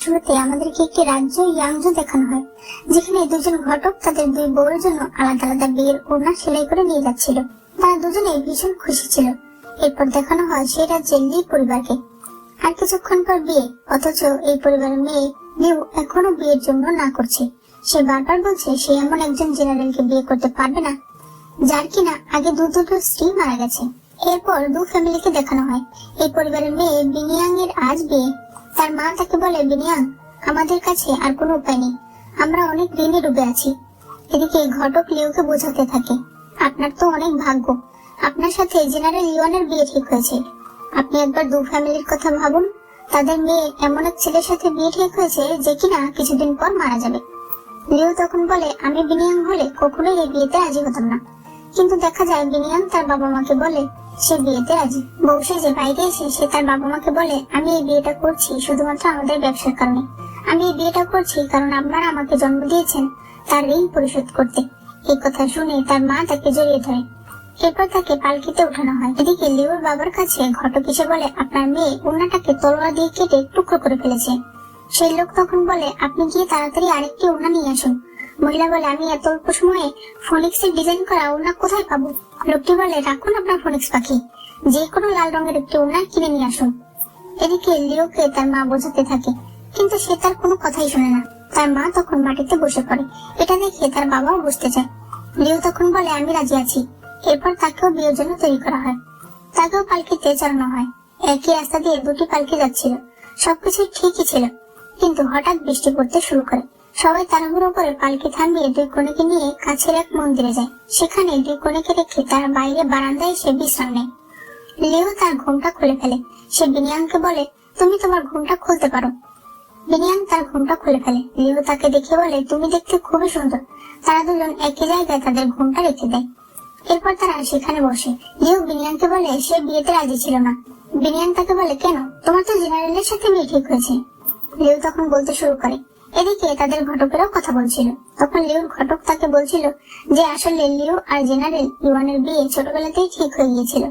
শুরুতে আমাদেরকে একটি রাজ্য ইয়াংজো দেখানো হয়, যেখানে দুজন ঘটক তাদের দুই বউয়ের জন্য আলাদা আলাদা বিয়ের ওড়না সেলাই করে নিয়ে যাচ্ছিল। তারা দুজনেই ভীষণ খুশি ছিল। এরপর দেখানো হয় সেই রাজ্যের লি পরিবারকে। আর কিছুক্ষণ পর বিয়ে, অথচ এই পরিবারের মেয়ে লিউ এখনো বিয়ের জন্য না করছে। সে বারবার বলছে সে এমন একজন জেনারেলকে বিয়ে করতে পারবে না যার কিনা আগে দুটো স্ত্রী মারা গেছে। এরপর দু ফ্যামিলিকে দেখানো হয়। এই পরিবারের মেয়ে বিনিয়াং এর আজ বিয়ে। তার মা তাকে বলে, বিনিয়াং, আমাদের কাছে আর কোনো উপায় নেই, আমরা অনেক ঋণে ডুবে আছি। এদিকে ঘটক লিউকে বোঝাতে থাকে, আপনার তো অনেক ভাগ্য, আপনার সাথে জেনারেল ইউয়ানের বিয়ে ঠিক হয়েছে। আপনি একবার দু ফ্যামিলির কথা ভাবুন, তাদের মেয়ে এমন এক ছেলের সাথে বিয়ে ঠিক হয়েছে যে কিনা কিছুদিন পর মারা যাবে। লিউ তখন বলে, আমি বিনিয়াং হলে কখনোই এই বিয়েতে রাজি হতাম না। কিন্তু দেখা যায় বিনিয়াং তার বাবা মাকে বলে সে বিয়েতে রাজি। বউ সেজে বাইরে এসে সে তার বাবা মাকে বলে, আমি এই বিয়েটা করছি শুধুমাত্র আমাদের ব্যবসার কারণে। আমি এই বিয়েটা করছি কারণ আপনারা আমাকে জন্ম দিয়েছেন তার ঋণ পরিশোধ করতে। এই কথা শুনে তার মা তাকে জড়িয়ে ধরে। এরপর তাকে পালকিতে উঠানো হয়। এদিকে লিউর বাবার কাছে ঘটক এসে বলে, আপনার মেয়ে ওড়নাটাকে তলোয়ার দিয়ে কেটে টুকরো করে ফেলেছে। সেই লোক তখন বলে, আপনি গিয়ে তাড়াতাড়ি আরেকটি ওড়না নিয়ে আসুন। মহিলা বলে, আমি এত অল্প সময়ে ফোনিক্স এর ডিজাইন করা ওড়না কোথায় পাবো? লোকটি বলে, রাখুন আপনার ফোনিক্স পাখি, যে কোনো লাল রঙের একটি ওড়না কিনে নিয়ে আসুন। এদিকে লিওকে তার মা বোঝাতে থাকে, কিন্তু সে তার কোনো কথাই শোনে না। তার মা তখন মাটিতে বসে পড়ে। এটা দেখে তার বাবাও বসতে চায়। লিও তখন বলে, আমি রাজি আছি। এরপর তাকেও বিয়ের জন্য তৈরি করা হয়। তাকেও পালকিতে চড়ানো হয়। একই রাস্তা দিয়ে দুটি পালকি যাচ্ছিল। সবকিছু ঠিকই ছিল, কিন্তু হঠাৎ বৃষ্টি পড়তে শুরু করে। সবাই তাড়াহুড়ো করে পালকি থামিয়ে দুই কনেকে নিয়ে কাছের এক মন্দিরে যায়। সেখানে দুই কনেকে রেখে তারা বাইরে বারান্দায় এসে বিশ্রাম নেয়। লিও তার ঘোমটা খুলে ফেলে। সে বিনিয়াংকে বলে, তুমি তোমার ঘোমটা খুলতে পারো। বিনিয়াং তার ঘোমটা খুলে ফেলে। লিও তাকে দেখে বলে, তুমি দেখতে খুবই সুন্দর। তারা দুজন একই জায়গায় তাদের ঘোমটা রেখে দেয়। এরপর তারা সেখানে বসে। লিও বিনিয়াংকে বলে সে বিয়েতে রাজি ছিল না। বিনিয়াং তাকে বলে, কেন? তোমার তো জেনারেলের সাথে বিয়ে ঠিক হয়েছে। লিও তখন বলতে শুরু করে। এদিকে তাদের ঘটকেরাও কথা বলছিল। তখন লিওর ঘটক তাকে বলছিল যে আসলে লিও আর জেনারেল ইউয়ানের বিয়ে ছোটবেলাতেই ঠিক হয়ে গিয়েছিল।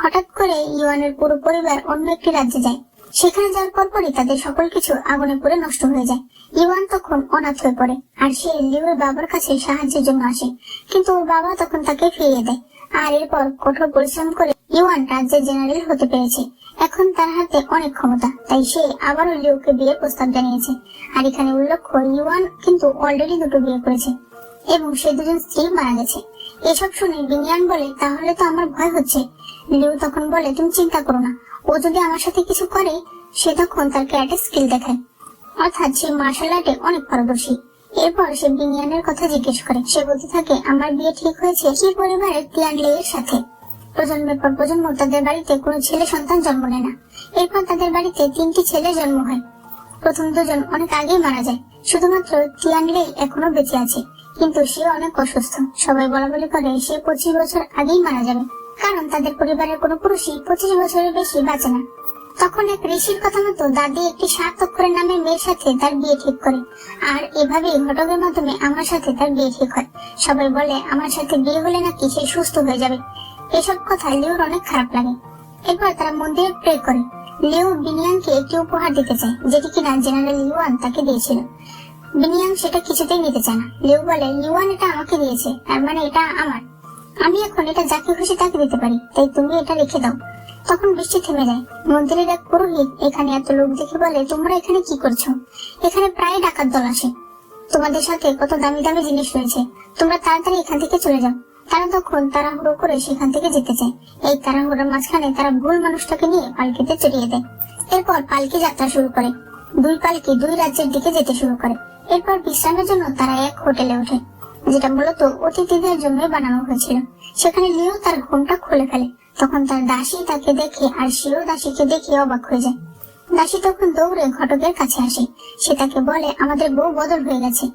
হঠাৎ করে ইউয়ানের পুরো পরিবার অন্য একটি রাজ্যে যায়। সেখানে যাওয়ার পরপরই তাদের সকল কিছু আগুনে পুড়ে নষ্ট হয়ে যায়। ইউয়ান তখন অনাথ হয়ে পড়ে, আর সে লিওর বাবার কাছে সাহায্যের জন্য আসে, কিন্তু ওর বাবা তখন তাকে ফিরিয়ে দেয়। আর এরপর কঠোর পরিশ্রম করে ইউয়ান রাজ্যের জেনারেল হতে পেরেছে। এখন তার হাতে অনেক ক্ষমতা, তাই সে আবারও লিওকে বিয়ের প্রস্তাব জানিয়েছে। আর এখানে উল্লেখ্য, ইউয়ান কিন্তু অলরেডি দুটো বিয়ে করেছে এবং সে দুজন স্ত্রী মারা গেছে। এসব শুনে বিনিয়ান বলে, তাহলে তো আমার ভয় হচ্ছে। লিও তখন বলে, তুমি চিন্তা করো না, ও যদি আমার সাথে কিছু করে। সে তখন তার ক্যারাটে স্কিল দেখায়, অর্থাৎ সে মার্শাল আর্টে অনেক পারদর্শী। এরপর সে বিনিয়ানের কথা জিজ্ঞেস করে। সে বলতে থাকে, আমার বিয়ে ঠিক হয়েছে কি পরিবারের তিয়ানলে এর সাথে। প্রজন্মের পর প্রজন্ম তাদের বাড়িতে কোনো ছেলে সন্তান জন্ম নেয় না। এরপর তাদের বাড়িতে 3টি ছেলে জন্ম হয়। প্রথম দুজন অনেক আগেই মারা যায়। শুধুমাত্র তিয়ানলে এখনো বেঁচে আছে, কিন্তু সে অনেক অসুস্থ। সবাই বলা বলি করে সে 25 বছর আগেই মারা যাবে, কারণ তাদের পরিবারের কোনো পুরুষই 25 বছরের বেশি বাঁচে না। তখন এক ঋষির কথা মতো দাদি একটি 7 অক্ষরের নামের মেয়ের সাথে তার বিয়ে ঠিক করে। আর এভাবেই ঘটকের মাধ্যমে আমার সাথে তার বিয়ে ঠিক হয়। সবাই বলে আমার সাথে বিয়ে হলে নাকি সে সুস্থ হয়ে যাবে। এসব কথা লিওর অনেক খারাপ লাগে। এরপর তারা মন্দিরে প্রে করে। লিও বিনিয়াংকে একটি উপহার দিতে চায়, যেটি কিনা জেনারেল ইউয়ান তাকে দিয়েছিল। বিনিয়াং সেটা কিছুতেই নিতে চায় না। লিও বলে, ইউয়ান এটা আমাকে দিয়েছে, তার মানে এটা আমার। আমি এখন এটা যাকে খুশি তাকে দিতে পারি, তাই তুমি এটা রেখে দাও। তখন বৃষ্টি থেমে যায়। মন্দিরের এক পুরোহিত এখানে এত লোক দেখে বলে, তোমরা এখানে কি করছো? এখানে প্রায় ডাকাত দল আসে, তোমাদের সাথে কত দামি দামি জিনিস রয়েছে, তোমরা তাড়াতাড়ি এখান থেকে চলে যাও। তারা তখন তাড়াহুড়ো করে সেখান থেকে যেতে চায়। এই তাড়াহুড়োর মাঝখানে তারা ভুল মানুষটাকে নিয়ে পালকিতে চড়িয়ে দেয়। এরপর পালকি যাত্রা শুরু করে। দুই পালকি দুই রাজ্যের দিকে যেতে শুরু করে। এরপর বিশ্রামের জন্য তারা এক হোটেলে ওঠে, যেটা মূলত অতিথিদের জন্য বানানো হয়েছিল। সেখানে লিও তার ঘোমটা খুলে ফেলে। তখন তার দাসী তাকে দেখে আর সেও দাসীকে দেখে অবাক হয়ে যায়। দাসী তখন দৌড়ে ঘটকের কাছে আসে। সে তাকে বলে, আমাদের বউ বদল হয়ে গেছে।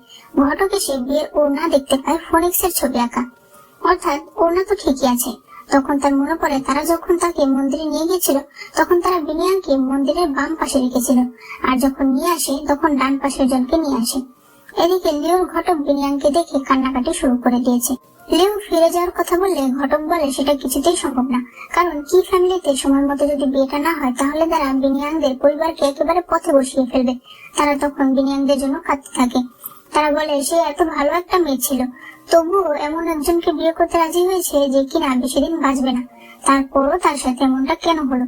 ঘটক এসে বিয়ের ওড়না দেখতে পায় ফোনিক্স এর ছবি আঁকা, অর্থাৎ ওড়না তো ঠিকই আছে। তখন তার মনে পড়ে তারা যখন তাকে মন্দিরে নিয়ে গিয়েছিল তখন তারা বিনিয়াংকে মন্দিরের বাম পাশে রেখেছিল, আর যখন নিয়ে আসে তখন ডান পাশের জনকে নিয়ে আসে। এদিকে লিওর ঘটক বিনিয়াংকে দেখে কান্নাকাটি শুরু করে দিয়েছে। লিও ফিরে যাওয়ার কথা বললে ঘটক বলে সেটা কিছুতেই সম্ভব না, কারণ কি ফ্যামিলিতে সময় মতো যদি বিয়েটা না হয় তাহলে তারা বিনিয়াংদের পরিবারকে একেবারে পথে বসিয়ে ফেলবে। তারা তখন বিনিয়াংদের জন্য কাঁদতে থাকে। তারা বলে সে এত ভালো একটা মেয়ে ছিল, তবুও এমন একজনকে বিয়ে করতে রাজি হয়েছে যে কিনা বেশি দিন বাঁচবে না, তারপরও তার সাথে এমনটা কেন হলো।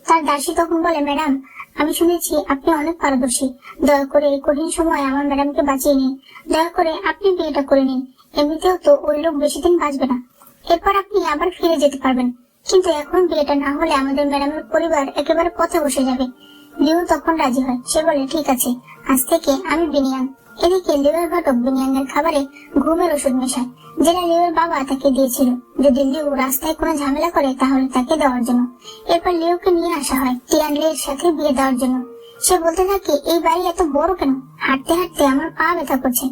তার দাসী তখন বলে, ম্যাডাম আমি শুনেছি আপনি অনেক পারদর্শী, দয়া করে এই কঠিন সময় আমার ম্যাডামকে বাঁচিয়ে নিন, দয়া করে আপনি বিয়েটা করে নিন, এমনিতেও তো ওই লোক বেশি দিন বাঁচবে না, এরপর আপনি আবার ফিরে যেতে পারবেন, কিন্তু এখন বিয়েটা না হলে আমাদের ম্যাডামের পরিবার একেবারে পথে বসে যাবে। লিও তখন রাজি হয়। সে বলে, ঠিক আছে, আজ থেকে আমি বিনিয়াং। এদিকে লিওর ঘটক বিনিয়াং এর খাবারে ঘুমের ওষুধ মেশায়, যেটা লিওর বাবা তাকে দিয়েছিল যদি লিও রাস্তায় কোনো ঝামেলা করে তাহলে তাকে দেওয়ার জন্য। এরপর লিওকে নিয়ে আসা হয় তিয়ানলের সাথে বিয়ে দেওয়ার জন্য। সে বলতে থাকে, এই বাড়ি এত বড় কেন, হাঁটতে হাঁটতে আমার পা ব্যথা করছে।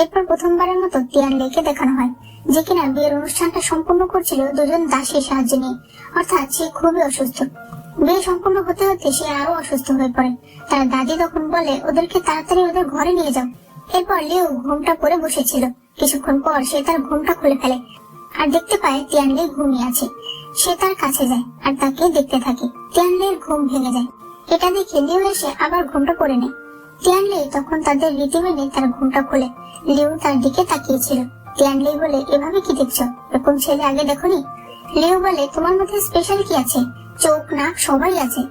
এরপর প্রথমবারের মতো তিয়ানলেকে দেখানো হয়, যে কিনা বিয়ের অনুষ্ঠানটা সম্পূর্ণ করছিল দুজন দাসীর সাহায্য নিয়ে, অর্থাৎ সে খুবই অসুস্থ। বিয়ে সম্পূর্ণ হতে হতে সে আরো অসুস্থ হয়ে পড়ে। তার দাদি তখন বলে, ওদেরকে তাড়াতাড়ি ওদের ঘরে নিয়ে যাও। এরপর লিও ঘুমটা পরে বসেছিল, কিছুক্ষণ পর সে তার ঘুমটা খুলে ফেলে আর দেখতে পায় তিয়ানলে ঘুমিয়ে আছে। সে তার কাছে যায় আর তাকে দেখতে থাকে। তিয়ানলের ঘুম ভেঙে যায়। এটা দেখে লিও এসে আবার ঘুমটা পরে নেয়। তিয়ানলে তখন তাদের রীতি মেনে তার ঘুমটা খোলে। লিও তার দিকে তাকিয়েছিল। তিয়ানলে বলে, এভাবে কি দেখছো, এরকম ছেলে আগে দেখোনি? লিও বলে, তোমার মধ্যে স্পেশাল কি আছে, চোখ নাক সবাই আছে।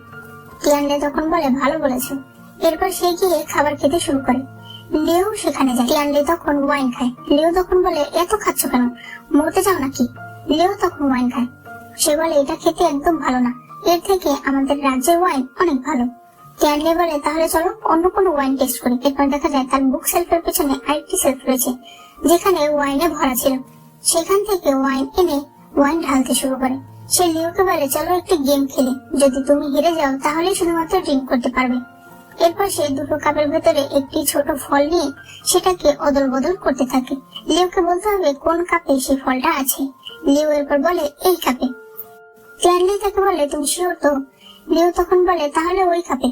তিয়ানলে তখন বলে, ভালো বলেছো। এরপর সে গিয়ে খাবার খেতে শুরু করে। লিও সেখানে যায়। তিয়ানলে তখন ওয়াইন খায়। লিও তখন বলে, এত খাচ্ছ কেন, মরতে চাও নাকি? লিও তখন ওয়াইন খায়। সে বলে, এটা খেতে একদম ভালো না, এর থেকে আমাদের রাজ্যের ওয়াইন অনেক ভালো। তিয়ানলে বলে, তাহলে চলো অন্য কোনো ওয়াইন টেস্ট করি। এরপর দেখা যায় তার বুক সেলফের পেছনে আরেকটি সেলফ রয়েছে, যেখানে ওয়াইনে ভরা ছিল। সেখান থেকে ওয়াইন এনে ওয়াইন ঢালতে শুরু করে। সে লিওকে বলে, চলো একটি গেম খেলি, যদি তুমি হেরে যাও তাহলে শুধুমাত্র ড্রিঙ্ক করতে পারবে। এরপর সে দুটো কাপের ভেতরে একটি ছোট ফল নিয়ে সেটাকে অদল বদল করতে থাকে। লিওকে বলতে হবে কোন কাপে সেই ফলটা আছে। লিও এরপর বলে, এই কাপে। তিয়ানলে তাকে বলে, তুমি শিওর তো? লিও তখন বলে, তাহলে ওই কাপে।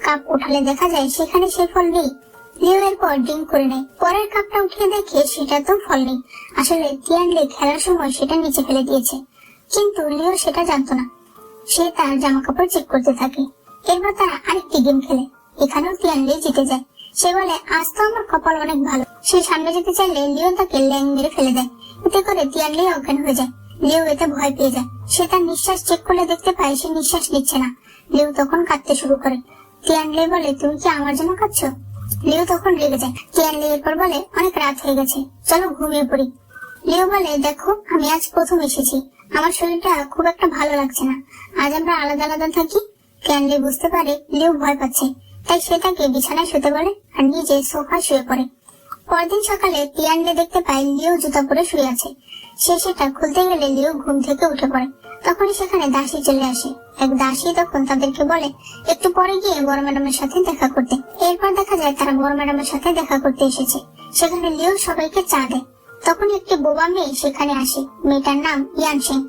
কাপ উঠালে দেখা যায় সেখানে সেই ফল নেই। লিও এরপর ড্রিঙ্ক করে নেয়। পরের কাপটা উঠিয়ে দেখে সেটা তো ফল নেই। আসলে তিয়ানলে খেলার সময় সেটা নিচে ফেলে দিয়েছে, কিন্তু লিও সেটা জানতো না। সে তার জামা কাপড় চেক করতে থাকে। এরপর তারা আরেকটি গেম খেলে। এখানেও তিয়ানলে জিতে যায়। সে বলে, আজ তো আমার কপাল অনেক ভালো। সে সামনে যেতে চাইলে লিও তাকে ল্যাং মেরে ফেলে দেয়। এতে করে তিয়ানলে অজ্ঞান হয়ে যায়। লিও এতে ভয় পেয়ে যায়। সে তার নিঃশ্বাস চেক করলে দেখতে পায় সে নিঃশ্বাস নিচ্ছে না। লিও তখন কাঁদতে শুরু করে। তিয়ানলে বলে, তুমি কি আমার জন্য কাঁদছো? লিও তখন রেগে যায়। তিয়ানলে এরপর বলে, অনেক রাত হয়ে গেছে, চলো ঘুমিয়ে পড়ি। লিও বলে, দেখো আমি আজ প্রথম এসেছি, আমার শরীরটা খুব একটা ভালো লাগছে না, আজ আমরা আলাদা আলাদা থাকি। তিয়ানলে বুঝতে পারে লিও ভয় পাচ্ছে, তাই সে তাকে বিছানায় শুতে বলে আর নিজে সোফায় শুয়ে পড়ে। পরদিন সকালে তিয়ানলে দেখতে পায় লিও জুতা পরে শুয়ে আছে। সে সেটা খুলতে গেলে লিও ঘুম থেকে উঠে পড়ে। তখনই সেখানে দাসী চলে আসে। এক দাসী তখন তাদেরকে বলে, একটু পরে গিয়ে বড় ম্যাডামের সাথে দেখা করতে। এরপর দেখা যায় তারা বড় ম্যাডামের সাথে দেখা করতে এসেছে। সেখানে লিও সবাইকে চা দেয়। তখন একটি বোবা মেয়ে সেখানে আসে। মেয়েটার নাম ইয়ানসেং।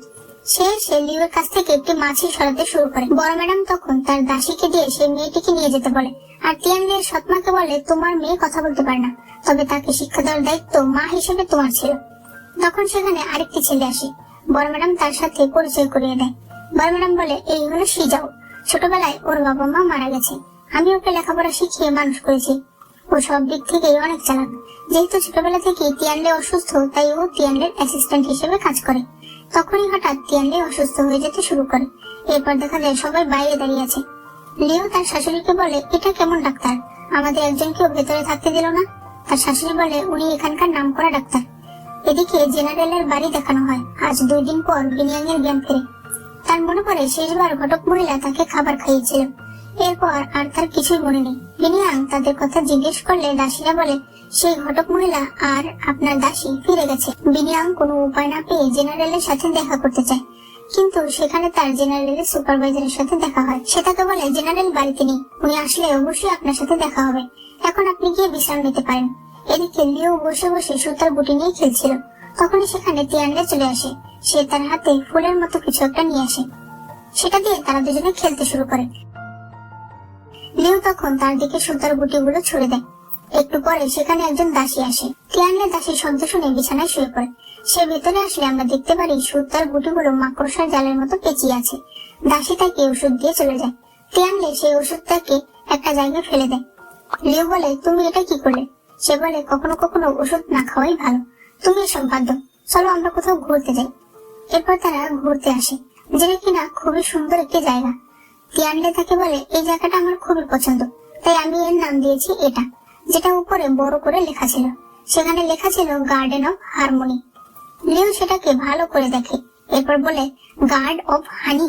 সে লিওর কাছ থেকে একটি মাছি সরাতে শুরু করে। বড় ম্যাডাম তখন তার দাসীকে দিয়ে সেই মেয়েটিকে নিয়ে যেতে বলে আর তিয়ানলের সৎমাকে বলে, তোমার মেয়ে কথা বলতে পারে না, তবে তাকে শিক্ষা দেওয়ার দায়িত্ব মা হিসেবে তোমার ছিল। তখন সেখানে আরেকটি ছেলে আসে। বড় ম্যাডাম তার সাথে পরিচয় করিয়ে দেয়। বড় ম্যাডাম বলে, এই হলো শিজাও, ছোটবেলায় ওর বাবা মা মারা গেছে, আমি ওকে লেখাপড়া শিখিয়ে মানুষ করেছি। ও সব দিক থেকে অনেক চালাক। যেহেতু ছোটবেলা থেকে তিয়ানলে অসুস্থ, তাই ও তিয়ানলের অ্যাসিস্ট্যান্ট হিসেবে কাজ করে। তখনই হঠাৎ তিয়ানলে অসুস্থ হয়ে যেতে শুরু করে। এরপর দেখা যায় সবাই বাইরে দাঁড়িয়ে আছে। লিও তার শাশুড়িকে বলে, এটা কেমন ডাক্তার, আমাদের একজনকেও ভেতরে থাকতে দিল না। তার শাশুড়ি বলে, উনি এখানকার নামকরা ডাক্তার। এদিকে জেনারেলের বাড়ি দেখানো হয়। আজ 2 দিন পর বিনিয়াং এর জ্ঞান ফেরে। তার মনে পড়ে শেষবার ঘটক মহিলা তাকে খাবার খাইয়েছিল। এরপর আর তার কিছুই মনে নেই। বিনিয়াং তাদের কথা জিজ্ঞেস করলে দাসীরা বলে, সেই ঘটক মহিলা আর আপনার দাসী ফিরে গেছে। বিনিয়াং কোনো উপায় না পেয়ে জেনারেলের সাথে দেখা করতে চায়, কিন্তু সেখানে তার জেনারেলের সুপারভাইজারের সাথে দেখা হয়। সে তাকে বলে, জেনারেল বাড়িতে নেই, উনি আসলে অবশ্যই আপনার সাথে দেখা হবে, এখন আপনি গিয়ে বিশ্রাম নিতে পারেন। এদিকে লিও বসে বসে সুতার বুটি নিয়ে খেলছিল। তখনই সেখানে তিয়ানলে চলে আসে। সে তার হাতে ফুলের মতো কিছু একটা নিয়ে আসে। সেটা দিয়ে তারা দুজনে খেলতে শুরু করে। লিও তখন তার দিকে সুতার বুটিগুলো ছুড়ে দেয়। একটু পরে সেখানে একজন দাসী আসে। তিয়ানলে দাসীর শব্দ শুনে বিছানায় শুয়ে পড়ে। সে ভেতরে আসলে আমরা দেখতে পারি সুতার গুটিগুলো মাকড়সার জালের মতো পেঁচিয়ে আছে। দাসী তাকে ওষুধ দিয়ে চলে যায়। তিয়ানলে সেই ওষুধটাকে একটা জায়গায় ফেলে দেয়। লিও বলে, তুমি এটা কি করলে? সে বলে, কখনো কখনো ওষুধ না খাওয়াই ভালো। তুমি এসব বাদ দাও, চলো আমরা কোথাও ঘুরতে যাই। এরপর তারা ঘুরতে আসে, যেটা কিনা খুবই সুন্দর একটি জায়গা। তিয়ানলে তাকে বলে, এই জায়গাটা আমার খুবই পছন্দ, তাই আমি এর নাম দিয়েছি এটা, যেটা উপরে বড় করে লেখা ছিল। সেখানে লেখা ছিল গার্ডেন অফ হারমোনি। লিও সেটাকে ভালো করে দেখে, এরপর বলে, গার্ড অফ হানি।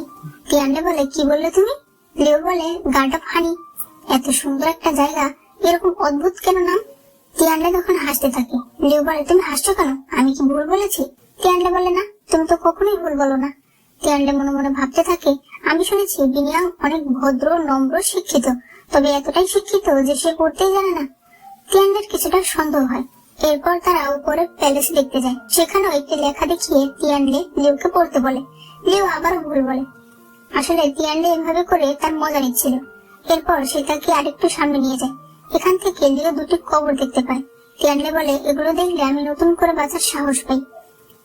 তিয়ানলে বলে, কি বললে তুমি? লিও বলে, গার্ড অফ হানি। এত সুন্দর একটা জায়গা, এরকম অদ্ভুত কেন নাম? তিয়ানলে তখন হাসতে থাকে। লিও বলে, তুমি হাসছো কেন? আমি কি ভুল বলেছি? তিয়ানলে বলে, না, তুমি তো কখনোই ভুল বলো না। তিয়ানলে মনে মনে ভাবতে থাকে, আমি শুনেছি বিনিয়াং অনেক ভদ্র, নম্র, শিক্ষিত, তবে এতটাই শিক্ষিত যে সে পড়তেই জানে না। তিয়ানলের কিছুটা সন্দেহ হয়। এরপর তারা উপরে প্যালেস দেখতে যায়। সেখানেও একটি লেখা দেখিয়ে তিয়ানলে লিওকে পড়তে বলে। লিও আবারও ভুল বলে। আসলে তিয়ানলে এভাবে করে তার মজা নিচ্ছিল। এরপর সে তাকে আরেকটু সামনে নিয়ে যায়। এখান থেকে লিও দুটি কবর দেখতে পায়। তিয়ানলে বলে, এগুলো দেখলে আমি নতুন করে বাঁচার সাহস পাই।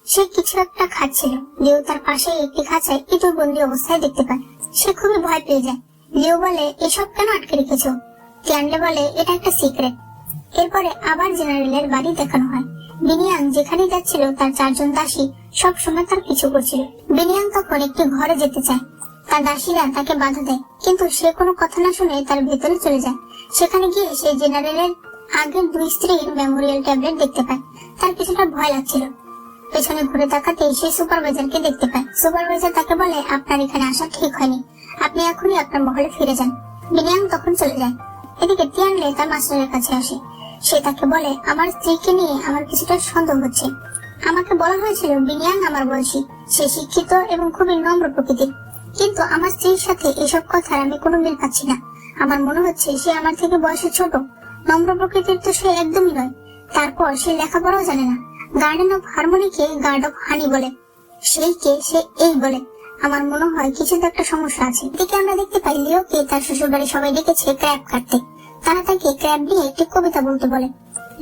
সে কিছু একটা খাচ্ছিল। লিও তার পাশে একটি খাঁচায় ইঁদুর বন্দি অবস্থায় দেখতে পায়। সে খুবই ভয় পেয়ে যায়। লিও বলে, এসব কেন আটকে রেখেছো? তিয়ানলে বলে, এটা একটা সিক্রেট। এরপরে আবার জেনারেলের বাড়ি দেখানো হয়। বিনিয়াং যেখানে যাচ্ছিল তার 4 জন দাসী সব সময় তার পিছু করছিল। বিনিয়াং তখন একটি ঘরে যেতে চায়। তার দাসীরা তাকে বাধা দেয়, কিন্তু সে কোনো কথা না শুনে তার ভেতরে চলে যায়। সেখানে গিয়ে সে জেনারেলের আগের 2 স্ত্রীর মেমোরিয়াল ট্যাবলেট দেখতে পায়। তার কিছুটা ভয় লাগছিল। পেছনে ঘুরে তাকাতে সে সুপারভাইজারকে দেখতে পায়। সুপারভাইজার তাকে বলে, আপনার এখানে আসা ঠিক হয়নি, আপনি এখনই আপনার মহলে ফিরে যান। বিনিয়াং তখন চলে যায়। এদিকে তিয়ানলে তার মাস্টারের কাছে আসে। সে তাকে বলে, আমার স্ত্রীকে নিয়ে আমার কিছুটা সন্দেহ হচ্ছে। আমাকে বলা হয়েছিল বিনিয়াং আমার বয়সী, সে শিক্ষিত এবং খুবই নম্র প্রকৃতির, কিন্তু আমার স্ত্রীর সাথে এসব কথার আমি কোনো মিল পাচ্ছি না। আমার মনে হচ্ছে সে আমার থেকে বয়সে ছোট। নম্র প্রকৃতির তো সে একদমই নয়। তারপর সে লেখাপড়াও জানে না। গার্ডেন অফ হারমোনিকে গার্ড অফ হানি বলে, সেই কে সে এই বলে। আমার মনে হয় কিছু তো একটা সমস্যা আছে। এদিকে আমরা দেখতে পাই লিওকে তার শ্বশুর বাড়ি সবাই ডেকেছে ক্র্যাব কাটতে। তারা তাকে ক্র্যাব নিয়ে একটি কবিতা বলতে বলে।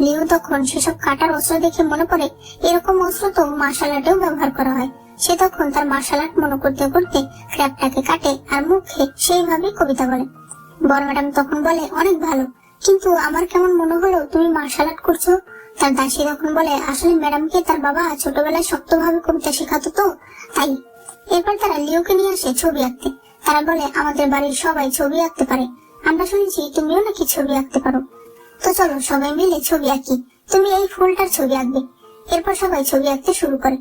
লিও তখন সেসব কাটার অস্ত্র দেখে মনে পড়ে, এরকম অস্ত্র তো মার্শাল আর্টেও ব্যবহার করা হয়। সে তখন তার মার্শাল আর্ট মনে করতে করতে ক্র্যাবটাকে কাটে আর মুখে সেইভাবে কবিতা বলে। বড় ম্যাডাম তখন বলে, অনেক ভালো, কিন্তু আমার কেমন মনে হলো তুমি মার্শাল আর্ট করছো। তার দাসী তখন বলে, আসলে ম্যাডামকে তার বাবা ছোটবেলায় শক্তভাবে কবিতা শেখাতো তো, তাই। এরপর তারা লিওকে নিয়ে আসে ছবি আঁকতে। তারা বলে, আমাদের বাড়ির সবাই ছবি আঁকতে পারে, আমরা শুনেছি তুমিও নাকি ছবি আঁকতে পারো, তো চলো সবাই মিলে ছবি আঁকি, তুমি এই ফুলটার ছবি আঁকবে। এরপর সবাই ছবি আঁকতে শুরু করে।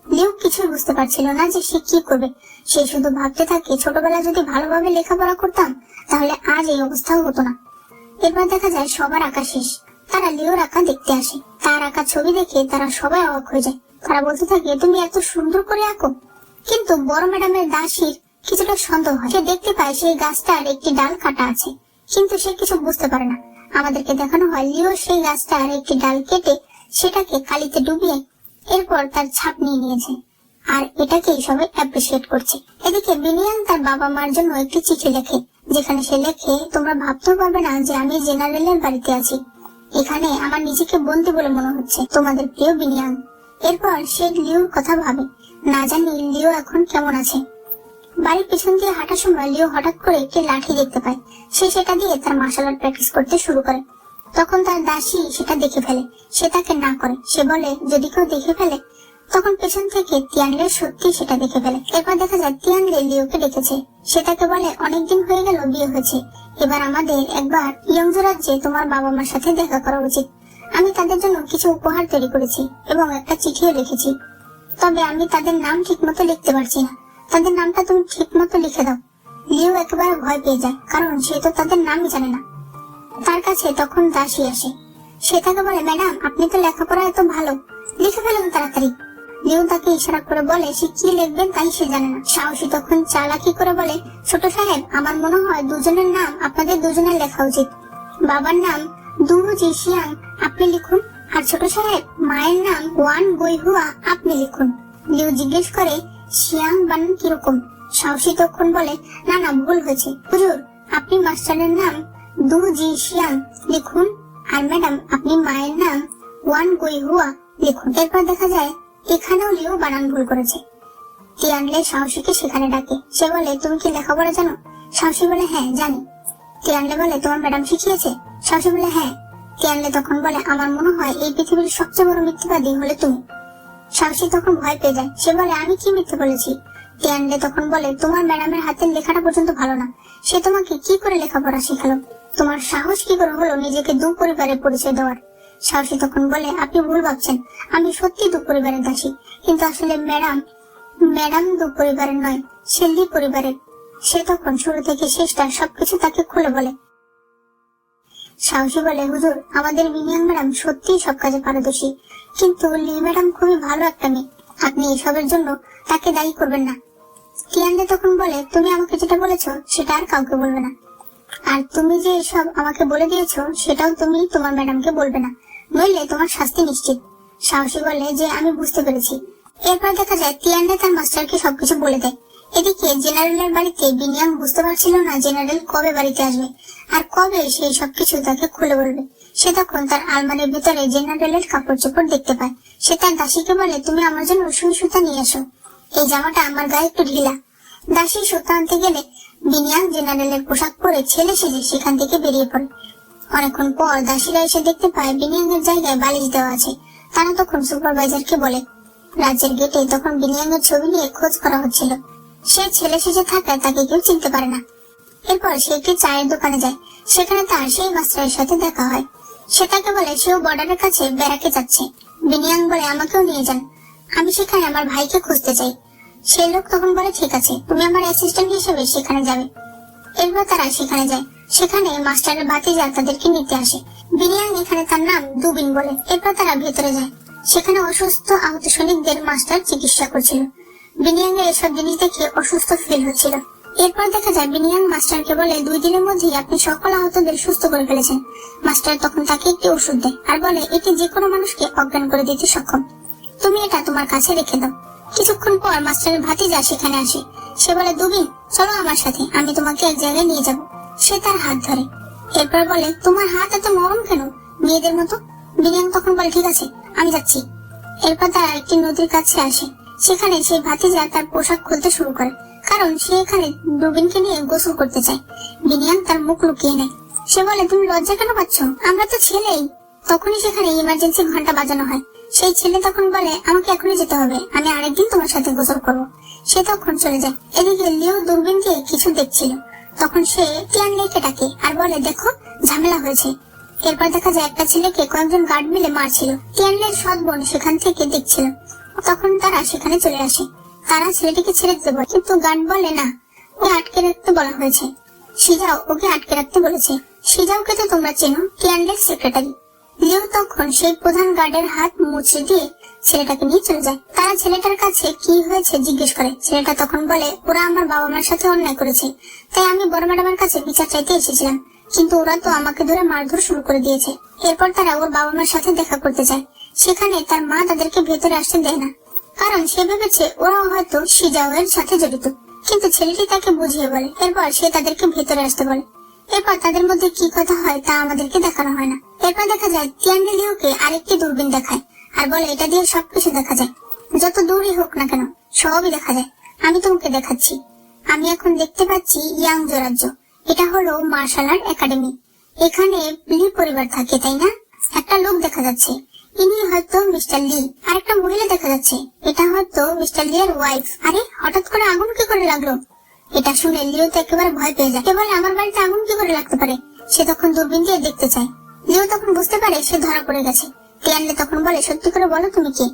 লিও কিছুই বুঝতে পারছিল না যে সে কি করবে। সে শুধু ভাবতে থাকে, ছোটবেলায় যদি ভালোভাবে লেখাপড়া করতাম তাহলে আজ এই অবস্থাও হতো না। এরপর দেখা যায় সবার আঁকা শেষ। তারা লিওর আঁকা দেখতে আসে। তার আঁকা ছবি দেখে তারা সবাই অবাক হয়ে যায়। তারা বলতে থাকে, তুমি এত সুন্দর করে আঁকো। কিন্তু বড় ম্যাডামের দাসীর কিছুটা সন্দেহ হয়। সে দেখতে পায় সেই গাছটার একটি ডাল কাটা আছে, কিন্তু সে কিছু বুঝতে পারে না। আমাদেরকে দেখানো হয় লিও সেই গাছটার একটি ডাল কেটে সেটাকে কালিতে ডুবিয়ে এরপর তার ছাপ নিয়ে নিয়েছে, আর এটাকেই সবাই অ্যাপ্রিসিয়েট করছে। এদিকে বিনিয়াং তার বাবা মার জন্য একটি চিঠি লেখে, যেখানে সে লেখে, তোমরা ভাবতেও পারবে না যে আমি জেনারেলের বাড়িতে আছি। এখানে আমার নিজেকে বন্দী বলে মনে হচ্ছে, তোমাদের প্রিয় বিনিয়াং। এরপর সে লিওর কথা ভাবে, না জানি লিও এখন কেমন আছে। বাড়ির পিছন দিয়ে হাঁটার সময় লিও হঠাৎ করে একটি লাঠি দেখতে পায়। সে সেটা দিয়ে তার মার্শাল আর্ট প্র্যাকটিস করতে শুরু করে। তখন তার দাসী সেটা দেখে ফেলে। সে তাকে না করে, সে বলে, যদি কেউ দেখে ফেলে। তখন পেছন থেকে তিয়ানলে সত্যি সেটা দেখে ফেলে। এরপর দেখা যায় তিয়ানলে লিওকে ডেকেছে। সে তাকে বলে, অনেকদিন হয়ে গেল বিয়ে হয়েছে, এবার আমাদের একবার ইয়ংজু রাজ্যে তোমার বাবা মার সাথে দেখা করা উচিত। আমি তাদের জন্য কিছু উপহার তৈরি করেছি এবং একটা চিঠিও লিখেছি, তবে আমি তাদের নাম ঠিক মতো লিখতে পারছি না। তাদের নামটা তুমি ঠিক মতো লিখে দাও। লিও একেবারে ভয় পেয়ে যায়, কারণ সে তো তাদের নামই জানে না। তার কাছে তখন দাসী আসে। সে তাকে বলে, ম্যাডাম আপনি তো লেখাপড়া এত ভালো, লিখে ফেলুন তাড়াতাড়ি। লিও তাকে ইশারা করে বলে সে কি লিখবেন তাই সে জানে না। সাহসী তখন চালাকি করে বলে, ছোট সাহেব আমার মনে হয় দুজনের নাম আপনাদের দুজনের লেখা উচিত। বাবার নাম দু জিশিয়াং আপনি লিখুন, আর ছোট সাহেব মায়ের নাম ওয়ান বইহুয়া আপনি লিখুন। লিও জিজ্ঞেস করে, শিয়াং বানান কিরকম? সাহসী তখন বলে, না না ভুল হয়েছে হুজুর, আপনি মাস্টারের নাম দু জিশিয়াং লিখুন আর ম্যাডাম আপনি মায়ের নাম ওয়ান গুই হুয়া লিখুন। এরপর দেখা যায় এখানেও লিও বানান ভুল করেছে। তিয়ানলে সাহসীকে সেখানে ডাকে। সে বলে, তুমি কি লেখাপড়া জানো? সাহসী বলে, হ্যাঁ জানি। তিয়ানলে বলে, তোমার ম্যাডাম শিখিয়েছে? সাহসী বলে, হ্যাঁ। তিয়ানলে তখন বলে, আমার মনে হয় এই পৃথিবীর সবচেয়ে বড় মিথ্যাবাদী হলে তুমি। সাহসী তখন ভয় পেয়ে যায়। সে বলে, আমি কি মিথ্যে বলেছি? তিয়ানলে তখন বলে, তোমার ম্যাডামের হাতের লেখাটা পর্যন্ত ভালো না, সে তোমাকে কি করে লেখাপড়া শেখালো? তোমার সাহস কি করে হলো নিজেকে দু পরিবারের পরিচয় দেওয়ার? সাহসী তখন বলে, আপনি ভুল ভাবছেন, আমি সত্যি দু পরিবারের দাসী, কিন্তু আসলে ম্যাডাম দু পরিবারের নয়, সে লি পরিবারের। সে তখন শুরু থেকে শেষটা সবকিছু তাকে খুলে বলে। সাহসী বলে, হুজুর, আমাদের মিনিয়াং ম্যাডাম সত্যি সব কাজে পারদর্শী, কিন্তু লি ম্যাডাম খুবই ভালো একটা মেয়ে, আপনি এসবের জন্য তাকে দায়ী করবেন না। তিয়ানলে তখন বলে, তুমি আমাকে যেটা বলেছো সেটা আর কাউকে বলবে না, আর তুমি যে এসব আমাকে বলে দিয়েছো সেটাও তুমি তোমার ম্যাডামকে বলবে না, নইলে তোমার শাস্তি নিশ্চিত। সাহসী বলে যে আমি বুঝতে পেরেছি। এরপর দেখা যায় তিয়ানলে তার মাস্টারকে সবকিছু বলে দেয়। এদিকে জেনারেলের বাড়িতে বিনিয়াং বুঝতে পারছিল না জেনারেল কবে বাড়িতে আসবে আর কবে সেই সবকিছু তাকে খুলে বলবে। সে তখন তার আলমারির ভিতরে জেনারেলের কাপড় চোপড় দেখতে পায়। সে তার দাসীকে বলে, তুমি আমার জন্য সুই সুতা নিয়ে এসো, এই জামাটা আমার গায়ে একটু ঢিলা। দাসী সুতা আনতে গেলে বিনিয়াং জেনারেলের পোশাক পরে ছেলে সেজে সেখান থেকে বেরিয়ে পড়ে। অনেকক্ষণ পর দাসীরা এসে দেখতে পায় বিনিয়াং এর জায়গায় বালিশ দেওয়া আছে। তারা তখন সুপারভাইজারকে বলে। রাজ্যের গেটে তখন বিনিয়াং এর ছবি নিয়ে খোঁজ করা হচ্ছিল। সে ছেলে সেজে থাকায় তাকে কেউ চিনতে পারে না। এরপর সে একটি চায়ের দোকানে যায়। সেখানে তার সেই মাস্টারের সাথে দেখা হয়। সে তাকে বলে সেও বর্ডারের কাছে বেড়াতে যাচ্ছে। বিনিয়াং বলে, আমাকেও নিয়ে যান, আমি সেখানে আমার ভাইকে খুঁজতে চাই। সেই লোক তখন বলে, ঠিক আছে, তুমি আমার অ্যাসিস্ট্যান্ট হিসেবে সেখানে যাবে। এরপর তারা সেখানে যায়। সেখানে মাস্টারের ভাতিজা তাদেরকে নিতে আসে। বিনিয়াং এখানে তার নাম দুবিন বলে। এরপর তারা ভেতরে যায়। সেখানে অসুস্থ আহত সৈনিকদের মাস্টার চিকিৎসা করছিল। বিনিয়াং এর এসব জিনিস দেখে অসুস্থ ফিল হচ্ছিল। এরপর দেখা যায় বিনিয়াং মাস্টারকে বলে, 2 দিনের মধ্যেই আপনি সকল আহতদের সুস্থ করে ফেলেছেন। মাস্টার তখন তাকে একটি ওষুধ দেয় আর বলে, এটি যে কোনো মানুষকে অজ্ঞান করে দিতে সক্ষম, তুমি এটা তোমার কাছে রেখে দাও। কিছুক্ষণ পর মাস্টারের ভাতিজা সেখানে আসে। সে বলে, দুবিন, চলো আমার সাথে, আমি তোমাকে এক জায়গায় নিয়ে যাব। সে তার হাত ধরে। এরপর বলে, তোমার হাত এত নরম কেন, মেয়েদের মতো? বিনিয়াং তখন বলে, ঠিক আছে, আমি যাচ্ছি। এরপর তারা একটি নদীর কাছে আসে। সেখানে সেই ভাতিজা তার পোশাক খুলতে শুরু করে, কারণ সে এখানে দুবিনকে নিয়ে গোসল করতে চায়। বিনিয়াং তার মুখ লুকিয়ে নেয়। সে বলে, তুমি লজ্জা কেন পাচ্ছ, আমরা তো ছেলেই। তখনই সেখানে ইমার্জেন্সি ঘন্টা বাজানো হয়। সেই ছেলে তখন বলে, আমাকে এখনই যেতে হবে, আমি আরেকদিন তোমার সাথে গোসল করবো। সে তখন চলে যায়। এদিকে লিও দূরবীনকে কিছু দেখছিল। তখন সে তিয়ানলেকে ডাকে আর বলে, দেখো, ঝামেলা হয়েছে। এরপর দেখা যায় একটা ছেলেকে কয়েকজন গার্ড মিলে মারছিল। তিয়ানলের সৎ বোন সেখান থেকে দেখছিল। তখন তারা সেখানে চলে আসে। তারা ছেলেটিকে ছেড়ে দিতে বলে, কিন্তু গার্ড বলে, না, ওকে আটকে রাখতে বলা হয়েছে। সিজাও ওকে আটকে রাখতে বলেছে। সিজাওকে তো তোমরা চেনো, তিয়ানলের সেক্রেটারি। লিও তখন সেই প্রধান গার্ডের হাত মুছে দিয়ে ছেলেটাকে নিয়ে চলে যায়। তারা ছেলেটার কাছে কি হয়েছে জিজ্ঞেস করে। ছেলেটা তখন বলে, ওরা আমার বাবা মার সাথে অন্যায় করেছে, তাই আমি বড় ম্যাডামের কাছে বিচার চাইতে এসেছিলাম, কিন্তু ওরা তো আমাকে ধরে মারধর শুরু করে দিয়েছে। এরপর তারা ওর বাবা মার সাথে দেখা করতে চায়। সেখানে তার মা তাদেরকে ভেতরে আসতে দেয় না, কারণ সে ভেবেছে ওরা হয়তো সিজাও এর সাথে জড়িত। কিন্তু ছেলেটি তাকে বুঝিয়ে বলে। এরপর সে তাদেরকে ভেতরে আসতে বলে। এরপর তাদের মধ্যে কি কথা হয় তা আমাদেরকে দেখানো হয় না। এরপর দেখা যায় তিয়ানলে লিওকে আরেকটি দূরবীন দেখায় আর বলে, এটা দিয়ে সবকিছু দেখা যায়, যত দূরই হোক না কেন সবই দেখা যায়। আমি তোমাকে দেখাচ্ছি। আমি এখন দেখতে পাচ্ছি ইয়াংজো রাজ্য। এটা হলো মার্শাল আর্ট একাডেমি। এখানে লি পরিবার থাকে, তাই না? একটা লোক দেখা যাচ্ছে, ইনি হয়তো মিস্টার লি। আর একটা মহিলা দেখা যাচ্ছে, এটা হয়তো মিস্টার লি এর ওয়াইফ। আরে, হঠাৎ করে আগুন কি করে লাগলো? এটা শুনে লিও তো একেবারে ভয় পেয়ে যায়। কেবল আমার বাড়িতে আগুন কি করে লাগতে পারে? সে তখন দূরবীন দিয়ে দেখতে চায়। লিও তখন বুঝতে পারে সে ধরা পড়ে গেছে। তিয়ানলে তখন বলে, সত্যি করে বলো তুমি কে?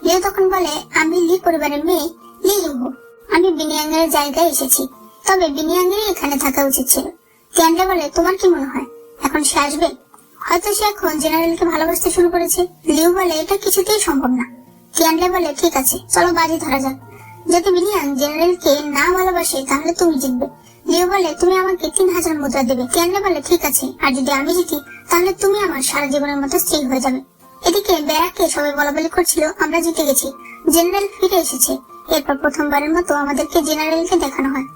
লিও তখন বলে, আমি লি পরিবারের মেয়ে লি ইউহো। আমি বিনিয়াং এর জায়গায় এসেছি, তবে বিনিয়াং এর এখানে থাকা উচিত ছিল। তিয়ানলে বলে, তোমার কি মনে হয় এখন সে আসবে? হয়তো সে এখন জেনারেলকে ভালোবাসতে শুরু করেছে। লিও বলে, এটা কিছুতেই সম্ভব না। তিয়ানলে বলে, ঠিক আছে, চলো বাজি ধরা যাক। যদি বিনিয়াং জেনারেলকে না ভালোবাসে তাহলে তুমি জিতবে। লিও বলে, তুমি আমাকে 3000 মুদ্রা দেবে। তিয়ানলে বলে, ঠিক আছে, আর যদি আমি জিতি তাহলে তুমি আমার সারা জীবনের মতো স্ত্রী হয়ে যাবে। এদিকে ব্যারাকে সবাই বলাবলি করছিল, আমরা জিতে গেছি, জেনারেল ফিরে এসেছে। এরপর প্রথমবারের মতো আমাদেরকে জেনারেলকে দেখানো হয়।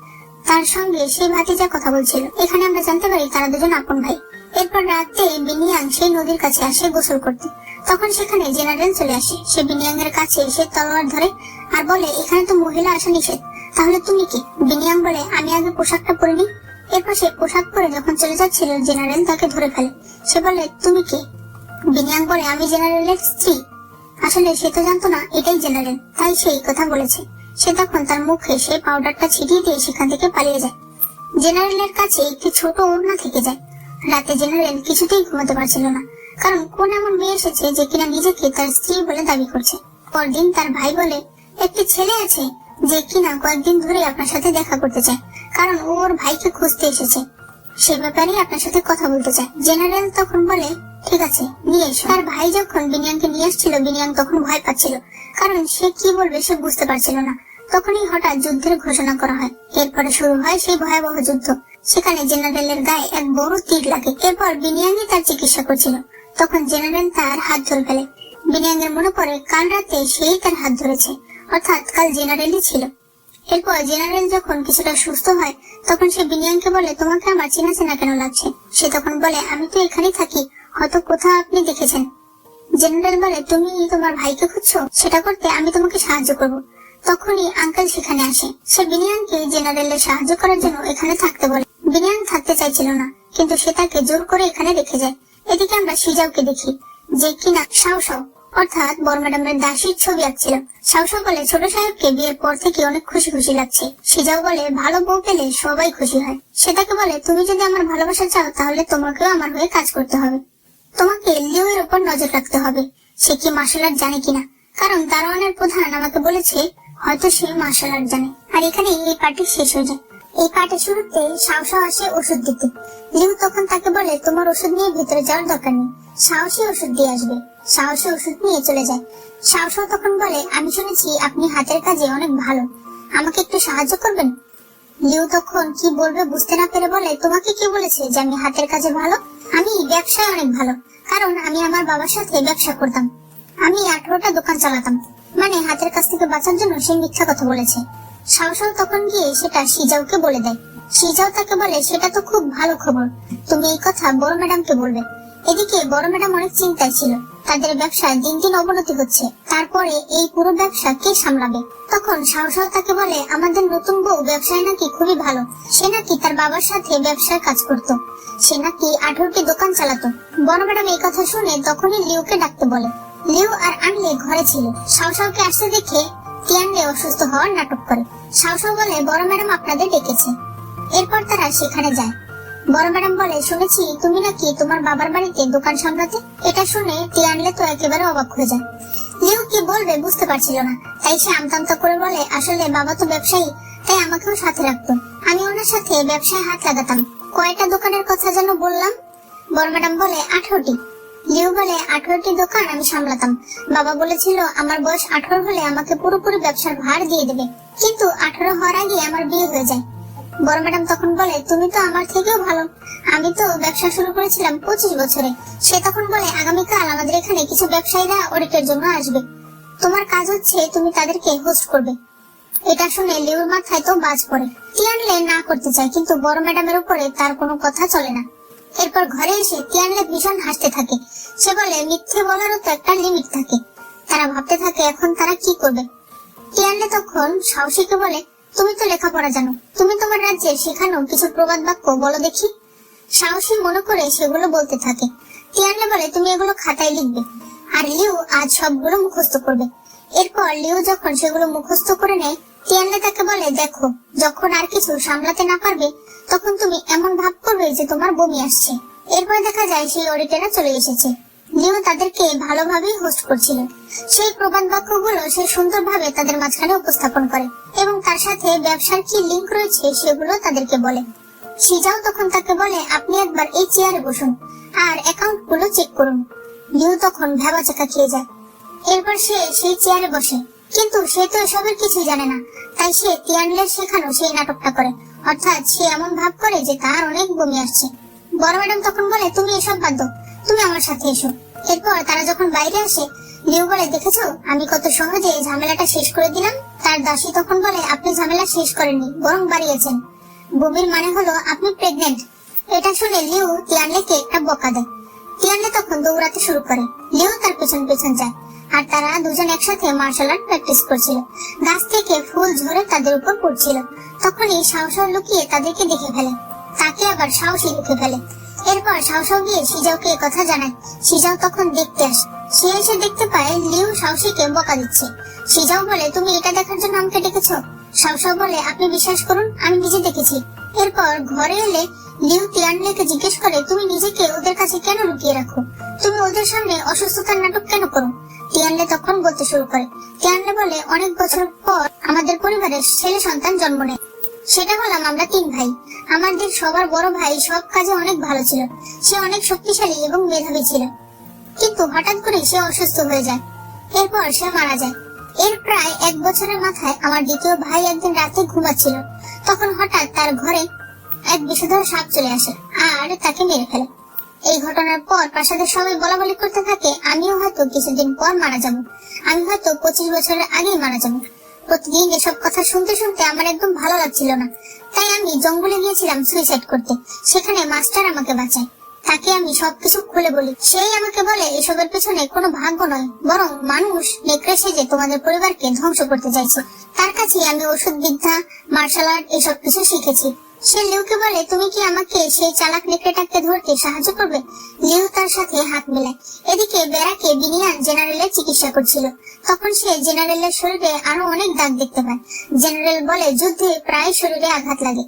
তার সঙ্গে সেই ভাতিজা কথা বলছিল। এখানে আমরা জানতে পারি তারা দুজন আপন ভাই। এরপর রাতে বিনিয়াং সেই নদীর কাছে আসে গোসল করতে। তখন সেখানে জেনারেল চলে আসে। সে বিনিয়াং এর কাছে এসে তলোয়ার ধরে আর বলে, এখানে তো মহিলা আসা নিষেধ, তাহলে তুমি কি? বিনিয়াং বলে, আমি আগে পোশাকটা পরে নিই। এরপর সে পোশাক পরে যখন চলে যাচ্ছিল, জেনারেল তাকে ধরে ফেলে। সে বলে, তুমি কে? বিনিয়াং বলে, আমি জেনারেলের স্ত্রী। আসলে সে তো জানতো না এটাই জেনারেল, তাই সে এই কথা বলেছে। সে তখন তার মুখে সেই পাউডারটা ছিটিয়ে দিয়ে সেখান থেকে পালিয়ে যায়। জেনারেলের কাছে একটি ছোট ওড়না থেকে যায়। রাতে জেনারেল কিছুতেই ঘুমাতে পারছিল না, কারণ কোন এমন মেয়ে এসেছে যে কিনা নিজেকে তার স্ত্রী বলে দাবি করছে। পরদিন তার ভাই বলে, একটি ছেলে আছে যে কিনা কয়েকদিন ধরে আপনার সাথে দেখা করতে চায়, কারণ ওর ভাইকে খুঁজতে এসেছে, সে ব্যাপারে আপনার সাথে কথা বলতে চায়। জেনারেল তখন বলে, ঠিক আছে, নিয়ে এসো। তার ভাই যখন বিনিয়াংকে নিয়ে আসছিল, বিনিয়াং তখন ভয় পাচ্ছিল, কারণ সে কি বলবে সে বুঝতে পারছিল না। তখনই হঠাৎ যুদ্ধের ঘোষণা করা হয়। এরপরে শুরু হয় সেই ভয়াবহ যুদ্ধ। সেখানে জেনারেলের গায়ে এক বড় তীর লাগে। এরপর বিনিয়াংই তার চিকিৎসা করছিল। তখন জেনারেল তার হাত ধরে ফেলে। বিনিয়াং এর মনে পড়ে কাল রাতে সেই তার হাত ধরেছে, অর্থাৎ কাল জেনারেলই ছিল। এরপর জেনারেল যখন কিছুটা সুস্থ হয়, তখন সে বিনিয়াংকে বলে, তোমাকে আমার চেনা চেনা কেন লাগছে? সে তখন বলে, আমি তো এখানেই থাকি, হয়তো কোথাও আপনি দেখেছেন। জেনারেল বলে, তুমি তোমার ভাইকে খুঁজছো? সেটা করতে আমি তোমাকে সাহায্য করব। তখনই আঙ্কেল সেখানে আসে। সে বিনিয়াংকে জেনারেলের সাহায্য করার জন্য এখানে থাকতে বলে। বিনিয়াং থাকতে চাইছিল না, কিন্তু সে তাকে জোর করে এখানে রেখে যায়। এদিকে আমরা সিজাওকে দেখি, যে কিনা শাওশাও অর্থাৎ বড় ম্যাডামের দাসীর ছবি আঁকছিল। শাওশাও বলে, ছোট সাহেবকে বিয়ের পর থেকে অনেক খুশি খুশি লাগছে। সিজাও বলে, ভালো বউ পেলে সবাই খুশি হয়। সে তাকে বলে, তুমি যদি আমার ভালোবাসা চাও তাহলে তোমাকেও আমার হয়ে কাজ করতে হবে। তোমাকে লিও এর উপর নজর রাখতে হবে, সে কি মার্শাল আর্ট জানে কিনা, কারণ দারোয়ানের প্রধান আমাকে বলেছে হয়তো সে মার্শাল আর্ট জানে। আর এখানে এই পার্টি শেষ হয়ে যায়। এই পার্টির শুরুতে শাওশাও আসে ওষুধ দিতে। লিউ তখন তাকে বলে, তোমার ওষুধ নিয়ে ভিতরে যাওয়ার দরকার নেই, সাহসী ওষুধ দিয়ে আসবে। সাহসী ওষুধ নিয়ে চলে যায়। শাওশাও তখন বলে, আমি শুনেছি আপনি হাতের কাজে অনেক ভালো, আমাকে একটু সাহায্য করবেন? লিউ তখন কি বলবে বুঝতে না পেরে বলে, তোমাকে কি বলেছে যে আমি হাতের কাজে ভালো? আমি ব্যবসায় অনেক ভালো, কারণ আমি আমার বাবার সাথে ব্যবসা করতাম। আমি 18টা দোকান চালাতাম। মানে হাতের কাছ থেকে বাঁচার জন্য সে মিথ্যা কথা বলেছে। শাওশাও তখন গিয়ে সেটা সিজাওকে বলে দেয়। সিজাও তাকে বলে, সেটা তো খুব ভালো খবর, তুমি এই কথা বড় ম্যাডামকে বলবে। এদিকে বড় ম্যাডাম অনেক চিন্তায় ছিল, তাদের ব্যবসায় দিন দিন অবনতি হচ্ছে, তারপরে এই পুরো ব্যবসা কে সামলাবে? তখন শাওশাও তাকে বলে, আমাদের নতুন বউ ব্যবসায় নাকি খুবই ভালো, সে নাকি তার বাবার সাথে ব্যবসায় কাজ করত, সে নাকি 18টি দোকান চালাতো। বড় ম্যাডাম এই কথা শুনে তখনই লিউকে ডাকতে বলে। লিউ আর আনলে ঘরে ছিল। শাওশাওকে আসতে দেখে তিয়ানলে অসুস্থ হওয়ার নাটক করে। শাওশাও বলে, বড় ম্যাডাম আপনাদের ডেকেছে। এরপর তারা সেখানে যায়। বড় ম্যাডাম বলে, শুনেছি তুমি নাকি তোমার বাবার বাড়িতে দোকান সামলাতে। এটা শুনে তিয়ানলে তো একেবারে অবাক হয়ে যায়। লিউ কি বলবে বুঝতে পারছিল না, তাই সে আমতামতা করে বলে, আসলে বাবা তো ব্যবসায়ী, তাই আমাকেও সাথে রাখতো, আমি ওনার সাথে ব্যবসায় হাত লাগাতাম। কয়টা দোকানের কথা যেন বললাম? বড় ম্যাডাম বলে, 18টি। লিউ বলে, 18টি দোকান আমি সামলাতাম, বাবা বলেছিল আমার বয়স 18 হলে আমাকে পুরোপুরি ব্যবসার ভার দিয়ে দেবে, কিন্তু 18 হওয়ার আগে আমার বিয়ে হয়ে যায়। বড় ম্যাডাম তখন বলে, তুমি তো আমার থেকেও ভালো, আমি তো ব্যবসা শুরু করেছিলাম 25 বছরে। সে তখন বলে, আগামীকাল আমাদের এখানে কিছু ব্যবসায়ীরা অডিটের জন্য আসবে, তোমার কাজ হচ্ছে তুমি তাদেরকে হোস্ট করবে। এটা শুনে লিউর মাথায় তো বাজ পড়ে। তিয়ানলে না করতে চায়, কিন্তু বড় ম্যাডামের উপরে তার কোনো কথা চলে না। এরপর ঘরে এসে তিয়ানলে ভীষণ হাসতে থাকে। সে বলে, মিথ্যে বলারও তো একটা লিমিট থাকে। তারা ভাবতে থাকে এখন তারা কি করবে। তিয়ানলে তখন সাহসীকে বলে, তুমি তো লেখাপড়া জানো, তুমি তোমার রাজ্যে শেখানো কিছু প্রবাদ বাক্য বলো দেখি। সাহসী মনে করে সেগুলো বলতে থাকে। তিয়ানলে বলে, তুমি এগুলো খাতায় লিখবে, আর লিউ আজ সবগুলো মুখস্থ করবে। এরপর লিউ যখন সেগুলো মুখস্থ করে নেয়, তিয়ানলে তাকে বলে, দেখো যখন আর কিছু সামলাতে না পারবে তখন তুমি এমন ভাব করবে যে তোমার বমি আসছে। এরপর দেখা যায় সেই অডিটেরা চলে এসেছে। লিও তাদেরকে ভালোভাবেই হোস্ট করছিল। সেই প্রবাদ বাক্যগুলো সে সুন্দরভাবে তাদের মাঝখানে উপস্থাপন করে এবং তার সাথে ব্যবসার কি লিংক রয়েছে সেগুলো তাদেরকে বলে। সিজাও তখন তাকে বলে, আপনি একবার এই চেয়ারে বসুন আর অ্যাকাউন্ট গুলো চেক করুন। লিও তখন ভেবাচাকা খেয়ে যায়। এরপর সে সেই চেয়ারে বসে, কিন্তু সে তো এসবের কিছুই জানে না, তাই সে তিয়ানলের শেখানো সেই নাটকটা করে, অর্থাৎ সে এমন ভাব করে যে তার অনেক বমি আসছে। বড় ম্যাডাম তখন বলে, তুমি এসব বাদ দাও, তুমি আমার সাথে এসো। এরপর তারা যখন বাইরে আসে, লিউ বলে, দেখেছো আমি কত সহজে ঝামেলাটা শেষ করে দিলাম। তার দাসী তখন বলে, আপনি ঝামেলা শেষ করেননি, বরং বাড়িয়েছেন। বমির মানে হলো আপনি প্রেগনেন্ট। এটা শুনে লিউ তিয়ানলেকে একটা বকা দেয়। তিয়ানলে তখন দৌড়াতে শুরু করে, লিউ তার পেছন পেছন যায়। আর তারা দুজন একসাথে মার্শাল আর্ট প্র্যাকটিস করছিল। গাছ থেকে ফুল ঝরে তাদের উপর পড়ছিল। তখনই সাহসাও লুকিয়ে তাদেরকে দেখে ফেলে। তাকে আবার সাহসী দেখে ফেলে। এরপর সাহসাও গিয়ে শিজাওকে কথা জানায়। শিজাও তখন দেখতে আসে। সে এসে দেখতে পায় লিউ সাহসীকে বকা দিচ্ছে। শিজাও বলে, তুমি এটা দেখার জন্য আমাকে ডেকেছো? সাহসাও বলে, আপনি বিশ্বাস করুন, আমি নিজে দেখেছি। এরপর ঘরে এলে লিউ তিয়ানলেকে জিজ্ঞেস করে, তুমি নিজেকে ওদের কাছে কেন লুকিয়ে রাখো? তুমি ওদের সামনে অসুস্থতার নাটক কেন করো? তিয়ানলে তখন বলতে শুরু করে। তিয়ানলে বলে, অনেক বছর পর আমাদের পরিবারের ছেলে সন্তান জন্ম নেয়। সেটা হলাম আমরা 3 ভাই। আমাদের সবার বড় ভাই সব কাজে অনেক ভালো ছিল। সে অনেক শক্তিশালী এবং মেধাবী ছিল, কিন্তু হঠাৎ করে সে অসুস্থ হয়ে যায়। এরপর সে মারা যায়। এর প্রায় 1 বছরের মাথায় আমার দ্বিতীয় ভাই একদিন রাতে ঘুমাচ্ছিল। তখন হঠাৎ তার ঘরে এক বিষধর সাপ চলে আসে আর তাকে মেরে ফেলে। এই ঘটনার পর প্রাসাদের সবাই বলাবলি করতে থাকে, আমিও হয়তো কিছুদিন পর মারা যাব। আমি হয়তো 25 বছরের আগেই মারা যাব। প্রতিদিন এসব কথা শুনতে শুনতে আমার একদম ভালো লাগছিল না। তাই আমি জঙ্গলে গিয়েছিলাম সুইসাইড করতে। সেখানে মাস্টার আমাকে বাঁচায়। তাকে আমি সবকিছু খুলে বলি। সেই আমাকে বলে, এসবের পেছনে কোনো ভাগ্য নয়, বরং মানুষ নেকড়ে সেজে তোমাদের পরিবারকে ধ্বংস করতে চাইছে। তার কাছে আমি ওষুধ বিদ্যা, মার্শাল আর্ট এসব কিছু শিখেছি। সে লিউকে বলে, তুমি কি আমাকে সেই চালাক নেকড়েটাকে ধরতে সাহায্য করবে? লিউ তার সাথে হাত মেলায়। এদিকে বেরাকে বিনিয়ান জেনারেলের চিকিৎসা করছিল। তখন সে জেনারেলের শরীরে আরো অনেক দাগ দেখতে পায়। জেনারেল বলে, যুদ্ধে প্রায় শরীরে আঘাত লাগে।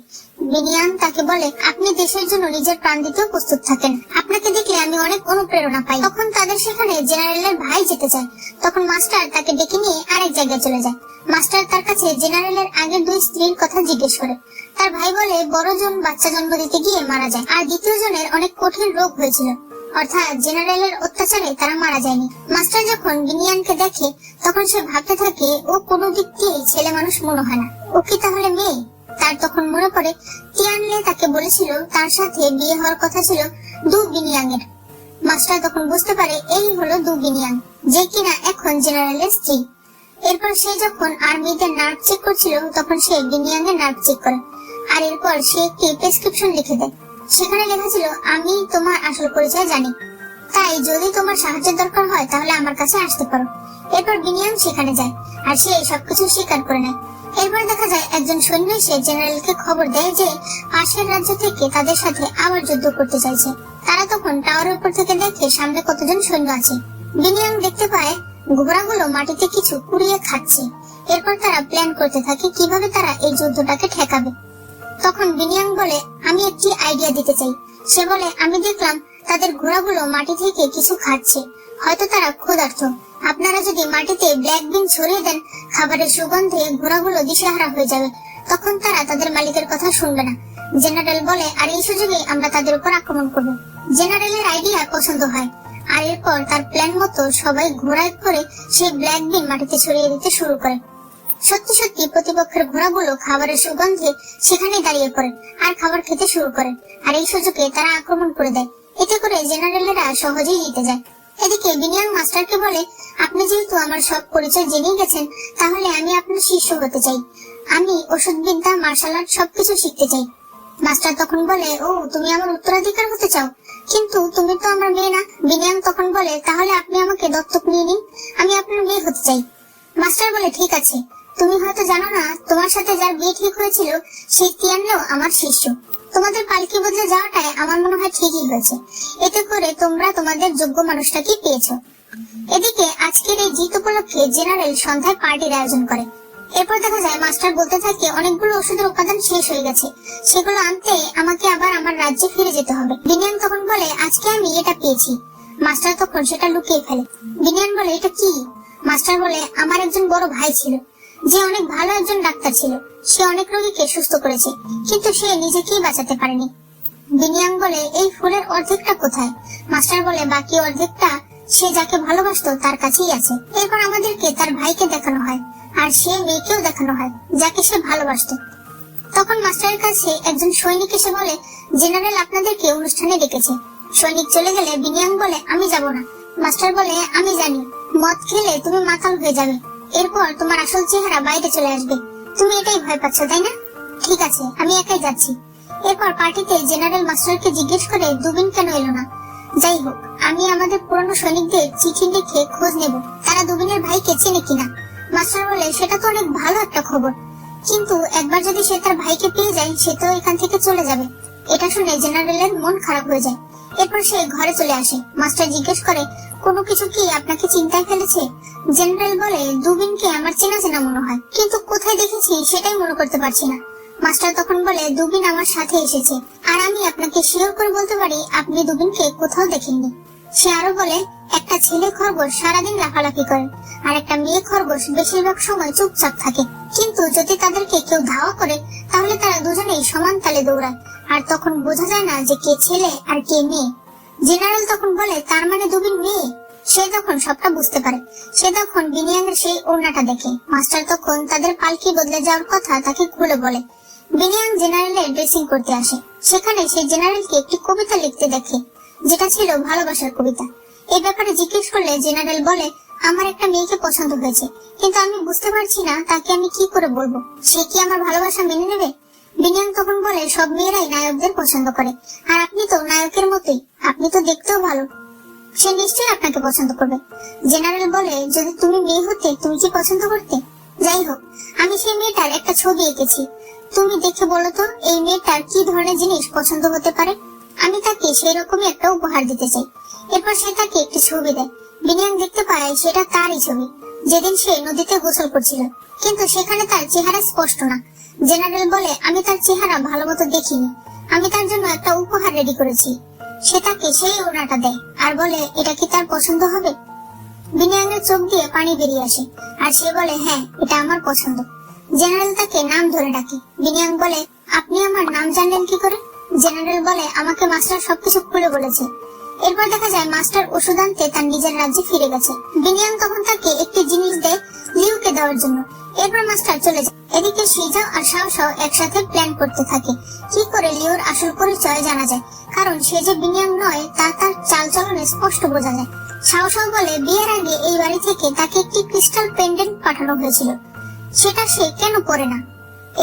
বিনিয়ান তাকে বলে, আপনি দেশের জন্য নিজের প্রাণ দিতেও প্রস্তুত থাকেন। আপনাকে দেখলে আমি অনেক অনুপ্রেরণা পাই। তখন তাদের সেখানে জেনারেলের ভাই যেতে চায়। তখন মাস্টার তাকে ডেকে নিয়ে আরেক জায়গায় চলে যায়। মাস্টার তার কাছে জেনারেলের আগের 2 স্ত্রীর কথা জিজ্ঞেস করে। তার ভাই বলে, বড়জন বাচ্চা জন্ম দিতে গিয়ে মারা যায়, আর দ্বিতীয় জনের অনেক কঠিন রোগ হয়েছিল। অর্থাৎ জেনারেলের অত্যাচারে তারা মারা যায়নি। মাস্টার যখন বিনিয়ানকে দেখে তখন সে ভাবতে থাকে, ও কোনো দিক দিয়ে ছেলে মানুষ মনে হয় না, ও কি তাহলে মেয়ে? তার তখন মনে পড়ে তিয়ানলে তাকে বলেছিল তার সাথে বিয়ে হওয়ার কথা ছিল দু বিনিয়ানের। মাস্টার তখন বুঝতে পারে এই হলো দু বিনিয়ান, যে কিনা এখন জেনারেলের স্ত্রী। এরপর সে যখন আর্মিতে নার্ভ চেক করছিল তখন সে বিনিয়ানের নার্ভ চেক করে। আর এরপর সে একটি প্রেসক্রিপশন লিখে দেয়। সেখানে লেখা ছিল, আমি তোমার আসল পরিচয় জানি, তাই যদি তোমার সাহায্যের দরকার হয় তাহলে আমার কাছে আসতে পারো। এরপর বিনিয়ান সেখানে যায় আর সে সবকিছু স্বীকার করে নেয়। এরপর দেখা যায় একজন সৈন্য এসে জেনারেলকে খবর দেয় যে পাশের রাজ্য থেকে তাদের সাথে আবার যুদ্ধ করতে চাইছে। তারা তখন টাওয়ারের উপর থেকে দেখে সামনে কতজন সৈন্য আছে। বিনিয়ান দেখতে পায় ঘোড়াগুলো মাটিতে কিছু কুড়িয়ে খাচ্ছে। এরপর তারা প্ল্যান করতে থাকে কিভাবে তারা এই যুদ্ধটাকে ঠেকাবে। তখন বিনিয়ান বলে, আমি একটি আইডিয়া দিতে চাই। সে বলে, আমি দেখলাম তাদের ঘোড়াগুলো মাটি থেকে কিছু খাচ্ছে, হয়তো তারা ক্ষুধার্ত। আপনারা যদি মাটিতে ব্ল্যাক বিন ছড়িয়ে দেন, খাবারের সুগন্ধে ঘোড়াগুলো দিশেহারা হয়ে যাবে, তখন তারা তাদের মালিকের কথা শুনবে না। জেনারেল বলে, আর এই সুযোগে আমরা তাদের উপর আক্রমণ করব। জেনারেলের আইডিয়া পছন্দ হয় আর এরপর তার প্ল্যান মতো সবাই ঘোড়ায় করে সেই ব্ল্যাক বিন মাটিতে ছড়িয়ে দিতে শুরু করে। সত্যি সত্যি প্রতিপক্ষের ঘোড়াগুলো খাবারের সুগন্ধে সেখানে দাঁড়িয়ে পড়ে আর খাবার খেতে শুরু করে। আর এই সুযোগে তারা আক্রমণ করে দেয়। এতে করে জেনারেলেরা সহজেই জিতে যায়। এদিকে বিনিয়ান মাস্টারকে বলে, আপনি যেহেতু আমার সব পরিচয় জেনে গেছেন, তাহলে আমি আপনার শিষ্য হতে চাই। আমি ওষুধ বিদ্যা, মার্শাল আর্ট সবকিছু শিখতে চাই। মাস্টার তখন বলে, ও তুমি আমার উত্তরাধিকার হতে চাও, কিন্তু তুমি তো আমার মেয়ে না। বিনিয়ান তখন বলে, তাহলে আপনি আমাকে দত্তক নিয়ে নিন, আমি আপনার মেয়ে হতে চাই। মাস্টার বলে, ঠিক আছে, তুমি হয়তো জানো না, তোমার সাথে যার বিয়ে ঠিক হয়েছিল সেই তিয়ানলেও আমার শিষ্য। তোমাদের পালকি বদলে যাওয়াটাই আমার মনে হয় ঠিকই হয়েছে। এতে করে তোমরা তোমাদের যোগ্য মানুষটাকে পেয়েছো। এদিকে আজকের এই জিত উপলক্ষে জেনারেল সন্ধ্যায় পার্টির আয়োজন করে। এরপর দেখা যায় মাস্টার বলতে থাকে, অনেকগুলো ওষুধের উপাদান শেষ হয়ে গেছে, সেগুলো আনতে আমাকে আবার আমার রাজ্যে ফিরে যেতে হবে। বিনিয়ান তখন বলে, আজকে আমি এটা পেয়েছি। মাস্টার তখন সেটা লুকিয়ে ফেলে। বিনিয়ান বলে, এটা কি? মাস্টার বলে, আমার একজন বড় ভাই ছিল, যে অনেক ভালো একজন ডাক্তার ছিল। সে অনেক রোগীকে সুস্থ করেছে, কিন্তু সে নিজেকেই বাঁচাতে পারেনি। বিনিয়ান বলে, এই ফুলের অর্ধেকটা কোথায়? মাস্টার বলে, বাকি অর্ধেকটা সে যাকে ভালোবাসতো তার কাছেই আছে। এরপর আমাদেরকে তার ভাইকে দেখানো হয় আর সে মেয়েকেও দেখানো হয় যাকে সে ভালোবাসতো। তখন মাস্টারের কাছে একজন সৈনিক এসে বলে, জেনারেল আপনাদেরকে অনুষ্ঠানে ডেকেছে। সৈনিক চলে গেলে বিনিয়ান বলে, আমি যাব না। মাস্টার বলে, আমি জানি, মদ খেলে তুমি মাতাল হয়ে যাবে, এরপর তোমার আসল চেহারা বাইরে চলে আসবে। তুমি এটাই ভয় পাচ্ছ, তাই না? ঠিক আছে, আমি একাই যাচ্ছি। এরপর পার্টিতে জেনারেল মাস্টারকে জিজ্ঞেস করে দুবিন কেন এলো না। যাই হোক, আমি আমাদের পুরনো সৈনিকদের চিঠি লিখে খোঁজ নেব তারা দুবিনের ভাইকে চেনে কিনা। মাস্টার বলে সেটা তো অনেক ভালো একটা খবর, কিন্তু একবার যদি সে তার ভাইকে পেয়ে যায় সে তো এখান থেকে চলে যাবে। এটা শুনে জেনারেলের মন খারাপ হয়ে যায়। এরপর সে ঘরে চলে আসে। মাস্টার জিজ্ঞেস করে কোনো কিছু কি আপনাকে চিন্তায় ফেলেছে? জেনারেল বলে দুবিনকে আমার চেনা চেনা মনে হয়, কিন্তু কোথায় দেখেছি সেটাই মনে করতে পারছি না। মাস্টার তখন বলে দুবিন আমার সাথে এসেছে, আর আমি আপনাকে শিওর করে বলতে পারি আপনি দুবিনকে কোথাও দেখেননি। সে আরো বলে একটা ছেলে খরগোশ সারাদিন লাফালাফি করে, আর একটা মেয়ে খরগোশ বেশিরভাগ সময় চুপচাপ থাকে, কিন্তু যদি তাদেরকে কেউ ধাওয়া করে তাহলে তারা দুজনেই সমান তালে দৌড়ায়, আর তখন বোঝা যায় না যে কে ছেলে আর কে মেয়ে। জেনারেল তখন বলে তার মানে দুবিন মেয়ে। সে তখন সবটা বুঝতে পারে। সে তখন বিনিয়াঙ্গের সেই ওড়নাটা দেখে। মাস্টার তখন তাদের পালকি বদলে যাওয়ার কথা তাকে খুলে বলে। বিনিয়াং জেনারেলের ড্রেসিং করতে আসে। সেখানে সে জেনারেলকে একটি কবিতা লিখতে দেখে, যেটা ছিল ভালোবাসার কবিতা। এই ব্যাপারে জিজ্ঞেস করলে জেনারেল বলে আমার একটা মেয়েকে পছন্দ হয়েছে, কিন্তু আমি বুঝতে পারছি না তাকে আমি কি করে বলবো। সে কি আমার ভালোবাসা মেনে নেবে? বিনিয়াং তখন বলে সব মেয়েরাই নায়কদের পছন্দ করে, আর আপনি তো নায়কের মতোই, আপনি তো দেখতেও ভালো, সে নিশ্চয়ই আপনাকে পছন্দ করবে। জেনারেল বলে যদি তুমি মেয়ে হতে তুমি কি পছন্দ করতে? যাই হোক, আমি সেই মেয়েটার একটা ছবি এঁকেছি, তুমি দেখে বলো তো এই মেয়েটার কি ধরনের জিনিস পছন্দ হতে পারে। আমি তাকে সেই রকমই একটা উপহার দিতে চাই। এরপর সে তাকে একটি ছবি দেয়। বিনিয়াং দেখতে পায় সেটা তারই ছবি, যেদিন সে নদীতে গোসল করছিল, কিন্তু সেখানে তার চেহারা স্পষ্ট না। জেনারেল বলে আমি তার চেহারা ভালো মতো দেখিনি, আমি তার জন্য একটা উপহার রেডি করেছি। সে তাকে সেই ওড়নাটা দেয় আর বলে এটা কি তার পছন্দ হবে? বিনিয়াঙ্গের চোখ দিয়ে পানি বেরিয়ে আসে, আর সে বলে হ্যাঁ, এটা আমার পছন্দ। জেনারেল তাকে নাম ধরে ডাকে। বিনিয়াং বলে আপনি আমার নাম জানলেন কি করে? জেনারেল বলে আমাকে মাস্টার সবকিছু খুলে বলেছে। এরপর দেখা যায় মাস্টার ওষুধ আনতে তার নিজের রাজ্যে ফিরে গেছে। বিনিয়াং তখন তাকে একটি জিনিস দেয় লিউকে দেওয়ার জন্য। এরপর মাস্টার চলে যায়। এদিকে শিজাও আর শাওশাও একসাথে প্ল্যান করতে থাকে কি করে লিওর আসল পরিচয় জানা যায়, কারণ সে যে বিনিয়াং নয় তা তার চালচলনে স্পষ্ট বোঝা যায়। শাওশাও বলে বিয়ের আগে এই বাড়ি থেকে তাকে একটি ক্রিস্টাল পেন্ডেন্ট পাঠানো হয়েছিল, সেটা সে কেন পরে না।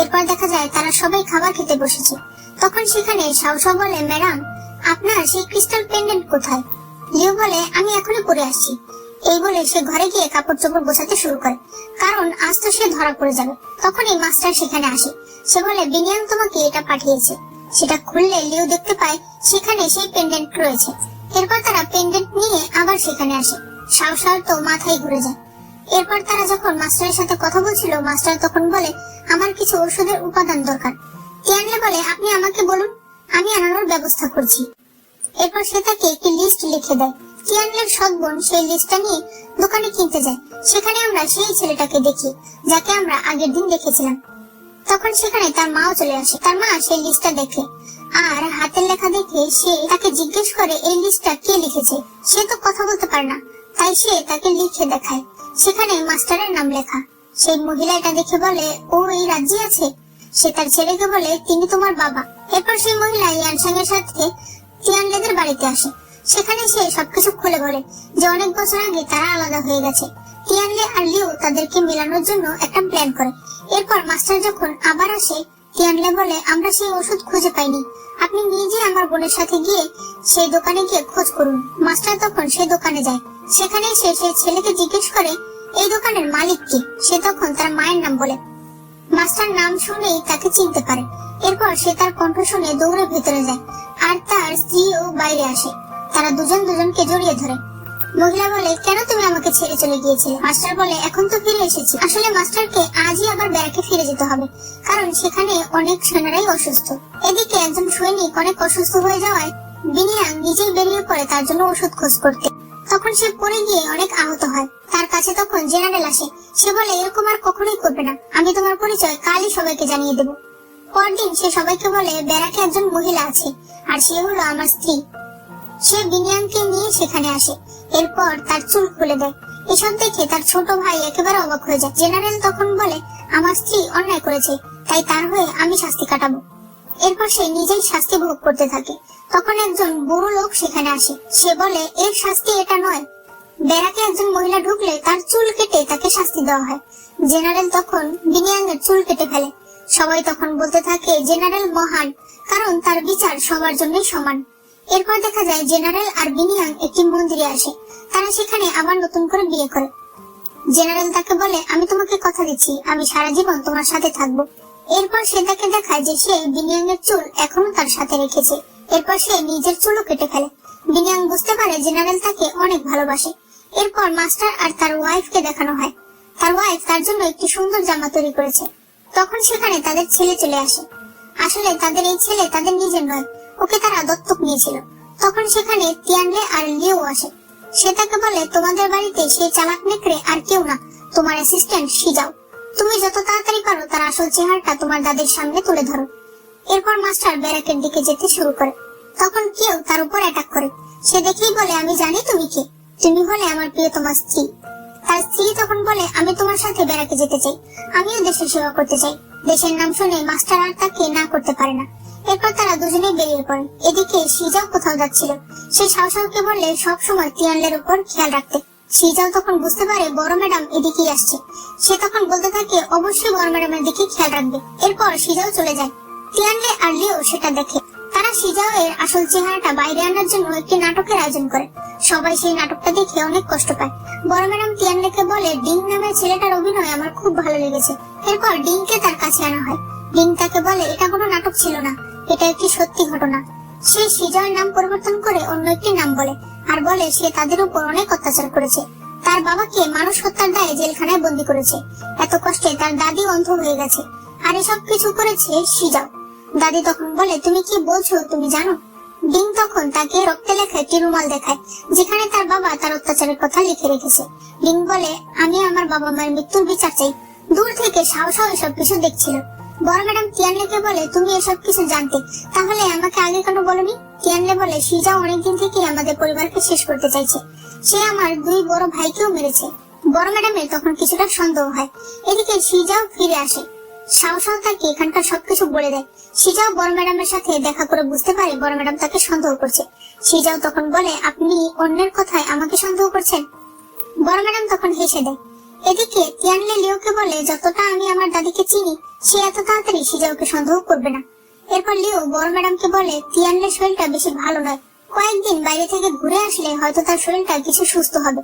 এরপর দেখা যায় তারা সবাই খাবার খেতে বসেছে। তখন সেখানে শাওশাও বলে ম্যাডাম আপনার সেই ক্রিস্টাল পেন্ডেন্ট কোথায়? লিও বলে আমি এখনই পরে আসছি। এই বলে সে ঘরে গিয়ে কাপড় চোপড় গোছাতে শুরু করে, কারণ আজ তো সে ধরা পড়ে যাবে। তখনই মাস্টার সেখানে আসে। সে বলে বিনিয়াং তোমাকে এটা পাঠিয়েছে। সেটা খুললে লিও দেখতে পায় সেখানে সেই পেন্ডেন্ট রয়েছে। এরপর তারা পেন্ডেন্ট নিয়ে আবার সেখানে আসে। শাওশাও তো মাথায় ঘুরে যায়। এরপর তারা যখন মাস্টারের সাথে কথা বলছিল, মাস্টার তখন বলে আমার কিছু ওষুধের উপাদান দরকার। তিয়ানলে বলে আপনি আমাকে বলুন, আমি আনানোর ব্যবস্থা করছি। এরপর সে তাকে একটি লিস্ট লিখে দেয়। তিয়ানলের সৎ বোন সেই লিস্টটা নিয়ে দোকানে কিনতে যায়। সেখানে আমরা সেই ছেলেটাকে দেখি যাকে আমরা আগের দিন দেখেছিলাম। তখন সেখানে তার মাও চলে আসে। তার মা সেই লিস্টটা দেখে আর হাতের লেখা দেখে সে তাকে জিজ্ঞেস করে এই লিস্টটা কে লিখেছে। সে তো কথা বলতে পারে না, তাই সে তাকে লিখে দেখায়। সেখানে মাস্টারের নাম লেখা। সেই মহিলা এটা দেখে বলে ও এই রাজ্যে আছে। সে তার ছেলেকে বলে তিনি তোমার বাবা। এরপর সেই মহিলা ইয়ানসাং এর সাথে তিয়ানলেদের বাড়িতে আসে। সেখানে সে সবকিছু খুলে বলে যে অনেক বছর আগে তারা আলাদা হয়ে গেছে। তিয়ানলে আর লিও তাদেরকে মেলানোর জন্য একটা প্ল্যান করে। এরপর মাস্টার যখন আবার আসে, তিয়ানলে বলে আমরা সেই ওষুধ খুঁজে পাইনি, আপনি নিজে আমার বোনের সাথে গিয়ে সেই দোকানে গিয়ে খোঁজ করুন। মাস্টার তখন সেই দোকানে যায়। সেখানে সে সেই ছেলেকে জিজ্ঞেস করে এই দোকানের মালিক কে। সে তখন তার মায়ের নাম বলে। মাস্টার নাম শুনেই তাকে চিনতে পারে। এরপর সে তার কণ্ঠ শুনে দৌড়ে ভেতরে যায়, আর তার স্ত্রীও বাইরে আসে। তারা দুজন দুজনকে জড়িয়ে ধরে। মহিলা বলে কেন তুমি আমাকে ছেড়ে চলে গিয়েছিলে? মাস্টার বলে এখন তো ফিরে এসেছি। আসলে মাস্টারকে আজই আবার ব্যারাকে ফিরে যেতে হবে, কারণ সেখানে অনেক সেনারাই অসুস্থ। এদিকে একজন সৈনিক অনেক অসুস্থ হয়ে যাওয়ায় বিনিয়াং নিজেই বেরিয়ে পড়ে তার জন্য ওষুধ খোঁজ করতে। তখন সে পড়ে গিয়ে অনেক আহত হয়। তার কাছে তখন জেনারেল আসে। সে বলে এরকম আর কখনোই করবে না, আমি তোমার পরিচয় কালই সবাইকে জানিয়ে দেব। পরদিন সে সবাইকে বলে ব্যারাকে একজন মহিলা আছে, আর সে হলো আমার স্ত্রী। সে বিনিয়াংকে নিয়ে সেখানে আসে। এরপর তার চুল খুলে দেয়। এসব দেখে তার ছোট ভাই একেবারে অবাক হয়ে যায়। জেনারেল তখন বলে আমার স্ত্রী অন্যায় করেছে, তাই তার হয়ে আমি শাস্তি কাটাবো। এরপর সে নিজেই শাস্তি ভোগ করতে থাকে। তখন একজন বুড়ো লোক সেখানে আসে। সে বলে এর শাস্তি এটা নয়, ব্যারাকে একজন মহিলা ঢুকলে তার চুল কেটে তাকে শাস্তি দেওয়া হয়। জেনারেল তখন বিনিয়াংয়ের চুল কেটে ফেলে। সবাই তখন বলতে থাকে জেনারেল মহান, কারণ তার বিচার সবার জন্যই সমান। এরপর দেখা যায় জেনারেল আর বিনিয়াং একটি মন্দিরে আসে। তারা সেখানে আবার নতুন করে বিয়ে করে। জেনারেল তাকে বলে, আমি তোমাকে কথা দিচ্ছি আমি সারা জীবন তোমার সাথে থাকবো। এরপর সে তাকে দেখায় যে সে বিনিয়াং এর চুল এখনো তার সাথে রেখেছে। এরপর সে নিজের চুলও কেটে ফেলে। বিনিয়াং বুঝতে পারে জেনারেল তাকে অনেক ভালোবাসে। এরপর মাস্টার আর তার ওয়াইফকে দেখানো হয়। তার ওয়াইফ তার জন্য একটি সুন্দর জামা তৈরি করেছে। তখন সেখানে তাদের ছেলে চলে আসে। আসলে তাদের এই ছেলে তাদের নিজের নয়, ওকে তারা দত্তক নিয়েছিল। তখন সেখানে তিয়ানলে আর লিও আসে। সে তাকে বলে, তোমাদের বাড়িতে সেই চালাক নেকড়ে আর কেউ না, তোমার অ্যাসিস্ট্যান্ট শিজাও। তুমি যত তাড়াতাড়ি পারো তার আসল চেহারাটা তোমার দাদির সামনে তুলে ধরো। এরপর মাস্টার ব্যারাকের দিকে যেতে শুরু করে। তখন কেউ তার উপর অ্যাটাক করে। সে দেখেই বলে, আমি জানি তুমি কে, তুমি হলে আমার প্রিয়তমা স্ত্রী। তার স্ত্রী তখন বলে, আমি তোমার সাথে ব্যারাকে যেতে চাই, আমিও দেশের সেবা করতে চাই। দেশের নাম শুনে মাস্টার আর তাকে না করতে পারে না। এরপর তারা দুজনেই বেরিয়ে পড়ে। এদিকে শিজাও কোথাও যাচ্ছিল। সে শাওশাওকে বললে সব সময় তিয়ানলের উপর খেয়াল রাখতে। শিজাও তখন বুঝতে পারে বড় ম্যাডাম এদিকেই আসছে। সে তখন বলতে থাকে, অবশ্যই বড় ম্যাডামের দিকে খেয়াল রাখবে। এরপর শিজাও চলে যায়। তিয়ানলে আর লিও সেটা দেখে। তারা শিজাও এর আসল চেহারাটা বাইরে আনার জন্য একটি নাটকের আয়োজন করে। সবাই সেই নাটকটা দেখে অনেক কষ্ট পায়। বড় ম্যাডাম তিয়ানলেকে বলে, ডিং নামের ছেলেটার অভিনয় আমার খুব ভালো লেগেছে। এরপর ডিংকে তার কাছে আনা হয়। ডিং তাকে বলে, এটা কোনো নাটক ছিল না, এটা একটি সত্যি ঘটনা। সে শিজাওয়ের নাম পরিবর্তন করে অন্য একটি নাম বলে আর বলে সে তাদের উপর অনেক অত্যাচার করেছে। তার বাবাকে মানুষ হত্যার দায়ে জেলখানায় বন্দী করেছে। এত কষ্টে তার দাদি অন্ধ হয়ে গেছে, আর এসব কিছু করেছে শিজাও। দাদি তখন বলে, তুমি কি বলছো তুমি জানো? ডিং তখন তাকে রক্তে লেখা একটি রুমাল দেখায়, যেখানে তার বাবা তার অত্যাচারের কথা লিখে রেখেছে। ডিং বলে, আমি আমার বাবা মায়ের মৃত্যুর বিচার চাই। দূর থেকে শাওশাও এসব কিছু দেখছিল। বড় ম্যাডাম তিয়ানলেকে বলে, তুমি এসব কিছু জানতে, তাহলে আমাকে আগে কেন বলনি? তিয়ানলে বলে, শিজাও অনেকদিন থেকে আমাদের পরিবারকে শেষ করতে চাইছে। সে আমার দুই বড় ভাইকেও মেরেছে। বড় ম্যাডামের তখন কিছুটা সন্দেহ হয়। এদিকে শিজাও ফিরে আসে। শাওশাও তাকে এখানকার সবকিছু বলে দেয়। শিজাও বড় ম্যাডামের সাথে দেখা করে বুঝতে পারে বড় ম্যাডাম তাকে সন্দেহ করছে। শিজাও তখন বলে, আপনি অন্যের কথায় আমাকে সন্দেহ করছেন? বড় ম্যাডাম তখন হেসে দেয়। এদিকে তিয়ানলে লিওকে বলে, যতটা আমি আমার দাদিকে চিনি সে এত তাড়াতাড়ি শিজাওকে সন্দেহ করবে না। এরপর লিও বড় ম্যাডামকে বলে, তিয়ানলের শরীরটা বেশি ভালো নয়, কয়েকদিন বাইরে থেকে ঘুরে আসলে হয়তো তার শরীরটা কিছু সুস্থ হবে।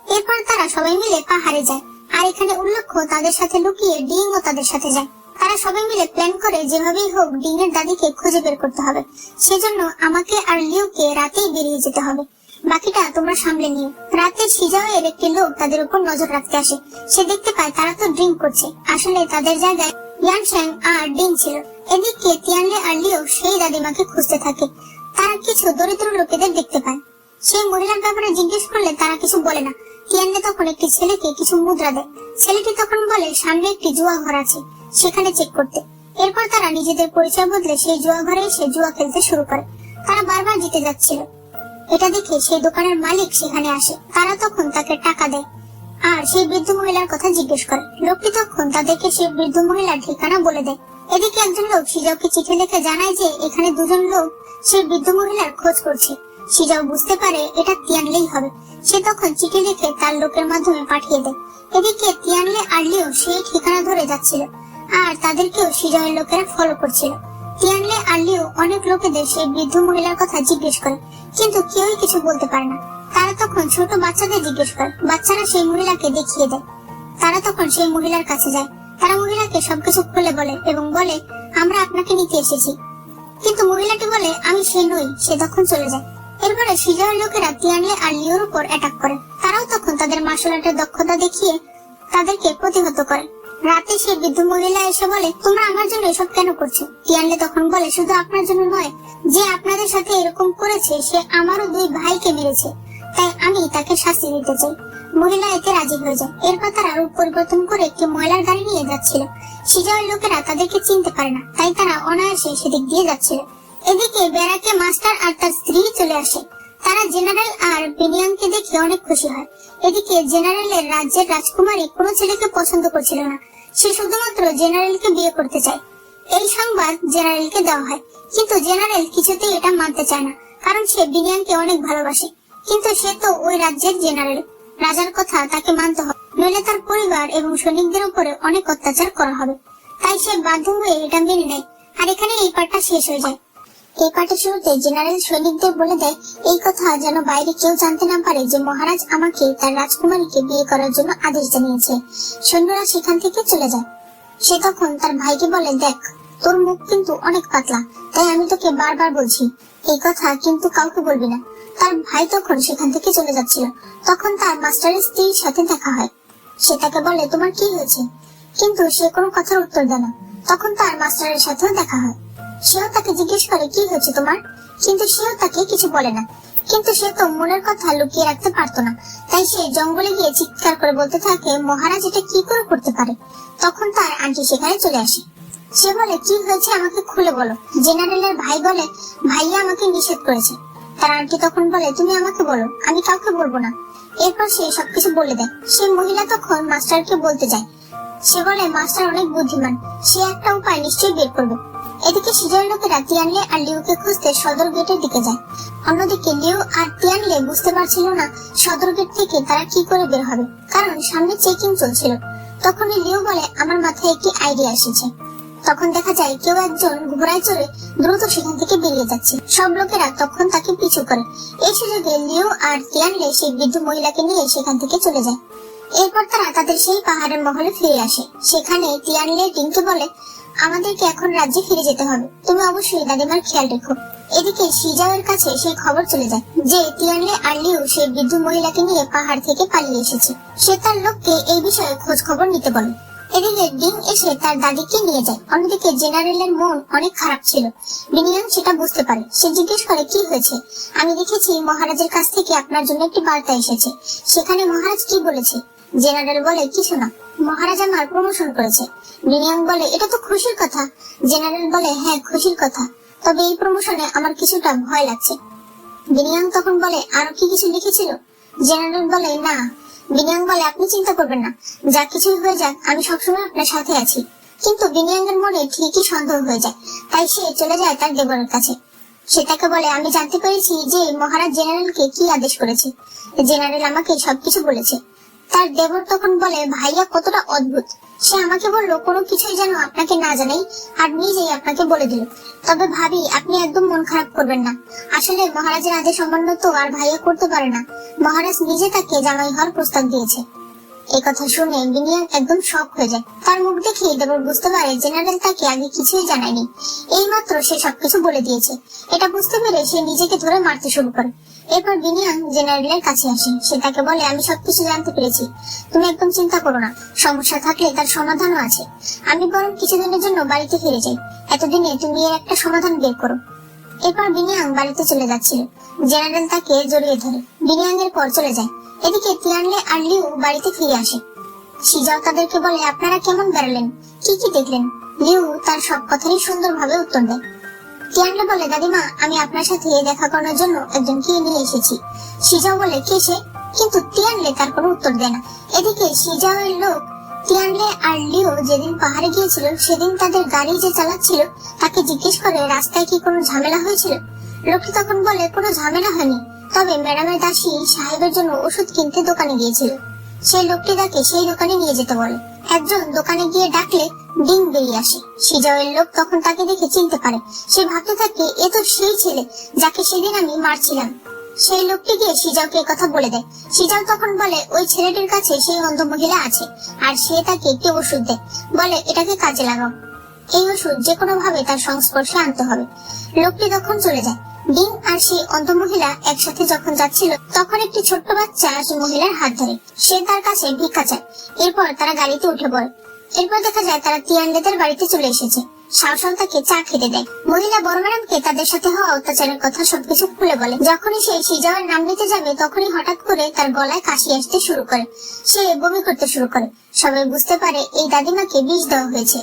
এরপর তারা সবাই মিলে পাহাড়ে যায়। আর এখানে উল্লেখ্য, তাদের সাথে লুকিয়ে ডিং ও তাদের সাথে যায়। তারা সবাই মিলে প্ল্যান করে যেভাবেই হোক ডিং এর দাদিকে খুঁজে বের করতে হবে। সেজন্য আমাকে আর লিওকে রাতেই বেরিয়ে যেতে হবে, বাকিটা তোমরা সামলে নিও। রাতে শিজাওয়ের একটি লোক তাদের উপর নজর রাখতে আসে। সে দেখতে পায় তারা তো ড্রিঙ্ক করছে। আসলে তাদের জায়গায় ইয়ানশ্যাং আর ডিং ছিল। এদিকে তিয়ানলে আর লিও সেই দাদিমাকে খুঁজতে থাকে। তারা কিছু দরিদ্র লোকেদের দেখতে পায়। সেই মহিলার ব্যাপারে জিজ্ঞেস করলে তারা কিছু বলে না। তিয়ানলে তখন একটি ছেলেকে কিছু মুদ্রা দেয়। ছেলেটি তখন বলে সামনে একটি জুয়া ঘর আছে, সেখানে চেক করতে। এরপর তারা নিজেদের পরিচয় বদলে সেই জুয়া ঘরে এসে জুয়া খেলতে শুরু করে। তারা বারবার জিতে যাচ্ছিল। এটা দেখে সেই দোকানের মালিক সেখানে আসে। তারা তখন তাকে টাকা দেয় আর সেই বৃদ্ধ মহিলার কথা জিজ্ঞেস করে। লোকটি তখন তাদেরকে সেই বৃদ্ধ মহিলার ঠিকানা বলে দেয়। এদিকে একজন লোক শিজাওকে চিঠি লিখে জানায় যে এখানে দুজন লোক সেই বৃদ্ধ মহিলার খোঁজ করছে। শিজাও বুঝতে পারে এটা তিয়ানলেই হবে। সে তখন চিঠি লিখে তার লোকের মাধ্যমে পাঠিয়ে দেয়। এদিকে তিয়ানলে আর লিও সেই ঠিকানা ধরে যাচ্ছিল আর তাদেরকেও শিজাওয়ের লোকেরা ফলো করছিল। তিয়ানলে আর লিও অনেক লোকেদের সেই বৃদ্ধ মহিলার কথা জিজ্ঞেস করে, কিন্তু কেউই কিছু বলতে পারে না। তারা তখন ছোট বাচ্চাদের জিজ্ঞেস করে। বাচ্চারা সেই মহিলাকে দেখিয়ে দেয়। তারা তখন সেই মহিলার কাছে যায়। তারা মহিলাকে সবকিছু খুলে বলে এবং বলে, আমরা আপনাকে নিতে এসেছি। কিন্তু মহিলাটি বলে, আমি সে নই। সে তখন চলে যায়। এরপরে শিজাওয়ের লোকেরা তিয়ানলে আর লিওর উপর অ্যাটাক করে। তারাও তখন তাদের মার্শাল আর্টের দক্ষতা দেখিয়ে তাদেরকে প্রতিহত করে। রাতে সেই বৃদ্ধ মহিলা এসে বলে, তোমরা আমার জন্য এসব কেন করছো? তিয়ানলে তখন বলে, শুধু আপনার জন্য নয়, যে আপনাদের সাথে এরকম করেছে সে আমারও দুই ভাইকে মেরেছে, তাই আমি তাকে শাস্তি দিতে চাই। মহিলা এতে রাজি হয়ে যায়। এরপর তারা রূপ পরিবর্তন করে একটি ময়লার গাড়ি নিয়ে যাচ্ছিল। শিজাওয়ের লোকেরা তাদেরকে চিনতে পারে না, তাই তারা অনায়াসে সেদিক দিয়ে যাচ্ছিল। এদিকে ব্যারাকে মাস্টার আর তার স্ত্রী চলে আসে। তারা জেনারেল আর বিনিয়াংকে দেখে অনেক খুশি হয়। এদিকে জেনারেলের রাজ্যের রাজকুমারী কোনো ছেলেকে পছন্দ করছিল না, সে শুধুমাত্র জেনারেলকে বিয়ে করতে চায়। এই সংবাদ জেনারেলকে দেওয়া হয়, কিন্তু জেনারেল কিছুতেই এটা মানতে চায় না, কারণ সে বিনিয়াংকে অনেক ভালোবাসে। কিন্তু সে তো ওই রাজ্যের জেনারেল, রাজার কথা তাকে মানতে হবে, নইলে তার পরিবার এবং সৈনিকদের উপরে অনেক অত্যাচার করা হবে। তাই তাই সে বাধ্য হয়ে এটা মেনে নেয়। আর এখানে এই পার্টটা শেষ হয়ে যায়। এই পার্টের শুরুতে জেনারেল সৈনিকদের বলে দেয় এই কথা যেন বাইরে কেউ জানতে না পারে যে মহারাজ আমাকে তার রাজকুমারীকে বিয়ে করার জন্য আদেশ জানিয়েছে। সৈন্যরা সেখান থেকে চলে যায়। সে তখন তার ভাইকে বলে, দেখ তোর মুখ কিন্তু অনেক পাতলা, তাই আমি তোকে বারবার বলছি এই কথা কিন্তু কাউকে বলবি না। তার ভাই তখন সেখান থেকে চলে যাচ্ছিল, তখন তার মাস্টারের স্ত্রীর সাথে দেখা হয়। সে তাকে বলে তোমার কি হয়েছে, কিন্তু সে কোনো কথার উত্তর দেয় না। তখন তার মাস্টারের সাথেও দেখা হয়। সেও তাকে জিজ্ঞেস করে কি হয়েছে তোমার, কিন্তু সেও তাকে কিছু বলে না। কিন্তু সে তো মনের কথা লুকিয়ে রাখতে পারতো না, তাই সে জঙ্গলে গিয়ে চিৎকার করে বলতে থাকে মহারাজ এটা কি করে করতে পারে। তখন তার আন্টি সেখানে চলে আসে। সে বলে কি হয়েছে আমাকে খুলে বলো। জেনারেলের ভাই বলে ভাইয়া আমাকে নিষেধ করেছে। তার আন্টি তখন বলে তুমি আমাকে বলো, আমি কাউকে বলবো না। এরপর সে সবকিছু বলে দেয়। সে মহিলা তখন মাস্টারকে বলতে যায়। সে বলে মাস্টার অনেক বুদ্ধিমান, সে একটা উপায় নিশ্চয়ই বের করবে। এদিকে সিজার লোকেরা তিয়ানলে আর লিউকে খুঁজতে সদর গেটের দিকে যায়। অন্যদিকে লিউ আর তিয়ানলে বুঝতে পারছিল না সদর গেট থেকে তারা কি করে বের হবে, কারণ সামনে চেকিং চলছিল। তখনই লিউ বলে আমার মাথায় একটি আইডিয়া এসেছে। তখন দেখা যায় কেউ একজন ঘোড়ায় চড়ে দ্রুত সেখান থেকে বেরিয়ে যাচ্ছে। সব লোকেরা তখন তাকে পিছু করে। এই সুযোগে লিউ আর তিয়ানলে সেই বৃদ্ধ মহিলাকে নিয়ে সেখান থেকে চলে যায়। এরপর তারা তাদের সেই পাহাড়ের মহলে ফিরে আসে। সেখানে তিয়ানলে টিংকে বলে আমাদেরকে এখন রাজ্যে ফিরে যেতে হবে, তুমি অবশ্যই দাদিমার খেয়াল রেখো। এদিকে সিজাওয়ের কাছে সেই খবর চলে যায় যে তিয়ানলে আর লিউ সেই বৃদ্ধ মহিলাকে নিয়ে পাহাড় থেকে পালিয়ে এসেছে। সে তার লোককে এই বিষয়ে খোঁজ খবর নিতে বলে। এদিকে ডিং এসে তার দাদিকে নিয়ে যায়। অন্যদিকে জেনারেলের মন অনেক খারাপ ছিল। বিনিয়ান সেটা বুঝতে পারে। সে জিজ্ঞেস করে কি হয়েছে। আমি দেখেছি মহারাজের কাছ থেকে আপনার জন্য একটি বার্তা এসেছে, সেখানে মহারাজ কি বলেছে। জেনারেল বলে কিছু না, মহারাজ আমার প্রমোশন করেছে। বিনিয়ান বলে এটা তো খুশির কথা। জেনারেল বলে হ্যাঁ খুশির কথা, তবে এই প্রমোশনে আমার কিছুটা ভয় লাগছে। বিনিয়ান তখন বলে আরো কি কিছু লিখেছিল। জেনারেল বলে না। বিনিয়ান বলে আপনি চিন্তা করবেন না, যা কিছুই হয়ে যাক আমি সবসময় আপনার সাথে আছি। কিন্তু বিনিয়ানের মনে ঠিকই সন্দেহ হয়ে যায়, তাই সে চলে যায় তার দেবরের কাছে। সে তাকে বলে আমি জানতে পেরেছি যে মহারাজ জেনারেলকে কি আদেশ করেছে। জেনারেল আমাকে সবকিছু বলেছে। তার দেবর তখন বলে ভাইয়া কতটা অদ্ভুত, সে আমাকে বললো কোনো কিছুই যেন আপনাকে না জানাই আর নিজেই আপনাকে বলে দিল। তবে ভাবি আপনি একদম মন খারাপ করবেন না, আসলে মহারাজের আদেশ অমান্য তো আর ভাইয়া করতে পারে না। মহারাজ নিজে তাকে জামাই হওয়ার প্রস্তাব দিয়েছে। এই কথা শুনে বিনিয়ান একদম শক হয়ে যায়। তার মুখ দেখে দেবর বুঝতে পারে জেনারেল তাকে আগে কিছুই জানায়নি, এইমাত্র সে সবকিছু বলে দিয়েছে। এটা বুঝতে পেরে সে নিজেকে ধরে মারতে শুরু করে। এরপর বিনিয়ান জেনারেলের কাছে আসে। সে তাকে বলে আমি সবকিছু জানতে পেরেছি, তুমি একদম চিন্তা করো না, সমস্যা থাকলে তার সমাধানও আছে। আমি বরং কিছুদিনের জন্য বাড়িতে ফিরে যাই, এতদিনে তুমি এর একটা সমাধান বের করো। এরপর বিনিয়ান বাড়িতে চলে যাচ্ছিল। জেনারেল তাকে জড়িয়ে ধরে বিনিয়ানের পর চলে যায়। এদিকে তিয়ানলে আর লিউ বাড়িতে ফিরে আসে। সিজাও তাদেরকে বলে আপনারা কেমন বেড়ালেন, কি কি দেখলেন। লিউ তার সব কথারই সুন্দরভাবে উত্তর দেয়। তিয়ানলে বলে দাদিমা আমি আপনার সাথে দেখা করার জন্য একজনকে নিয়ে এসেছি। সিজাও বলে কে সে, কিন্তু তিয়ানলে তার কোনো উত্তর দেয় না। এদিকে সিজাওয়ের লোক তিয়ানলে আর লিউ যেদিন পাহাড়ে গিয়েছিল সেদিন তাদের গাড়ি যে চালাচ্ছিল তাকে জিজ্ঞেস করে রাস্তায় কি কোনো ঝামেলা হয়েছিল। লোকটি তখন বলে কোনো ঝামেলা হয়নি, তবে ম্যাডামের দাসী সাহেবের জন্য ওষুধ কিনতে দোকানে গিয়েছিল। সেই লোকটি তাকে সেই দোকানে নিয়ে যেতে বলে। একজন দোকানে গিয়ে ডাকলে ডিং বেরিয়ে আসে। সিজাওয়ের লোক তখন তাকে দেখে চিনতে পারে। সে ভাবতে থাকে এ তো সেই ছেলে যাকে সেদিন আমি মারছিলাম। সেই লোকটি গিয়ে সিজাওকে কথা বলে দেয়। সিজাও তখন বলে ওই ছেলেটির কাছে সেই অন্ধ মহিলা আছে আর সে তাকে একটি ওষুধ দেয়, বলে এটাকে কাজে লাগাও। এই ওষুধ যে কোনো ভাবে তার সংস্পর্শে আনতে হবে। লোকটি তখন চলে যায়। ডিং আর সেই অন্ধ মহিলা একসাথে যখন যাচ্ছিল তখন একটি ছোট্ট বাচ্চা সেই মহিলার হাত ধরে। সে তার কাছে ভিক্ষা চায়। এরপর তারা গাড়িতে উঠে পড়ে। এরপর দেখা যায় তারা তিয়ানলেদের বাড়িতে চলে এসেছে। শাওশাও তাকে চা খেতে দেয়। মহিলা বড় ম্যাডামকে তাদের সাথে হওয়া অত্যাচারের কথা সবকিছু খুলে বলে। যখনই সে সিজাওয়ের নাম নিতে যাবে তখনই হঠাৎ করে তার গলায় কাশি আসতে শুরু করে। সে বমি করতে শুরু করে। সবাই বুঝতে পারে এই দাদিমাকে বিষ দেওয়া হয়েছে।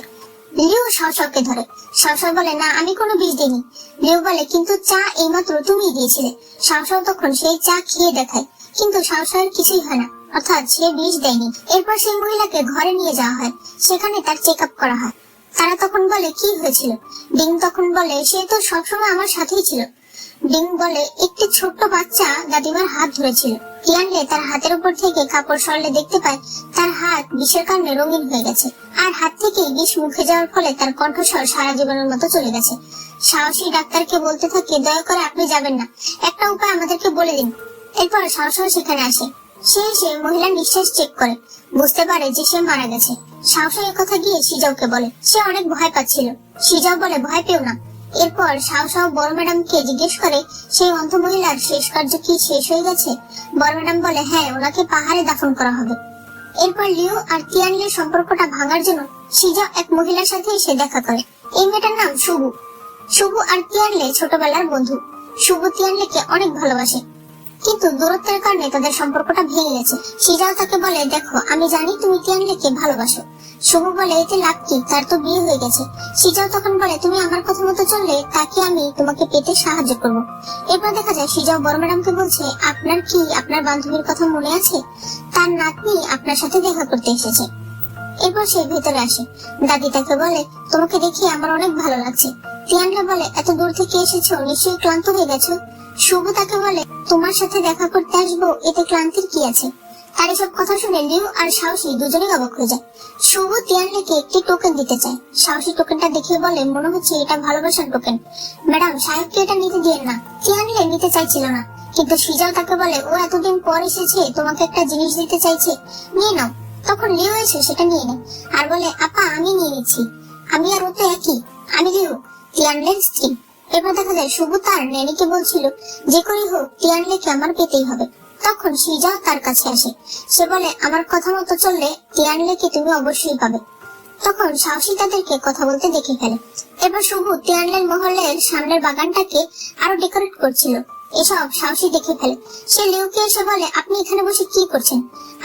লিউ শাওশাওকে ধরে। শাওশাও বলে না আমি কোনো বিষ দিইনি। লিউ বলে কিন্তু চা এইমাত্র তুমিই দিয়েছিলে। শাওশাও তখন সেই চা খেয়ে দেখায়, কিন্তু শাওশাওয়ের কিছুই হয় না, অর্থাৎ সে বিষ দেয়নি। এরপর সেই মহিলাকে ঘরে নিয়ে যাওয়া হয়, সেখানে তার চেক আপ করা হয়। তারা তখন বলে কি হয়েছিল। ডিং তখন বলে সে তো সবসময় আমার সাথেই ছিল। ডিং বলে একটি ছোট্ট বাচ্চা দাদিমার হাত ধরেছিল। তিয়ানলে তার হাতের উপর থেকে কাপড় সরলে দেখতে পায় তার হাত বিষের কারণে রঙিন হয়ে গেছে, আর হাত থেকে বিষ মুখে যাওয়ার ফলে তার কণ্ঠস্বর সারা জীবনের মতো চলে গেছে। সাহসী ডাক্তারকে বলতে থাকে, দয়া করে আপনি যাবেন না, একটা উপায় আমাদেরকে বলে দিন। এরপর সাহসও সেখানে আসে। সে এসে মহিলার নিঃশ্বাস চেক করে, বুঝতে পারে যে সে মারা গেছে। সাহসী কথা গিয়ে সিজাওকে বলে। সে অনেক ভয় পাচ্ছিল। সিজাও বলে, ভয় পেও না। এরপর সাহসা বড় ম্যাডামকে জিজ্ঞেস করে, সেই অন্ধ মহিলার শেষ কার্য কি শেষ হয়ে গেছে? বড় ম্যাডাম বলে, হ্যাঁ, ওনাকে পাহাড়ে দাফন করা হবে। এরপর লিও আর তিয়ানলের সম্পর্কটা ভাঙার জন্য সিজাও এক মহিলার সাথে এসে দেখা করে। এই মেয়েটার নাম শুভু। শুভু আর তিয়ানলে ছোটবেলার বন্ধু। শুভু তিয়ানলেকে অনেক ভালোবাসে, কিন্তু দূরত্বের কারণে তাদের সম্পর্কটা ভেঙে গেছে। সিজাও তাকে বলে, দেখো, আমি জানি তুমি তিয়ানলেকে ভালোবাসো। শুভ বলে, এতে লাভ কি, তার তো বিয়ে হয়ে গেছে। সিজাও তখন বলে, তুমি আমার কথা মতো চললে তাকে আমি তোমাকে পেতে সাহায্য করব। এরপর দেখা যায় সিজাও বড় ম্যাডামকে বলছে, আপনার কি আপনার বান্ধবীর কথা মনে আছে? তার নাতনি আপনার সাথে দেখা করতে এসেছে। এরপর সে ভেতরে আসে। দাদি তাকে বলে, তোমাকে দেখে আমার অনেক ভালো লাগছে। তিয়ানলে বলে, এত দূর থেকে এসেছো, নিশ্চয়ই ক্লান্ত হয়ে গেছো। শুভ তাকে বলে, তোমার সাথে দেখা করতে আসবো, এতে ক্লান্তির কি আছে? তার এসব কথা শুনে লিউ আর সাহসী দুজনেই অবাক হয়ে যায়। শুভ তিয়ানলেকে একটি টোকেন দিতে চায়। সাহসী টোকেনটা দেখে বলে, মনে হচ্ছে এটা ভালোবাসার টোকেন। ম্যাডাম, সাহেবকে এটা নিতে দিয়েন না। তিয়ানলে নিতে চাইছিল না, কিন্তু সিজাও তাকে বলে, ও এতদিন পর এসেছে, তোমাকে একটা জিনিস দিতে চাইছে, নিয়ে নাও। তখন লিও এসে সেটা নিয়ে নেয় আর বলে, আপা, আমি নিয়ে নিচ্ছি। আমি আর ও তো একই, আমি লিও, তিয়ানলের স্ত্রী। এবার দেখা যায় শুভ তার ন্যানিকে বলছিল, যে করেই হোক তিয়ানলেকে আমার পেতেই হবে। তখন সিজাও তার কাছে আসে। সে বলে, আমার কথা মতো চললে তিয়ানলেকে তুমি অবশ্যই পাবে। তখন সাহসী তাদেরকে কথা বলতে দেখে ফেলে। এবার শুভ তিয়ানলের মহলের সামনের বাগানটাকে আরো ডেকোরেট করছিল। এসব সাহসী দেখে ফেলে। সে লিউকে এসে বলে, আপনি এখানে বসে কি করছেন?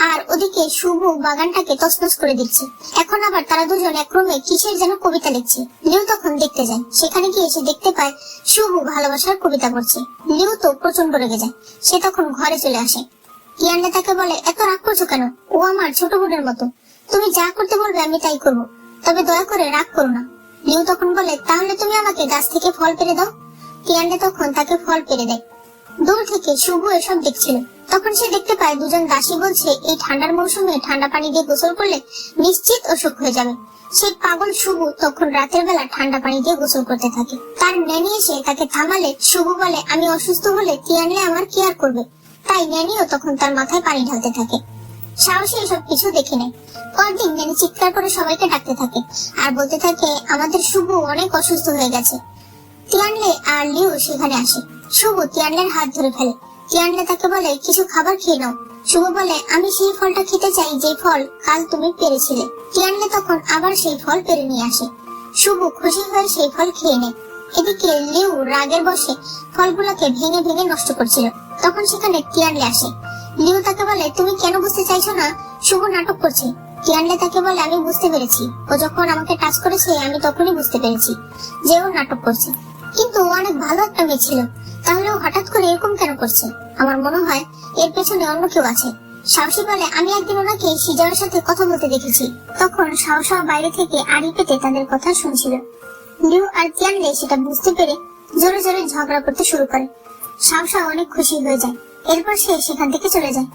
আর ওদিকে শুভ বাগানটাকে তছনছ করে দিচ্ছে। এখন আবার তারা দুজন এক রুমে কিসের যেন কবিতা লিখছে। লিউ তখন দেখতে যায়। সেখানে গিয়ে সে দেখতে পায় শুভ ভালোবাসার কবিতা পড়ছে। লিউ তো প্রচন্ড রেগে যায়। সে তখন ঘরে চলে আসে। তিয়ানলে তাকে বলে, এত রাগ করছো কেন? ও আমার ছোট বোনের মতো, তুমি যা করতে বলবে আমি তাই করব, তবে দয়া করে রাগ করো না। লিউ তখন বলে, তাহলে তুমি আমাকে গাছ থেকে ফল পেড়ে দাও। তিয়ানলে তখন তাকে ফল পেড়ে দেয়। দূর থেকে শুভ এসব দেখছিল। তখন সে দেখতে পায় দুজন দাসী বলছে, এই ঠান্ডার মৌসুমে ঠান্ডা পানি দিয়ে গোসল করলে নিশ্চিত অসুখ হয়ে যাবে। সেই পাগল শুভ তখন রাতের বেলা ঠান্ডা পানি দিয়ে গোসল করতে থাকে। তার ন্যানি এসে তাকে থামালে শুভ বলে, আমি অসুস্থ হলে তিয়ানলে আমার কেয়ার করবে। তাই ন্যানিও তখন তার মাথায় পানি ঢালতে থাকে। সাহসী এসব কিছু দেখে নেয়। পরদিন ন্যানি চিৎকার করে সবাইকে ডাকতে থাকে আর বলতে থাকে, আমাদের শুভ অনেক অসুস্থ হয়ে গেছে। তিয়ানলে আর লিউ সেখানে আসে। শুভ তিয়ানলের হাত ধরে ফেলে। তিয়ানলে তাকে বলে, কিছু খাবার খেয়ে নাও। শুভ বলে, আমি সেই ফলটা খেতে চাই যে ফল কাল তুমি পেরেছিলে। তিয়ানলে তখন আবার সেই ফল পেরে নিয়ে আসে। শুভ খুশি হয়ে সেই ফল খেয়ে নেয়। এদিকে লিউ রাগের বশে ফলগুলোকে ভেঙে ভেঙে নষ্ট করছিল। তখন সেখানে তিয়ানলে আসে। লিউ তাকে বলে, তুমি কেন বুঝতে চাইছো না শুভ নাটক করছে? তিয়ানলে তাকে বলে, আমি বুঝতে পেরেছি, ও যখন আমাকে টাচ করেছে আমি তখনই বুঝতে পেরেছি যে ও নাটক করছে, কিন্তু ও অনেক ভালো একটা মেয়ে ছিল, তাহলে ও হঠাৎ করে এরকম কেন করছে? আমার মনে হয় এর পেছনে অন্য কেউ আছে। সাহসী বলে, আমি একদিন ওনাকে সিজাওয়ের সাথে কথা বলতে দেখেছি। তখন সাহসা বাইরে থেকে আড়ি পেতে তাদের কথা শুনছিল। লিউ আর তিয়ানলে সেটা বুঝতে পেরে জোরে জোরে ঝগড়া করতে শুরু করে। সাহসা অনেক খুশি হয়ে যায়। এরপর সে সেখান থেকে চলে যায়।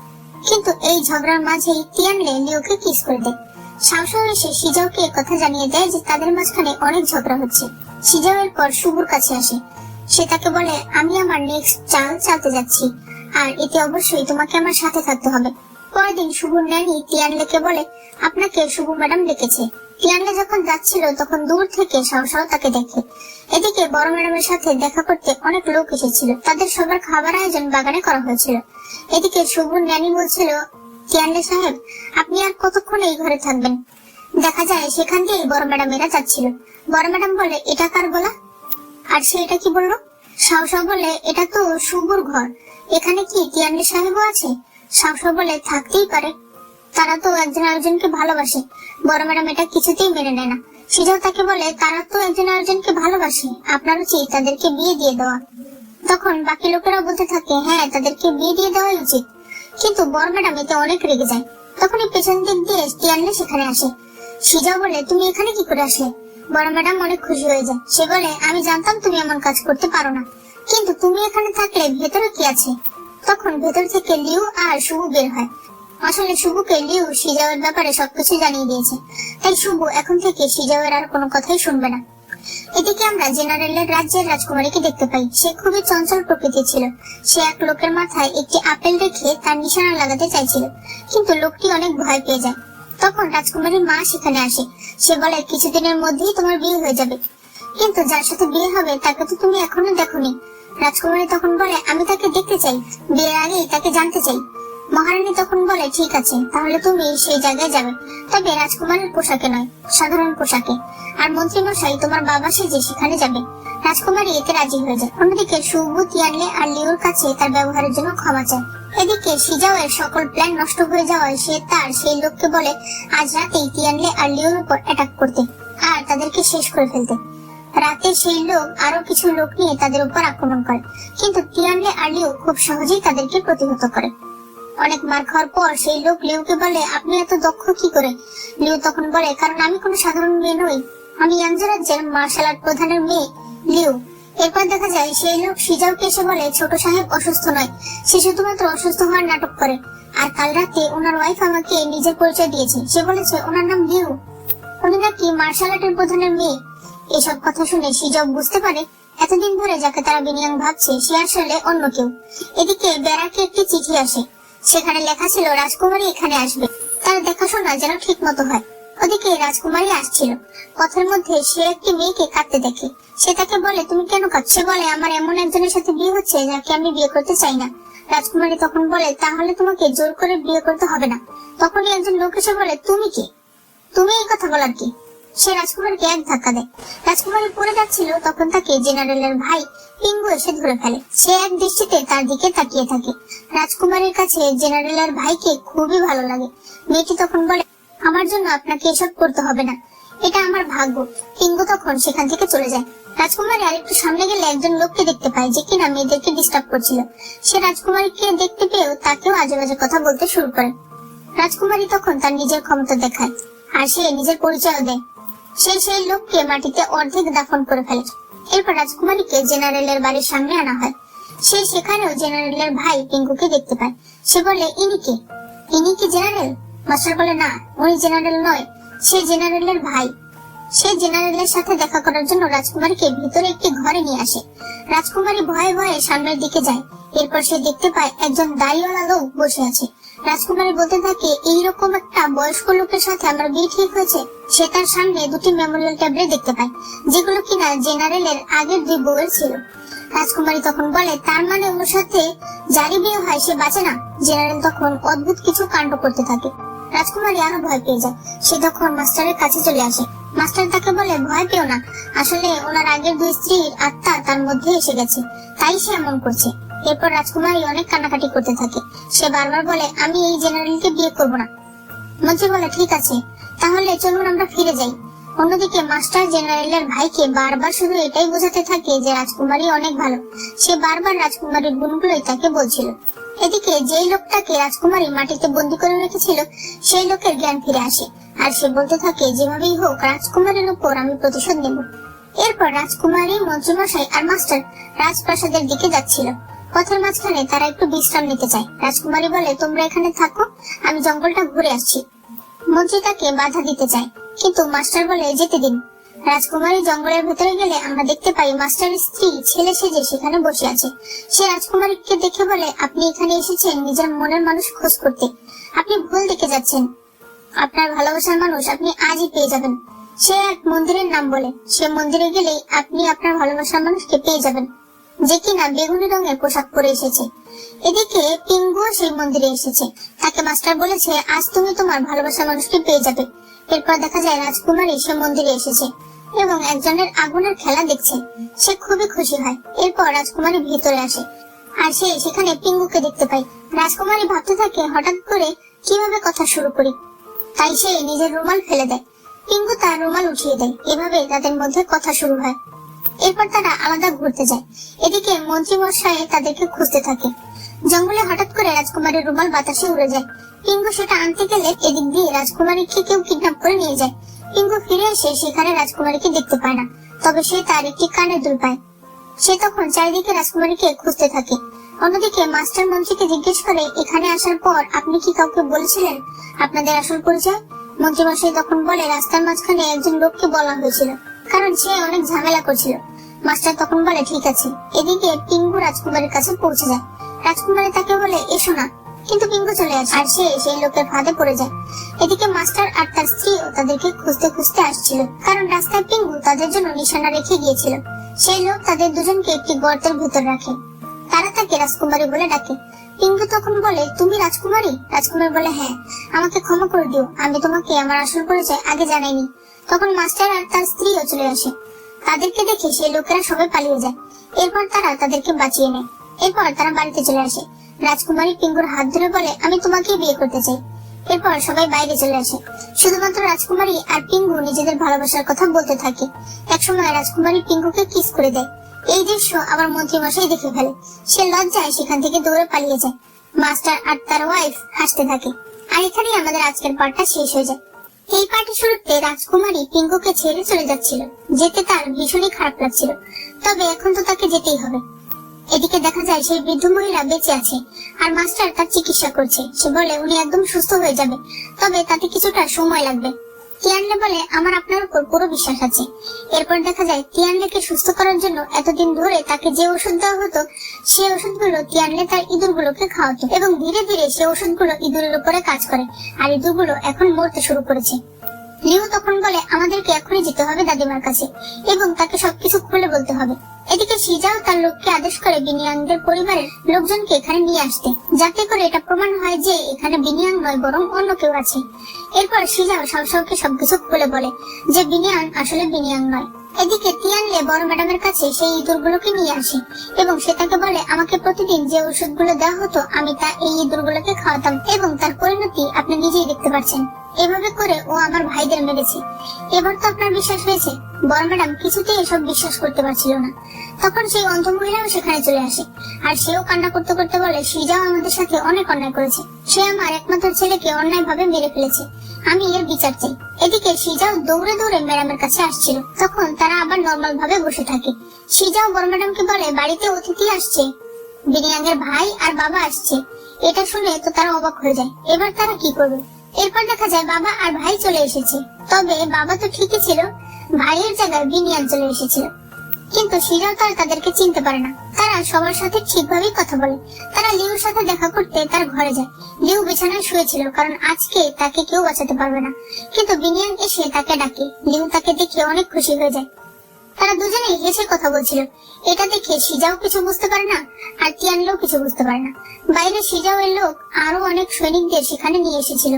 কিন্তু এই ঝগড়ার মাঝেই তিয়ানলে লিউকে কিস করে দেয়। সাহসা এসে সিজাওকে কথা জানিয়ে দেয় যে তাদের মাঝখানে অনেক ঝগড়া হচ্ছে। সিজাওয়ের পর শুভর কাছে আসে। সে তাকে বলে, আমি আমার নেক্সট চাল চালতে যাচ্ছি, আর এতে অবশ্যই তোমাকে আমার সাথে থাকতে হবে। পরদিন শুভর ন্যানি তিয়ানলেকে বলে, আপনাকে শুভ ম্যাডাম ডেকেছে। তিয়ানলে যখন যাচ্ছিল তখন দূর থেকে সাহসাও তাকে দেখে। এদিকে বড় ম্যাডামের সাথে দেখা করতে অনেক লোক এসেছিল। তাদের সবার খাবার আয়োজন বাগানে করা হয়েছিল। এদিকে শুভর ন্যানি বলছিল, তিয়ানলে সাহেব, আপনি আর কতক্ষণ এই ঘরে থাকবেন? দেখা যায় সেখান দিয়ে বড় ম্যাডামেরা যাচ্ছিল। বড় ম্যাডাম বলে, এটা কার গলা? আর সে এটা কি বললো? সাহসা বলে, এটা তো শুভর ঘর, এখানে কি তিয়ানলে সাহেবও আছে? সাহসা বলে, থাকতেই পারে, তারা তো একজন আরেকজনকে ভালোবাসে। বড় ম্যাডাম এটা কিছুতেই মেনে নেয় না। সিজাও তাকে বলে, তারা তো একজন আরেকজনকে ভালোবাসে, আপনার উচিত তাদেরকে বিয়ে দিয়ে দেওয়া। তখন বাকি লোকেরা বলতে থাকে, হ্যাঁ, তাদেরকে বিয়ে দিয়ে দেওয়াই উচিত। কিন্তু বড় ম্যাডাম এতে অনেক রেগে যায়। তখনই পেছন দিক দিয়ে তিয়ানলে সেখানে আসে। সিজাও বলে, তুমি এখানে কি করে আসলে? বড় ম্যাডাম অনেক খুশি হয়ে যায়। সে বলে, আমি জানতাম তুমি এমন কাজ করতে পারো না, কিন্তু তুমি এখানে থাকলে ভেতরে কি আছে? তখন ভেতর থেকে লিউ আর শুভু বের হয়। আসলে শুভুকে লিউ সিজাওয়ের ব্যাপারে সবকিছু জানিয়ে দিয়েছে, তাই শুভু এখন থেকে সিজাওয়ের আর কোনো কথাই শুনবে না। এদিকে আমরা জেনারেলের রাজ্যের রাজকুমারীকে দেখতে পাই। সে খুবই চঞ্চল প্রকৃতির ছিল। সে এক লোকের মাথায় একটি আপেল রেখে তার নিশানা লাগাতে চাইছিল, কিন্তু লোকটি অনেক ভয় পেয়ে যায়। তখন রাজকুমারীর মা সেখানে আসে। সে বলে কিছুদিনের মধ্যেই তোমার বিয়ে হয়ে যাবে, কিন্তু যার সাথে বিয়ে হবে তাকে তো তুমি এখনো দেখোনি। রাজকুমারী তখন বলে আমি তাকে দেখতে চাই, বিয়ের আগেই তাকে জানতে চাই। মহারানী তখন বলে ঠিক আছে, তাহলে তুমি সেই জায়গায় যাবে, তবে রাজকুমারীর পোশাকে নয়, সাধারণ পোশাকে। আর মন্ত্রী মশাই তোমার বাবা সেজে সেখানে যাবে। রাজকুমারী এতে রাজি হয়ে যায়। অন্যদিকে শুভু তিয়ানলে আর লিওর কাছে তার ব্যবহারের জন্য ক্ষমা চায়। এদিকে সিজাওয়ের সকল প্ল্যান নষ্ট হয়ে যাওয়ায় সে তার সেই লোককে বলে আজ রাতেই তিয়ানলে আর লিওর উপর অ্যাটাক করতে আর তাদেরকে শেষ করে ফেলতে। রাতে সেই লোক আরো কিছু লোক নিয়ে তাদের উপর আক্রমণ করে, কিন্তু তিয়ানলে আর লিও খুব সহজেই তাদেরকে প্রতিহত করে। অনেক মার খাওয়ার পর সেই লোক লিওকে বলে আপনি এত দক্ষ কি করে? লিও তখন বলে কারণ আমি কোনো সাধারণ মেয়ে নই, আমি ইয়াংজু রাজ্যের মার্শাল আর্ট প্রধানের মেয়ে লিও। এরপর দেখা যায় সেই লোক সিজাওকে এসে বলে ছোট সাহেব অসুস্থ নয়, সে শুধুমাত্র অসুস্থ হওয়ার নাটক করে। আর কাল রাতে ওনার ওয়াইফ আমাকে নিজের পরিচয় দিয়েছে, সে বলেছে ওনার নাম লিও, উনি নাকি মার্শাল আর্টের প্রধানের মেয়ে। এসব কথা শুনে সিজাও বুঝতে পারে এতদিন ধরে যাকে তারা বিনিয়াং ভাবছে সে আসলে অন্য কেউ। এদিকে ব্যারাকে একটি চিঠি আসে, সেখানে লেখা ছিল রাজকুমারী এখানে আসবে, তার দেখাশোনা যেন ঠিক মতো হয়। ওদিকে রাজকুমারী আসছিল, পথের মধ্যে সে একটি মেয়েকে কাঁদতে দেখে। সে তাকে বলে তুমি কেন কাঁদছো? সে বলে আমার এমন একজনের সাথে বিয়ে হচ্ছে যাকে আমি বিয়ে করতে চাই না। রাজকুমারী তখন বলে তাহলে তোমাকে জোর করে বিয়ে করতে হবে না। তখনই একজন লোক এসে বলে তুমি কি, তুমি এই কথা বলার কি? সে রাজকুমারীকে এক ধাক্কা দেয়। রাজকুমারী পড়ে যাচ্ছিল, তখন তাকে জেনারেলের ভাই পিঙ্গু এসে ধরে ফেলে। সে এক দৃষ্টিতে তার দিকে তাকিয়ে থাকে। রাজকুমারীর কাছে জেনারেলের ভাইকে খুবই ভালো লাগে। মেয়েটি তখন বলে আমার জন্য আপনাকে এসব করতে হবে না, এটা আমার ভাগ্য। পিঙ্গু তখন সেখান থেকে চলে যায়। রাজকুমারী আরেকটু সামনে গেলে একজন লোককে দেখতে পায় যে কিনা মেয়েদেরকে ডিস্টার্ব করছিল। সে রাজকুমারীকে দেখতে পেয়েও তাকেও আজে বাজে কথা বলতে শুরু করে। রাজকুমারী তখন তার নিজের ক্ষমতা দেখায় আর সে নিজের পরিচয় দেয়। সে সেই লোককে মাটিতে অর্ধেক দাফন করে ফেলে। এরপর রাজকুমারীকে জেনারেলের বাড়ির সামনে আনা হয়। সে সেখানেও জেনারেলের ভাই পিঙ্গুকে দেখতে পায়। সে বলে ইনি কে? ইনি কি জেনারেল? মাস্টার বলে না, উনি জেনারেল নয়, সে জেনারেলের ভাই। সে জেনারেলের সাথে দেখা করার জন্য রাজকুমারীকে ভিতরে একটি ঘরে নিয়ে আসে। রাজকুমারী ভয়ে ভয়ে সামনের দিকে যায়। এরপর সে দেখতে পায় একজন দাড়িওয়ালা লোক বসে আছে। রাজকুমারী বলতে থাকে এইরকম একটা বয়স্ক লোকের সাথে আমার বিয়ে ঠিক হয়েছে। সে তার সামনে দুটি মেমোরিয়াল ট্যাবলেট দেখতে পায়, যেগুলো কিনা জেনারেলের আগের দুই বউয়ের ছিল। রাজকুমারী তখন বলে তার মানে ওর সাথে যারই বিয়ে হয় সে বাঁচে না। জেনারেল তখন অদ্ভুত কিছু কাণ্ড করতে থাকে। রাজকুমারী আরো ভয় পেয়ে যায়। সে তখন মাস্টারের কাছে চলে আসে। মাস্টার তাকে বলে ভয় পেও না, আসলে ওনার আগের দুই স্ত্রীর আত্মা তার মধ্যে এসে গেছে, তাই সে এমন করছে। এরপর রাজকুমারী অনেক কান্নাকাটি করতে থাকে। সে বারবার বলে আমি এই জেনারেলকে বিয়ে করব না। মন্ত্রী বলে ঠিক আছে, তাহলে চলুন আমরা ফিরে যাই। অন্যদিকে মাস্টার জেনারেলের ভাইকে বারবার শুধু এটাই বোঝাতে থাকে যে রাজকুমারী অনেক ভালো। সে বারবার রাজকুমারীর গুণগুলোই তাকে বলছিল। এদিকে যেই লোকটাকে রাজকুমারী মাটিতে বন্দি করে রেখেছিল সেই লোকের জ্ঞান ফিরে আসে, আর সে বলতে থাকে যেভাবেই হোক রাজকুমারীর উপর আমি প্রতিশোধ নেব। এরপর রাজকুমারী, মন্ত্রীমশাই আর মাস্টার রাজপ্রাসাদের দিকে যাচ্ছিল। পথের মাঝখানে তারা একটু বিশ্রাম নিতে চায়। রাজকুমারী বলে তোমরা এখানে থাকো, আমি জঙ্গলটা ঘুরে আসছি। মন্ত্রী তাকে বাধা দিতে চায়, কিন্তু মাস্টার বলে যেতে দিন। রাজকুমারী জঙ্গলের ভেতরে গেলে আমরা দেখতে পাই মাস্টারের স্ত্রী ছেলে সেজে সেখানে বসে আছে। সে রাজকুমারীকে দেখে বলে আপনি এখানে এসেছেন নিজের মনের মানুষ খোঁজ করতে, আপনি ভুল দিকে যাচ্ছেন। আপনার ভালোবাসার মানুষ আপনি আজই পেয়ে যাবেন। সে এক মন্দিরের নাম বলে, সে মন্দিরে গেলেই আপনি আপনার ভালোবাসার মানুষকে পেয়ে যাবেন, যে কিনা বেগুনি রঙের পোশাক পরে এসেছে। এদিকে পিঙ্গু সেই মন্দিরে এসেছে। তাকে মাস্টার বলেছে আজ তুমি তোমার ভালোবাসার মানুষকে পেয়ে যাবে। এরপর দেখা যায় রাজকুমারী সে মন্দিরে এসেছে এবং একজনের আগুনের খেলা দেখছে। সে খুবই খুশি হয়। এরপর রাজকুমারী ভিতরে আসে আর সে সেখানে পিঙ্গুকে দেখতে পায়। রাজকুমারী ভাবতে থাকে হঠাৎ করে কিভাবে কথা শুরু করি, তাই সে নিজের রুমাল ফেলে দেয়। পিঙ্গু তার রুমাল উঠিয়ে দেয়। এভাবে তাদের মধ্যে কথা শুরু হয়। এরপর তারা আলাদা ঘুরতে যায়। এদিকে মন্ত্রী মশাই তাদেরকে খুঁজতে থাকে। জঙ্গলে হঠাৎ করে রাজকুমারীর রুমাল বাতাসে উড়ে যায়। পিঙ্গু সেটা আনতে গেলে এদিক দিয়ে রাজকুমারীকে কেউ কিডন্যাপ করে নিয়ে যায়। পিঙ্গু ফিরে এসে সেখানে রাজকুমারীকে দেখতে পায় না, তবে সে তার একটি কানের দুল পায়। সে তখন চারিদিকে রাজকুমারীকে খুঁজতে থাকে। অন্যদিকে মাস্টার মন্ত্রীকে জিজ্ঞেস করে, এখানে আসার পর আপনি কি কাউকে বলেছিলেন আপনাদের আসল পরিচয়? মন্ত্রী মশাই তখন বলে, রাস্তার মাঝখানে একজন লোককে বলা হয়েছিল, কারণ সে অনেক ঝামেলা করছিল। মাস্টার তখন বলে, ঠিক আছে। এদিকে পিঙ্গু রাজকুমারীর কাছে পৌঁছে যায়। রাজকুমারী তাকে বলে, এসো না, কিন্তু পিঙ্গু চলে আসে আর সে সেই লোকের ফাঁদে পড়ে যায়। এদিকে মাস্টার আর তার স্ত্রীও তাদেরকে খুঁজতে খুঁজতে আসছিল, কারণ রাস্তায় পিঙ্গু তাদের জন্য নিশানা রেখে গিয়েছিল। সেই লোক তাদের দুজনকে একটি গর্তের ভেতর রাখে। তারা তাকে রাজকুমারী বলে ডাকে। পিঙ্গু তখন বলে, তুমি রাজকুমারী? রাজকুমারী বলে, হ্যাঁ, আমাকে ক্ষমা করে দিও, আমি তোমাকে আমার আসল পরিচয় আগে জানাইনি। তখন মাস্টার আর তার স্ত্রীও চলে আসে। তাদেরকে দেখে সেই লোকেরা সবাই পালিয়ে যায়। এরপর তারা তাদেরকে বাঁচিয়ে নেয়। এরপর তারা বাড়িতে চলে আসে। রাজকুমারী পিঙ্গুর হাত ধরে বলে, আমি তোমাকে বিয়ে করতে চাই। এরপর সবাই বাইরে চলে আসে। শুধুমাত্র রাজকুমারী আর পিঙ্গু নিজেদের ভালোবাসার কথা বলতে থাকে। একসময় রাজকুমারী পিঙ্গুকে কিস করে দেয়। এই দৃশ্য আবার মন্ত্রী মশাই দেখে ফেলে। সে লজ্জায় সেখান থেকে দৌড়ে পালিয়ে যায়। মাস্টার আর তার ওয়াইফ হাসতে থাকে। আর এখানেই আমাদের আজকের পার্টটা শেষ হয়ে যায়। এই পার্টের শুরুতে রাজকুমারী পিঙ্গুকে ছেড়ে চলে যাচ্ছিল, যেতে তার ভীষণই খারাপ লাগছিল, তবে এখন তো তাকে যেতেই হবে। এদিকে দেখা যায় সেই বৃদ্ধ মহিলা বেঁচে আছে আর মাস্টার তার চিকিৎসা করছে। সে বলে উনি একদম সুস্থ হয়ে যাবে, তবে তাতে কিছুটা সময় লাগবে। তিয়ানলে বলে, আমার আপনার উপর পুরো বিশ্বাস আছে। এরপর দেখা যায় তিয়ানলেকে সুস্থ করার জন্য এতদিন ধরে তাকে যে ওষুধ দেওয়া হতো, সেই ওষুধগুলো তিয়ানলে তার ইঁদুরগুলোকে খাওয়াতো, এবং ধীরে ধীরে সেই ওষুধগুলো ইঁদুরের উপরে কাজ করে আর ইঁদুরগুলো এখন মরতে শুরু করেছে। লিউ তখন বলে, আমাদেরকে এখনই যেতে হবে দাদিমার কাছে এবং তাকে সবকিছু খুলে বলতে হবে। এদিকে সিজাও তার লোককে আদেশ করে বিনিয়াংদের পরিবারের লোকজনকে এখানে নিয়ে আসতে, যাতে করে এটা প্রমাণ হয় যে এখানে বিনিয়াং নয় বরং অন্য কেউ আছে। এরপর সিজাও শাওশাওকে সবকিছু খুলে বলে যে বিনিয়াং আসলে বিনিয়াং নয়। এদিকে তিয়ানলে বড় ম্যাডামের কাছে সেই ইঁদুরগুলোকে নিয়ে আসে এবং সে তাকে বলে, আমাকে প্রতিদিন যে ওষুধগুলো দেওয়া হতো আমি তা এই ইঁদুরগুলোকে খাওয়াতাম এবং তার পরিণতি আপনি নিজেই দেখতে পাচ্ছেন। এভাবে করে ও আমার ভাইদের মেরেছে। এবার তো আপনার বিশ্বাস হয়েছে? বড় ম্যাডাম কিছুতেই এসব বিশ্বাস করতে পারছিল না। তখন সেই অন্ধ মহিলাও সেখানে চলে আসে আর সেও কান্না করতে করতে বলে, সিজাও আমাদের সাথে অনেক অন্যায় করেছে। সে আমার একমাত্র ছেলেকে অন্যায় ভাবে মেরে ফেলেছে, আমি এর বিচার চাই। এদিকে সিজাও দৌড়ে দৌড়ে ম্যাডামের কাছে আসছিল। তখন তারা আবার নর্মাল ভাবে বসে থাকে। সিজাও বড় ম্যাডামকে বলে, বাড়িতে অতিথি আসছে, বিনিয়াংয়ের ভাই আর বাবা আসছে। এটা শুনে তো তারা অবাক হয়ে যায়। এবার তারা কি করবে? এরপর দেখা যায় বাবা আর ভাই চলে এসেছে, তবে বাবা তো ঠিকই ছিল, ভাইয়ের জায়গায় বিনিয়াং চলে এসেছিল। কিন্তু সিজাও তো আর তাদেরকে চিনতে পারে না। তারা সবার সাথে ঠিকভাবেই কথা বলে। তারা লিউর সাথে দেখা করতে তার ঘরে যায়। লিউ বিছানায় শুয়েছিল, কারণ আজকে তাকে কেউ বাঁচাতে পারবে না। কিন্তু বিনিয়াং এসে তাকে ডাকে। লিউ তাকে দেখে অনেক খুশি হয়ে যায়। তারা দুজনেই হেসে কথা বলছিল। এটা দেখে সিজাও কিছু বুঝতে পারে না আর তিয়ানলেও কিছু বুঝতে পারে না। বাইরে সিজাও এর লোক আরো অনেক সৈনিকদের সেখানে নিয়ে এসেছিল।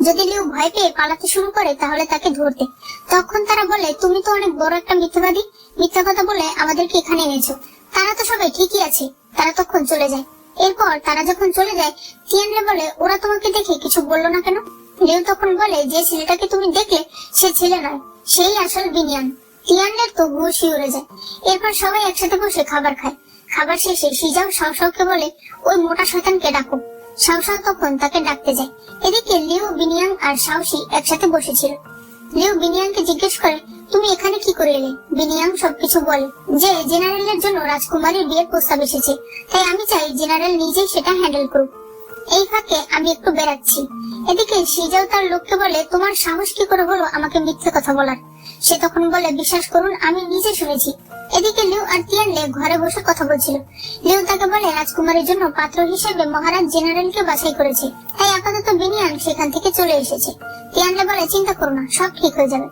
যদি লিউ ভয় পেয়ে পালাতে শুরু করে তাহলে তাকে ধরতে। তখন তারা বলে, তুমি তো অনেক বড় একটা মিথ্যাবাদী, মিথ্যা কথা বলে আমাদেরকে এখানে এনেছো। তারা তো সবাই ঠিকই আছে। তারা তখন চলে যায়। এরপর তারা যখন চলে যায়, তিয়ানলে বলে, ওরা তোমাকে দেখে কিছু বললো না কেন? লিউ তখন বলে, যে ছেলেটাকে তুমি দেখলে সে ছেলে নয়, সেই আসল বিনিয়াং। তিয়ানলের তো হুঁশই উড়ে যায়। এরপর সবাই একসাথে বসে খাবার খায়। খাবার শেষে সিজাও শাওশাওকে বলে, ওই মোটা শয়তানকে ডাকো। শাওশাও তখন তাকে ডাকতে যায়। এদিকে লিউ, বিনিয়াং আর শাওশি একসাথে বসেছিল। লিউ বিনিয়াংকে জিজ্ঞেস করে, তুমি এখানে কি করে এলে? বিনিয়াং সবকিছু বলে যে জেনারেলের জন্য রাজকুমারীর বিয়ের প্রস্তাব এসেছে, তাই আমি চাই জেনারেল নিজেই সেটা হ্যান্ডেল করুক। এই ফাঁকে আমি একটু বেড়াচ্ছি। এদিকে সিজাও তার লোককে বলে, তোমার সাহস কি করে হলো আমাকে মিথ্যে কথা বলার? সে তখন বলে, বিশ্বাস করুন আমি নিজে শুনেছি। এদিকে লিউ আর তিয়ানলে ঘরে বসে কথা বলছিল। লিউ তাকে বলে, রাজকুমারীর জন্য পাত্র হিসেবে মহারাজ জেনারেলকে বাছাই করেছে, তাই আপাতত বিনিয়াং সেখান থেকে চলে এসেছে। তিয়ানলে বলে, চিন্তা করো না, সব ঠিক হয়ে যাবে।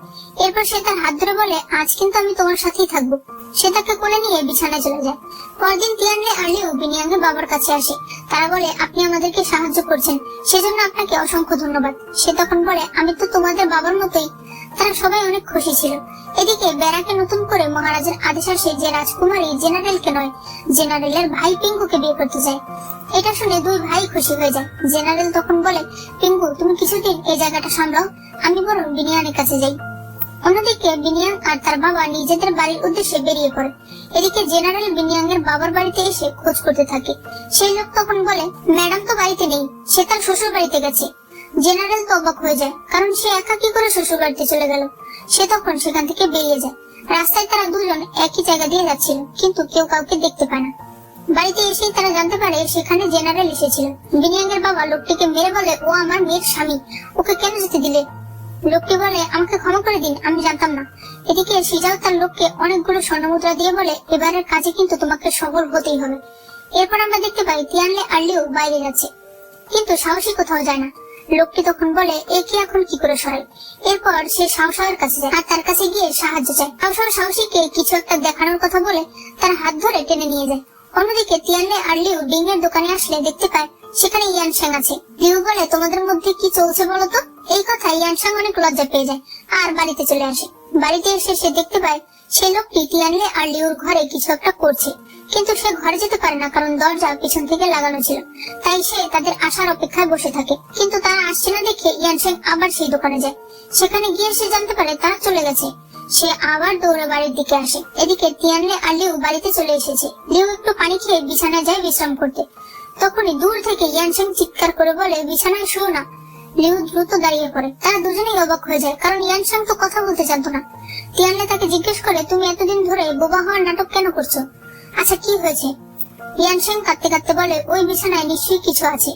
এরপর সে তার হাত ধরে বলে, আজ কিন্তু আমি তোমার সাথেই থাকবো। সে তাকে কোলে নিয়ে বিছানায় চলে যায়। পরদিন তিয়ানলে আর লিউ বিনিয়াংয়ের বাবার কাছে আসে। তারা বলে, আপনি আমাদেরকে সাহায্য করছেন, সেজন্য আপনাকে অসংখ্য ধন্যবাদ। সে তখন বলে, আমি তো তোমাদের বাবার মতোই। তারা সবাই অনেক খুশি ছিল। এদিকে ব্যারাকে নতুন করে মহারাজের আদেশ আসে যে রাজকুমারী জেনারেলকে নয়, জেনারেলের ভাই পিঙ্গুকে বিয়ে করতে চায়। এটা শুনে দুই ভাই খুশি হয়ে যায়। জেনারেল তখন বলে, পিঙ্গু তুমি কিছুদিন এই জায়গাটা সামলাও, আমি বরং বিনিয়ানের কাছে যাই। অন্যদিকে বিনিয়াং আর তার বাবা নিজেদের বাড়ির উদ্দেশ্যে বেরিয়ে পড়ে। এদিকে জেনারেল বিনিয়াংয়ের বাবার বাড়িতে এসে খোঁজ করতে থাকে। সেই লোক তখন বলে, ম্যাডাম তো বাড়িতে নেই, সে তার শ্বশুর বাড়িতে গেছে। জেনারেল তো অবাক হয়ে যায়, কারণ সে একা কি করে শ্বশুর বাড়িতে চলে গেল। সে তখন সেখান থেকে বেরিয়ে যায় রাস্তায় তারা দুজন একই জায়গা দিয়ে যাচ্ছিল, কিন্তু কেউ কাউকে দেখতে পায় না। বাড়িতে এসেই তারা জানতে পারে সেখানে জেনারেল এসেছিল। বিনিয়াঙ্গের বাবা লোকটিকে মেরে বলে, ও আমার মেয়ের স্বামী, ওকে কেন যেতে দিলে? লোকটি বলে, আমাকে ক্ষমা করে দিন, আমি জানতাম না। এদিকে সিজাও তার লোককে অনেকগুলো স্বর্ণমুদ্রা দিয়ে বলে, এবারের কাজে কিন্তু তোমাকে সফল হতেই হবে। এরপর আমরা দেখতে পাই তিয়ানলে আর লিউ বাইরে যাচ্ছে, কিন্তু সাহসী কোথাও যায় না। লোকটি তখন বলে, একে এখন কি করে সরাই? এরপর সে সাহসের কাছে যায় আর তার কাছে গিয়ে সাহায্য চায়। সাহসীকে কিছু একটা দেখানোর কথা বলে তার হাত ধরে টেনে নিয়ে যায়। অন্যদিকে তিয়ানলে আর লিউ ডিঙের দোকানে আসলে দেখতে পায় সেখানে ইয়ানশ্যাং আছে। লিউ বলে, তোমাদের মধ্যে কি চলছে বলো তো? এই কথা ইয়ানশ্যাং অনেক লজ্জা পেয়ে যায় আর বাড়িতে চলে আসে। বাড়িতে এসে সে দেখতে পায় সেই লোকটি তিয়ানলে আর লিউর ঘরে কিছু একটা করছে, কিন্তু সে ঘরে যেতে পারে না কারণ দরজা পিছন থেকে লাগানো ছিল। তাই সে তাদের আসার অপেক্ষায় বসে থাকে, কিন্তু তারা আসছে না দেখে ইয়ানশ্যাং আবার সেই দোকানে যায়। সেখানে গিয়ে সে জানতে পারে তারা চলে গেছে। সে আবার দৌড়ে বাড়ির দিকে আসে। এদিকে তিয়ানলে আর লিউ বাড়িতে চলে এসেছে। লিউ একটু পানি খেয়ে বিছানায় যায় বিশ্রাম করতে। তখনই দূর থেকে ইয়ানশ্যাং চিৎকার করে বলে, বিছানায় শুও না। লিউ দ্রুত দাঁড়িয়ে পড়ে। তারা দুজনেই অবাক হয়ে যায়, কারণ ইয়ানশ্যাং তো কথা বলতে জানতো না। তিয়ানলে তাকে জিজ্ঞেস করে, তুমি এতদিন ধরে বোবা হওয়ার নাটক কেন করছো? আচ্ছা, কি হয়েছে? ইয়ানশ্যাং কাঁদতে কাঁদতে বলে, ওই বিছানায় নিশ্চয়ই কিছু আছে।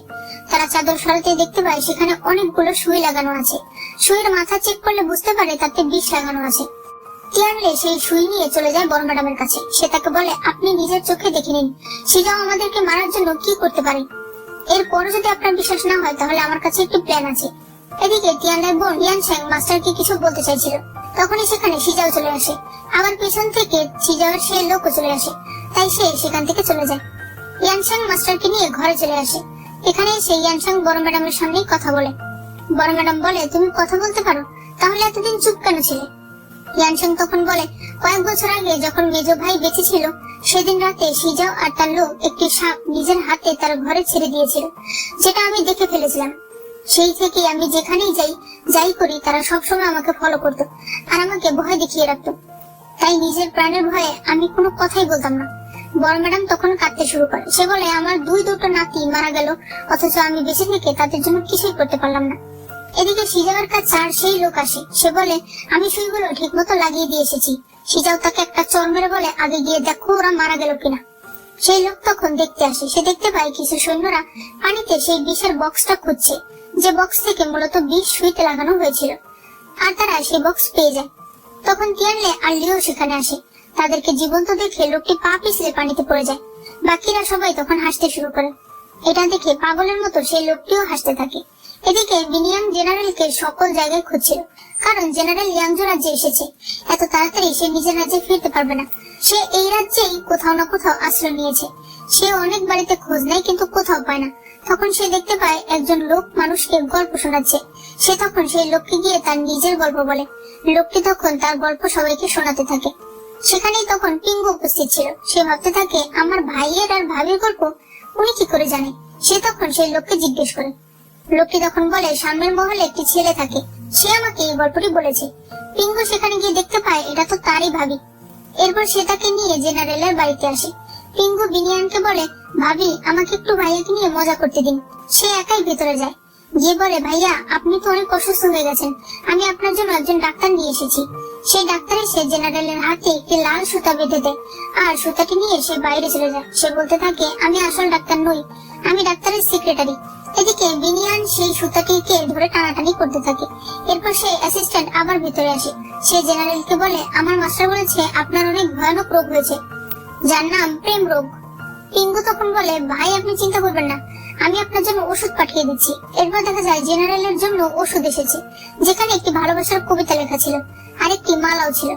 তারা চাদর সরাতে দেখতে পায় সেখানে অনেকগুলো সুই লাগানো আছে। সুইয়ের মাথা চেক করলে বুঝতে পারে তাতে বিষ লাগানো আছে। তিয়ানলে সেই সুই নিয়ে চলে যায় বড় ম্যাডামের কাছে। সে তাকে বলে, আপনি নিজের চোখে দেখে নিন, সিজাও আমাদেরকে মারার জন্য কি করতে পারে। এরপরও যদি আপনার বিশ্বাস না হয় তাহলে আমার কাছে একটি প্ল্যান আছে। এদিকে তিয়ানলের বোন ইয়ানশ্যাং মাস্টারকে কিছু বলতে চাইছিল, তখনই সেখানে সিজাও চলে আসে। আবার পিছন থেকে সিজাওয়ের সেই লোকও চলে আসে, তাই সে সেখান থেকে চলে যায়। ইয়ানশ্যাং মাস্টারকে নিয়ে ঘরে চলে আসে। এখানে এসে ইয়ানশ্যাং বড় ম্যাডামের সামনেই কথা বলে। বড় ম্যাডাম বলে, তুমি কথা বলতে পারো, তাহলে এতদিন চুপ কেন ছিলে? ইয়ানশ্যাং তখন বলে, কয়েক বছর আগে যখন মেজো ভাই বেঁচে ছিল সেদিন রাতে সিজাও আর তার লোক একটি সাপ নিজের হাতে তার ঘরে ছেড়ে দিয়েছিল, যেটা আমি দেখে ফেলেছিলাম। সেই থেকে আমি যেখানেই যাই করি তারা সবসময় আমাকে ফলো করতো আর আমাকে ভয় দেখিয়ে রাখতো। তাই নিজের প্রাণের ভয়ে আমি কোনো কথাই বলতাম না। বড় ম্যাডাম তখন কাঁদতে শুরু করে। সে বলে, আমার দুটো নাতি মারা গেল, অথচ আমি বেঁচে থেকে তাদের জন্য কিছুই করতে পারলাম না। এদিকে সিজাওয়ের কাছে আর সেই লোক আসে। সে বলে, আমি সুইগুলো ঠিক মতো লাগিয়ে দিয়ে এসেছি। সিজাও তাকে একটা চর মেরে বলে, আগে গিয়ে দেখো ওরা মারা গেল কিনা। সেই লোক তখন দেখতে আসে। সে দেখতে পায় কিছু সৈন্যরা পানিতে সেই বিষের বক্সটা খুঁজছে, যে বক্স থেকে মূলত বিষ সুইতে লাগানো হয়েছিল, আর তারা সেই বক্স পেয়ে যায়। তখন তিয়ানলে আর লিও সেখানে আসে। তাদেরকে জীবন্ত দেখে লোকটি পা পিছলে পানিতে পড়ে যায়। বাকিরা সবাই তখন হাসতে শুরু করে। এটা দেখে পাগলের মতো সেই লোকটিও হাসতে থাকে। এদিকে বিনিয়াং জেনারেলকে সকল জায়গায় খুঁজছিল, কারণ জেনারেল ইয়াংজো রাজ্যে এসেছে। এত তাড়াতাড়ি সে নিজের রাজ্যে ফিরতে পারবে না। সে এই রাজ্যেই কোথাও না কোথাও আশ্রয় নিয়েছে। সে অনেক বাড়িতে খোঁজ নেয়, কিন্তু কোথাও পায় না। তখন সে দেখতে পায় একজন লোক মানুষকে গল্প শোনাচ্ছে। সে তখন সেই লোককে গিয়ে তার নিজের গল্প বলে। লোকটি তখন তার গল্প সবাইকে শোনাতে থাকে। সেখানেই তখন পিঙ্গু উপস্থিত ছিল। সে ভাবতে থাকে, আমার ভাইয়ের আর ভাবির গল্প উনি কি করে জানে? সে তখন সেই লোককে জিজ্ঞেস করে। লোকটি তখন বলে, সামনের মহলে একটি ছেলে থাকে, সে আমাকে এই গল্পটি বলেছে। পিঙ্গু সেখানে গিয়ে দেখতে পায় এটা তো তারই ভাবি। এরপর সে তাকে নিয়ে জেনারেলের বাড়িতে আসে। পিঙ্গু বিনিয়ানকে বলে, ভাবি আমাকে একটু ভাইয়াকে নিয়ে মজা করতে দিন। সে একাই ভেতরে যায়, গিয়ে বলে, ভাইয়া আপনি তো অনেক অসুস্থ হয়ে গেছেন, আমি আপনার জন্য একজন ডাক্তার নিয়ে এসেছি। সেই ডাক্তার এসে জেনারেলের হাতে একটি লাল সুতা বেঁধে দেয় আর সুতাটি নিয়ে সে বাইরে চলে যায়। সে বলতে থাকে, আমি আসল ডাক্তার নই, আমি ডাক্তারের সেক্রেটারি। এদিকে বিনিয়ান সেই সুতাটিকে ধরে টানাটানি করতে থাকে। এরপর সে অ্যাসিস্ট্যান্ট আবার ভিতরে আসে। সে জেনারেলকে বলে, আমার মাস্টার বলেছে আপনার অনেক ভয়ানক রোগ হয়েছে, যার নাম প্রেম রোগ। পিঙ্গু তখন বলে, ভাই আপনি চিন্তা করবেন না, আমি আপনার জন্য ওষুধ পাঠিয়ে দিচ্ছি। এরপর দেখা যায় জেনারেলের জন্য ওষুধ এসেছে, যেখানে একটি ভালোবাসার কবিতা লেখা ছিল আর একটি মালাও ছিল।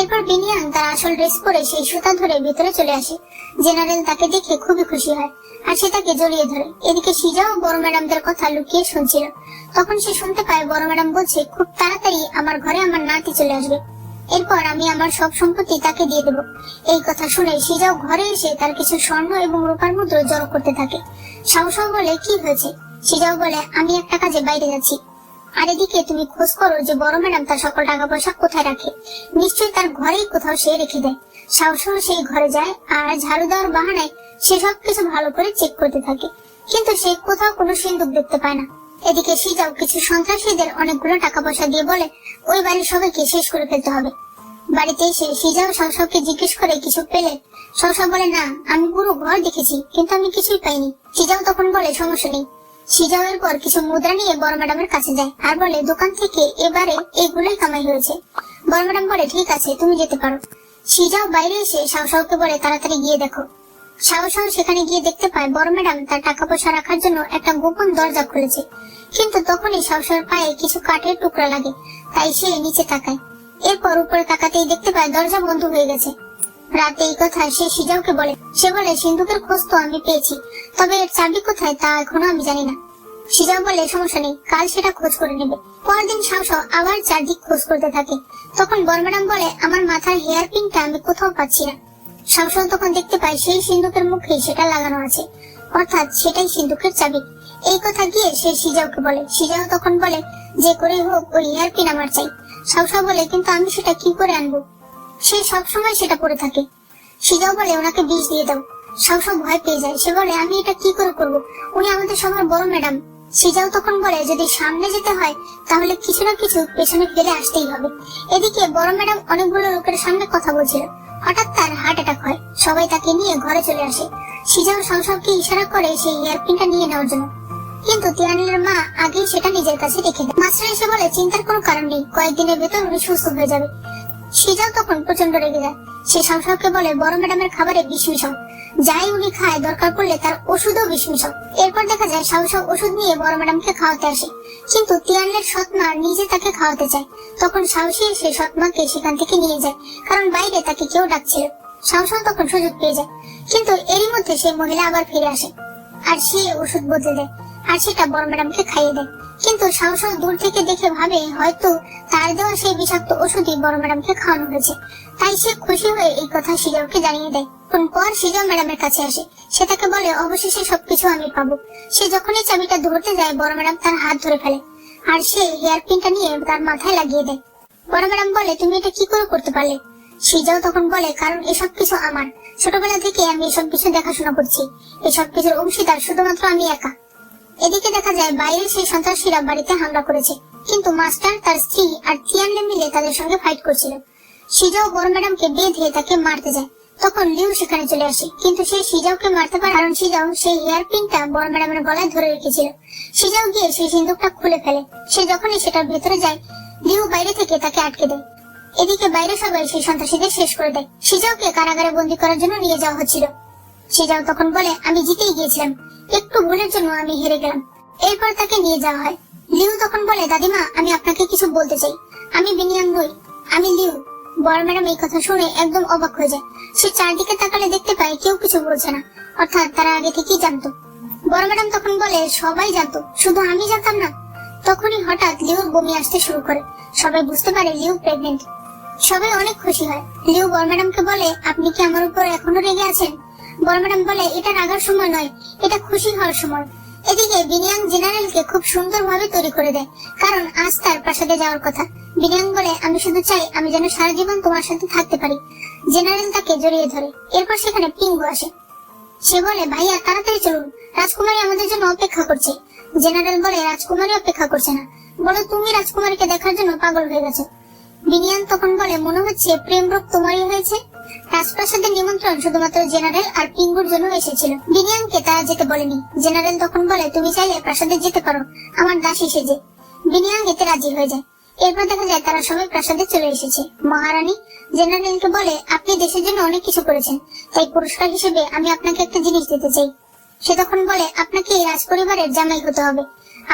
এরপর বিনিয়ান তার আসল ড্রেস পরে সেই সুতা ধরে ভিতরে চলে আসে। জেনারেল তাকে দেখে খুবই খুশি হয় আর সে তাকে জড়িয়ে ধরে। এদিকে সিজাও বড় ম্যাডামদের কথা লুকিয়ে শুনছিল। তখন সে শুনতে পায় বড় ম্যাডাম বলছে, খুব তাড়াতাড়ি আমার ঘরে আমার নাতি চলে আসবে, এরপর আমি আমার সব সম্পত্তি তাকে দিয়ে দেবো। এই কথা শুনে সিজাও ঘরে এসে তার কিছু স্বর্ণ এবং রূপার মুদ্রা জড়ো করতে থাকে। সাহসাও বলে, কি হয়েছে? সিজাও বলে, আমি একটা কাজে বাইরে যাচ্ছি, আর এদিকে তুমি খোঁজ করো যে বড় ম্যাডাম তার সকল টাকা পয়সা কোথায় রাখে। নিশ্চয়ই তার ঘরেই কোথাও সে রেখে দেয়। সাহসাও সেই ঘরে যায় আর ঝাড়ু দেওয়ার বাহানায় সে সবকিছু ভালো করে চেক করতে থাকে, কিন্তু সে কোথাও কোনো সিন্দুক দেখতে পায় না। এদিকে সিজাও কিছু সন্ত্রাসীদের অনেকগুলো টাকা পয়সা দিয়ে বলে, ওই বাড়ির সবাইকে শেষ করে ফেলতে হবে। বাড়িতে এসে সিজাও সাউসাউকে জিজ্ঞেস করে কিছু পেলে? সাউসাউ বলে না, আমি পুরো ঘর দেখেছি কিন্তু আমি কিছুই পাইনি। সিজাও তখন বলে সমস্যা নেই। সিজাও এরপর কিছু মুদ্রা নিয়ে বড় ম্যাডামের কাছে যায় আর বলে দোকান থেকে এবারে এগুলোই কামাই হয়েছে। বড় ম্যাডাম বলে ঠিক আছে, তুমি যেতে পারো। সিজাও বাইরে এসে সাউসাউকে বলে তাড়াতাড়ি গিয়ে দেখো। সাউসাউ সেখানে গিয়ে দেখতে পায় বড় ম্যাডাম তার টাকা পয়সা রাখার জন্য একটা গোপন দরজা খুলেছে। কিন্তু তখনই সাউসাউর পায়ে কিছু কাঠের টুকরা লাগে, তাই সে নিচে তাকায়। এরপর উপরে তাকাতেই দেখতে পায় দরজা বন্ধ হয়ে গেছে। রাতে এই কথা সে সিজাওকে বলে। সে বলে সিন্ধুকের খোঁজ তো আমি পেয়েছি, তবে এর চাবি কোথায় তা এখনো আমি জানি না। সিজাও বলে সমস্যা নেই, কাল সেটা খোঁজ করে নেবে। পরদিন সাউসাউ আবার চারদিক খোঁজ করতে থাকে। তখন বড় ম্যাডাম বলে আমার মাথার হেয়ার পিনটা আমি কোথাও পাচ্ছি না। সাউসাউ তখন দেখতে পায় সেই সিন্ধুকের মুখে সেটা লাগানো আছে, অর্থাৎ সেটাই সিন্ধুকের চাবি। এই কথা গিয়ে সে সিজাওকে বলে। সিজাও তখন বলে যে করেই হোক ওই হেয়ার পিন আমার চাই। সাউসাউ বলে কিন্তু আমি সেটা কি করে আনবো? সে সবসময় সেটা পরে থাকে। সিজাও বলে ওনাকে বিষ দিয়ে দাও। সাউসাউ ভয় পেয়ে যায়। সে বলে আমি এটা কি করে করবো, উনি আমাদের সবার বড় ম্যাডাম। সিজাও তখন বলে যদি সামনে যেতে হয় তাহলে কিছু না কিছু পেছনে ফেলে আসতেই হবে। এদিকে বড় ম্যাডাম অনেকগুলো লোকের সামনে কথা বলছিল। হঠাৎ তার হার্ট অ্যাটাক হয়। সবাই তাকে নিয়ে ঘরে চলে আসে। সিজাও সাউসাউকে ইশারা করে সেই হেয়ার পিনটা নিয়ে নেওয়ার জন্য, কিন্তু তিয়ানিলের মা আগেই সেটা নিজের কাছে রেখে দেয়। মাস্টার এসে বলে চিন্তার কোনো কারণ নেই, কয়েকদিনের ভেতর উনি সুস্থ হয়ে যাবে। সিজাও তখন প্রচন্ড রেগে যায়। সে সাউসাউকে বলে বড় ম্যাডামের খাবারে বিষ মিশাও, যাই উনি খায় দরকার পড়লে তার ওষুধও বিষ মিশাও। এরপর দেখা যায় সাউসাউ ওষুধ নিয়ে বড় ম্যাডামকে খাওয়াতে আসে, কিন্তু তিয়ানিলের সৎমা নিজে তাকে খাওয়াতে চায়। তখন সাহসী সে সৎমাকে সেখান থেকে নিয়ে যায়, কারণ বাইরে তাকে কেউ ডাকছিল। সাউসাউ তখন সুযোগ পেয়ে যায়, কিন্তু এরই মধ্যে সেই মহিলা আবার ফিরে আসে আর সে ওষুধ বদলে দেয় আর সেটা বড় ম্যাডামকে খাইয়ে দেয়। কিন্তু সাউসাউ দূর থেকে দেখে ভাবে হয়তো তার দেওয়া সেই বিষাক্ত ওষুধই বড় ম্যাডামকে খাওয়ানো হয়েছে, তাই সে খুশি হয়ে এই কথা সিজাওকে জানিয়ে দেয়। পর সিজাও ম্যাডামের কাছে আসে। সে তাকে বলে অবশেষে সবকিছু আমি পাবো। সে যখনই চাবিটা ধরতে যায় বড় ম্যাডাম তার হাত ধরে ফেলে আর সে হেয়ার পিনটা নিয়ে তার মাথায় লাগিয়ে দেয়। বড় ম্যাডাম বলে তুমি এটা কি করে করতে পারলে? সিজাও তখন বলে কারণ এসব কিছু আমার, ছোটবেলা থেকে আমি এসব কিছু দেখাশোনা করছি, এসব কিছুর অংশীদার শুধুমাত্র আমি একা। এদিকে দেখা যায় বাইরে সেই সন্ত্রাসীরা বাড়িতে হামলা করেছে, কিন্তু মাস্টার, তার স্ত্রী আর তিয়ানলে মিলে তাদের সঙ্গে ফাইট করছিল। সিজাও বড় ম্যাডামকে বেঁধে তাকে মারতে যায়। তখন লিউ সেখানে চলে আসে, কিন্তু সে সিজাওকে মারতে পারে কারণ সিজাও সেই হেয়ার পিনটা বড় ম্যাডামের গলায় ধরে রেখেছিল। সিজাও গিয়ে সেই সিন্দুকটা খুলে ফেলে। সে যখনই সেটার ভেতরে যায় লিউ বাইরে থেকে তাকে আটকে দেয়। এদিকে বাইরে সবাই সেই সন্ত্রাসীদের শেষ করে দেয়। সিজাওকে কারাগারে বন্দী করার জন্য নিয়ে যাওয়া হচ্ছিল। সিজাও তখন বলে আমি জিতেই গিয়েছিলাম, একটু ভুলের জন্য আমি হেরে গেলাম। এরপর তাকে নিয়ে যাওয়া হয়। লিউ তখন বলে দাদিমা আমি আপনাকে কিছু বলতে চাই, আমি বিনিয়াম নই, আমি লিউ। বড় ম্যাডাম এই কথা শুনে একদম অবাক হয়ে যায়। সে চারদিকে তাকালে দেখতে পায় কেউ কিছু বলছে না, অর্থাৎ তারা আগে থেকেই জানতো। বড় ম্যাডাম তখন বলে সবাই জানতো, শুধু আমি জানতাম না। তখনই হঠাৎ লিউর বমি আসতে শুরু করে। সবাই বুঝতে পারে লিউ প্রেগনেন্ট। সবাই অনেক খুশি হয়। লিউ বড় ম্যাডামকে বলে আপনি কি আমার উপর এখনো রেগে আছেন? বড় ম্যাডাম বলে এটা রাগার সময় নয়, এটা খুশি হওয়ার সময়। এদিকে বিনিয়াং জেনারেলকে খুব সুন্দরভাবে তৈরি করে দেয়, কারণ আজ তার প্রাসাদে যাওয়ার কথা। বিনিয়াং বলে আমি শুধু চাই আমি যেন সারা জীবন তোমার সাথে থাকতে পারি। জেনারেল তাকে জড়িয়ে ধরে। এরপর সেখানে পিঙ্গু আসে। সে বলে ভাইয়া তাড়াতাড়ি চলুন, রাজকুমারী আমাদের জন্য অপেক্ষা করছে। জেনারেল বলে রাজকুমারী অপেক্ষা করছে না, বলো তুমি রাজকুমারীকে দেখার জন্য পাগল হয়ে গেছো। বিনিয়ান তখন বলে মনে হচ্ছে প্রেম রোগ তোমারই হয়েছে। রাজপ্রাসাদের নিমন্ত্রণ শুধুমাত্র জেনারেল আর পিঙ্গুর জন্য এসেছিল, বিনিয়ানকে তারা যেতে বলেনি। জেনারেল তখন বলে তুমি চাইলে প্রাসাদে যেতে পারো আমার দাসী সেজে। বিনিয়ান এতে রাজি হয়ে যায়। এরপর দেখা যায় তারা সবাই প্রাসাদে চলে এসেছে। মহারানী জেনারেলকে বলে আপনি দেশের জন্য অনেক কিছু করেছেন, তাই পুরস্কার হিসেবে আমি আপনাকে একটা জিনিস দিতে চাই। সে তখন বলে আপনাকে এই রাজপরিবারের জামাই হতে হবে,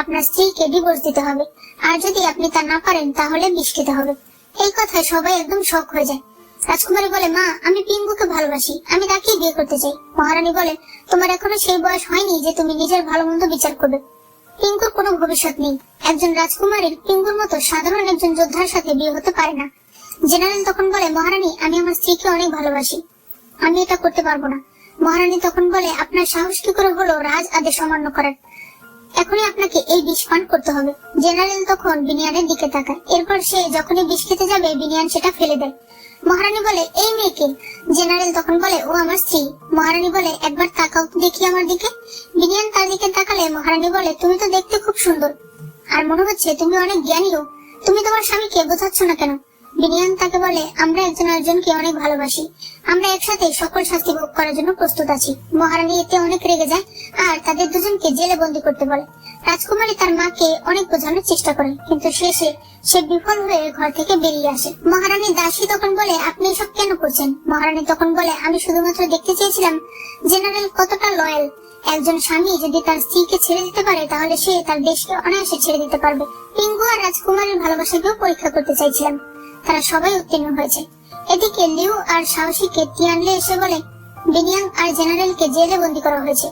আপনার স্ত্রীকে ডিভোর্স দিতে হবে, আর যদি আপনি তা না পারেন তাহলে বিষ খেতে হবে। এই কথায় সবাই একদম শক হয়ে যায়। রাজকুমারী বলে মা আমি পিঙ্গুকে ভালোবাসি, আমি তাকেই বিয়ে করতে চাই। মহারানী বলে তোমার এখনো সেই বয়স হয়নি যে তুমি নিজের ভালো মন্দ বিচার করবে। পিঙ্গুর কোনো ভবিষ্যৎ নেই। একজন রাজকুমারীর পিঙ্গুর মতো সাধারণ একজন যোদ্ধার সাথে বিয়ে হতে পারে না। জেনারেল তখন বলে মহারানী আমি আমার স্ত্রীকে অনেক ভালোবাসি, আমি এটা করতে পারবো না। মহারানী তখন বলে আপনার সাহস কি করে হলো রাজ আদেশ অমান্য করার? এখনই আপনাকে এই বিষ পান করতে হবে। জেনারেল তখন বিনিয়ানের দিকে তাকায়। এরপর সে যখনই বিষ খেতে যাবে বিনিয়ান সেটা ফেলে দেয়। মহারানী বলে এই মেয়েকে। জেনারেল তখন বলে ও আমার স্ত্রী। মহারানী বলে একবার তাকাও দেখি আমার দিকে। বিনিয়ান তার দিকে তাকালে মহারানী বলে তুমি তো দেখতে খুব সুন্দর, আর মনে হচ্ছে তুমি অনেক জ্ঞানীও, তুমি তোমার স্বামীকে বোঝাচ্ছ না কেন? বিনিয়ান তাকে বলে, আমরা একজন আরেকজনকে অনেক ভালোবাসি, আমরা একসাথে সকল শাস্তি ভোগ করার জন্য প্রস্তুত আছি। মহারানী এতে অনেক রেগে যায় আর তাদের দুজনকে জেলে বন্দী করতে বলে। রাজকুমারী তার মাকে অনেক বোঝানোর চেষ্টা করে, কিন্তু শেষে সে বিফল হয়ে ঘর থেকে বেরিয়ে আসে। মহারানী দাসী তখন বলে, আপনি এসব কেন করছেন? মহারানী তখন বলে, আমি শুধুমাত্র দেখতে চেয়েছিলাম জেনারেল কতটা লয়াল। একজন স্বামী যদি তার স্ত্রীকে ছেড়ে দিতে পারে তাহলে সে তার দেশকে অনায়াসে ছেড়ে দিতে পারবে। পিঙ্গু আর রাজকুমারীর ভালোবাসাকেও পরীক্ষা করতে চাইছিলাম। তারা সবাই উত্তীর্ণ হয়েছে। এদিকে লিউ আর সাহসীকে তিয়ানলে এসে বলে, বিনিয়াং আর জেনারেলকে জেলে বন্দী করা হয়েছে।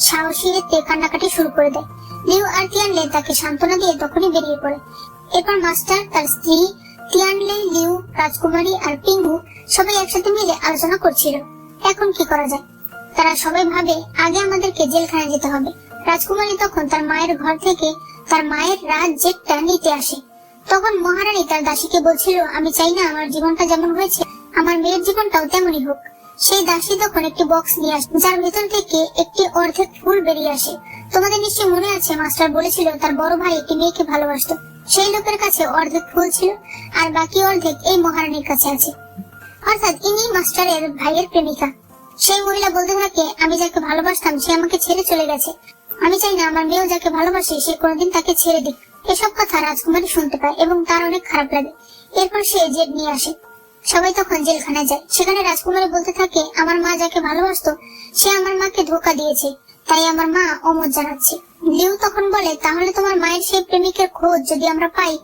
সাহসী এতে কান্নাকাটি শুরু করে দেয়। লিউ আর তিয়ানলে তাকে সান্ত্বনা দিয়ে তখনই বেরিয়ে পড়ে। এরপর মাস্টার, তার স্ত্রী, তিয়ানলে, লিউ, রাজকুমারী আর পিঙ্গু সবাই একসাথে মিলে আলোচনা করছিল এখন কি করা যায়। তারা সবাই ভাবে, আগে আমাদেরকে জেলখানায় যেতে হবে। রাজকুমারী তখন তার মায়ের ঘর থেকে তার মায়ের রাজ জেটটা নিতে আসে। তখন মহারানী তার দাসীকে বলছিল, আমি চাই না আমার জীবনটা যেমন হয়েছে আমার মেয়ের জীবনটাও তেমনই হোক। সেই দাসী তখন একটি বক্স নিয়ে আসে, যার ভেতর থেকে একটি অর্ধেক ফুল বেরিয়ে আসে। তোমাদের নিশ্চয়ই মনে আছে, মাস্টার বলেছিল তার বড় ভাই একটি মেয়েকে ভালোবাসতো। সেই লোকের কাছে অর্ধেক ফুল ছিল আর বাকি অর্ধেক এই মহারানীর কাছে আছে, অর্থাৎ ইনি মাস্টারের ভাইয়ের প্রেমিকা। সেই মহিলা বলতে থাকে, আমি যাকে ভালোবাসতাম সে আমাকে ছেড়ে চলে গেছে, আমি চাই না আমার মেয়েও যাকে ভালোবাসে সে কোনোদিন তাকে ছেড়ে দিক। এসব কথা রাজকুমারী শুনতে পায় এবং তার অনেক খারাপ লাগে। এরপর সে জেদ নিয়ে আসে। সবাই তখন জেলখানায় যায়। সেখানে রাজকুমারী বলতে থাকে, আমার মা যাকে ভালোবাসতো সে আমার মাকে ধোঁকা দিয়েছে, তাই আমার মা অমত জানাচ্ছে। লিউ তখন বলে, তাহলে তোমার মায়ের সেই প্রেমিকের খোঁজ যদি আমরা পাই,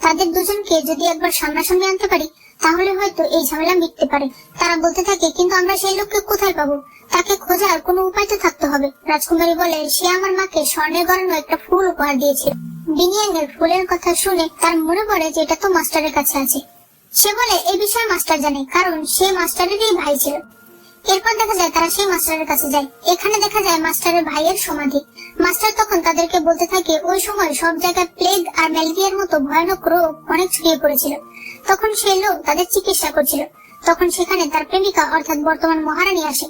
তাদের দুজনকে যদি একবার সামনাসামনি আনতে পারি তাহলে হয়তো এই ঝামেলা মিটতে পারে। তারা বলতে থাকে, কিন্তু আমরা সেই লোককে কোথায় পাবো? তাকে খোঁজার কোনো উপায় তো থাকতে হবে। রাজকুমারী বলে, সে আমার মাকে স্বর্ণের গড়ানো একটা ফুল উপহার দিয়েছে। বিনিয়াং এর ফুলের কথা শুনে তার মনে পড়ে যে এটা তো মাস্টারের কাছে আছে। সে বলে, এই বিষয়ে মাস্টার জানে, কারণ সে মাস্টারেরই ভাই ছিল। এরপর দেখা যায় তারা সেই মাস্টারের কাছে যায়। এখানে দেখা যায় মাস্টারের ভাইয়ের সমাধি। মাস্টার তখন তাদেরকে বলতে থাকে, ওই সময় সব জায়গায় প্লেগ আর ম্যালেরিয়ার মতো ভয়ানক রোগ অনেক ছড়িয়ে পড়েছিল। তখন সেই লোক তাদের চিকিৎসা করছিল। তখন সেখানে তার প্রেমিকা অর্থাৎ বর্তমান মহারানী আসে।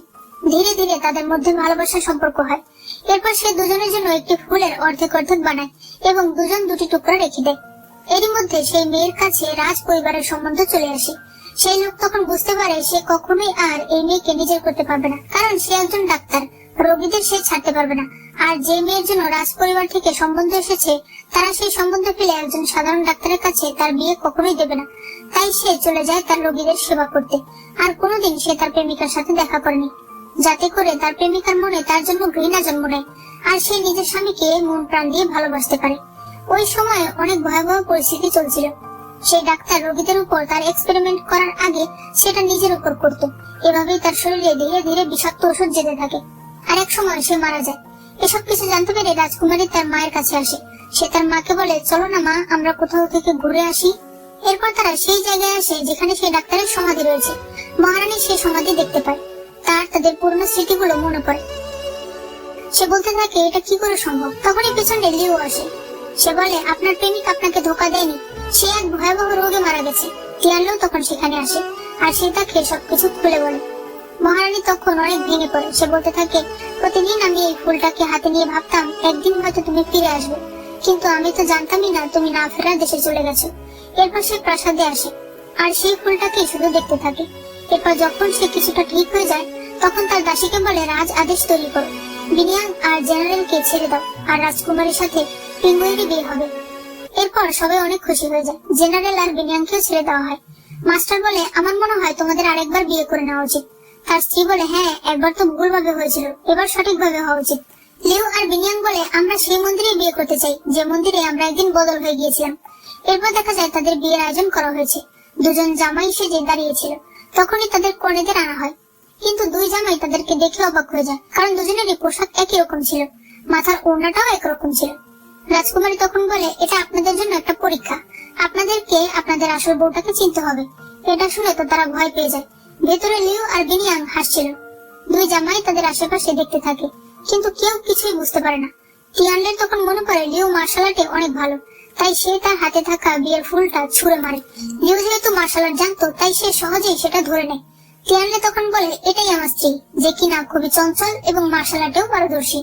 ধীরে ধীরে তাদের মধ্যে ভালোবাসার সম্পর্ক হয়। এরপর সে দুজনের জন্য একটি ফুলের অর্ধেক অর্ধেক বানায় এবং দুজন দুটি টুকরা রেখে দেয়। এরই মধ্যে সেই মেয়ের কাছে রাজ পরিবারের সম্বন্ধ চলে আসে। সেই লোক তখন বুঝতে পারে সে কখনোই আর এই মেয়েকে নিজের করতে পারবে না, কারণ সে একজন ডাক্তার, রোগীদের সে ছাড়তে পারবে না। আর যে মেয়ের জন্য রাজ পরিবার থেকে সম্বন্ধ এসেছে তারা সেই সম্বন্ধ পেলে একজন সাধারণ ডাক্তারের কাছে তার বিয়ে কখনোই দেবে না। তাই সে চলে যায় তার রোগীদের সেবা করতে। আর কোনোদিন সে তার প্রেমিকার সাথে দেখা করেনি, যাতে করে তার প্রেমিকার মনে তার জন্য ঘৃণা জন্ম নেয় আর সে নিজের স্বামীকে মন প্রাণ দিয়ে ভালোবাসতে পারে। ওই সময় অনেক ভয়াবহ পরিস্থিতি চলছিল। সেই ডাক্তার রোগীদের উপর তার এক্সপেরিমেন্ট করার আগে সেটা নিজের উপর করত। এভাবেই তার শরীরে ধীরে ধীরে বিষাক্ত ওষুধ যেতে থাকে আর এক সময় সে মারা যায়। এসব কিছু জানতে পেরে রাজকুমারী তার মায়ের কাছে আসে। সে তার মাকে বলে, চলো না মা, আমরা কোথাও থেকে ঘুরে আসি। এরপর তারা সেই জায়গায় আসে যেখানে সেই ডাক্তারের সমাধি রয়েছে। মহারানী সেই সমাধি দেখতে পায়। তাদের পুরনো স্মৃতিগুলো মনে পড়ে। সে বলতে থাকে, এটা কি করে সম্ভব? তখনই পেছনে লিও আসে। সে বলে, আপনার প্রেমিক আপনাকে ধোঁকা দেয়নি, সে এক ভয়াবহ রোগে মারা গেছে। তিয়ানলেও তখন সেখানে আসে আর সে তাকে সবকিছু খুলে বলে। মহারানী তখন অনেক ভেঙে পড়ে। সে বলতে থাকে, প্রতিদিন আমি এই ফুলটাকে হাতে নিয়ে ভাবতাম একদিন হয়তো তুমি ফিরে আসবে, কিন্তু আমি তো জানতামই না তুমি না ফেরার দেশে চলে গেছো। এরপর সে প্রাসাদে আসে আর সেই ফুলটাকে শুধু দেখতে থাকে। এরপর যখন সে কিছুটা ঠিক হয়ে যায় তখন তার দাসীকে বলে, রাজ আদেশ তৈরি করো, বিনিয়াং আর জেনারেলকে ছেড়ে দাও আর রাজকুমারীর সাথে পিঙ্গুয়েরই বিয়ে হবে। এরপর সবাই অনেক খুশি হয়ে যায়। জেনারেল আর বিনিয়াংকেও ছেড়ে দেওয়া হয়। মাস্টার বলে, আমার মনে হয় তোমাদের আরেকবার বিয়ে করে নেওয়া উচিত। তার স্ত্রী বলে, হ্যাঁ, একবার তো ভুলভাবে হয়েছিল, এবার সঠিকভাবে হওয়া উচিত। লিউ আর বিনিয়াং বলে, আমরা সেই মন্দিরে বিয়ে করতে চাই যে মন্দিরে আমরা একদিন বদল হয়ে গিয়েছিলাম। এরপর দেখা যায় তাদের বিয়ের আয়োজন করা হয়েছে। দুজন জামাই সেজে দাঁড়িয়েছিল। তখনই তাদের কনেদের আনা হয়, কিন্তু দুই জামাই তাদেরকে দেখে অবাক হয়ে যায়, কারণ দুজনেরই পোশাক একই রকম ছিল, মাথার ওড়নাটাও একরকম ছিল। রাজকুমারী তখন বলে, এটা আপনাদের জন্য একটা পরীক্ষা, আপনাদেরকে আপনাদের আসল বউটাকে চিনতে হবে। এটা শুনে তো তারা ভয় পেয়ে যায়। ভেতরে লিউ আর বিনিয়াং হাসছিল। দুই জামাই তাদের আশেপাশে দেখতে থাকে, কিন্তু কেউ কিছুই বুঝতে পারে না। তিয়ানলের তখন মনে পড়ে লিউ মার্শাল আর্টে অনেক ভালো, তাই সে তার হাতে থাকা বিয়ের ফুলটা ছুঁড়ে মারে। লিউ যেহেতু মার্শাল আর্ট জানতো তাই সে সহজেই সেটা ধরে নেয়। তিয়ানলে তখন বলে, এটাই আমার স্ত্রী, যে কিনা খুবই চঞ্চল এবং মার্শাল আর্টেও পারদর্শী।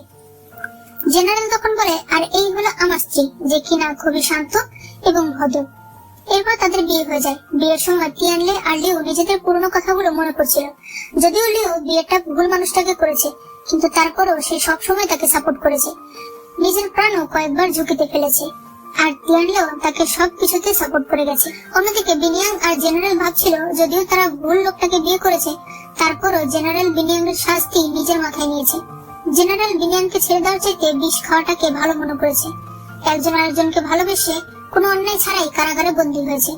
জেনারেল তখন বলে, আর এই হলো আমার স্ত্রী, যে কিনা খুবই শান্ত এবং ভদ্র। এরপর তাদের বিয়ে হয়ে যায়। বিয়ের সময় তিয়ানলে আর লিও নিজেদের পুরনো কথাগুলো মনে করছিল। যদিও লিও বিয়েটা ভুল মানুষটাকে করেছে, কিন্তু তারপরেও সে সবসময় তাকে সাপোর্ট করেছে, নিজের প্রাণও কয়েকবার ঝুঁকিতে ফেলেছে। আর তিয়ানলেও তাকে সবকিছুতে সাপোর্ট করে গেছে। অন্যদিকে বিনিয়াং আর জেনারেল ভাবছিল যদিও তারা ভুল লোকটাকে বিয়ে করেছে, তারপরও জেনারেল বিনিয়াংয়ের শাস্তি নিজের মাথায় নিয়েছে। জেনারেল বিনিয়াংকে ছেড়ে দেওয়ার চাইতে বিষ খাওয়াটাকে ভালো মনে করেছে। একজন আরেকজনকে ভালোবেসে কোনো অন্যায় ছাড়াই কারাগারে বন্দী হয়েছে।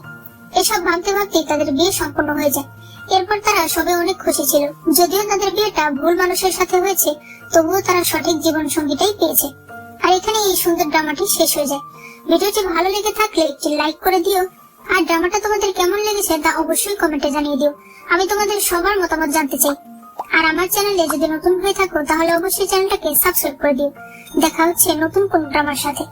এসব ভাবতে ভাবতেই তাদের বিয়ে সম্পন্ন হয়ে যায়। এরপর তারা সবাই অনেক খুশি ছিল। যদিও তাদের বিয়েটা ভুল মানুষের সাথে হয়েছে, তবুও তারা সঠিক জীবন সঙ্গীটাই পেয়েছে। আর এখানে এই সুন্দর ড্রামাটি শেষ হয়ে যায়। ভিডিওটি ভালো লেগে থাকলে একটি লাইক করে দিও, আর ড্রামাটা তোমাদের কেমন লেগেছে তা অবশ্যই কমেন্টে জানিয়ে দিও। আমি তোমাদের সবার মতামত জানতে চাই। আর আমার চ্যানেলে যদি নতুন হয়ে থাকো তাহলে অবশ্যই চ্যানেলটাকে সাবস্ক্রাইব করে দিও। দেখা হচ্ছে নতুন কোন ড্রামার সাথে।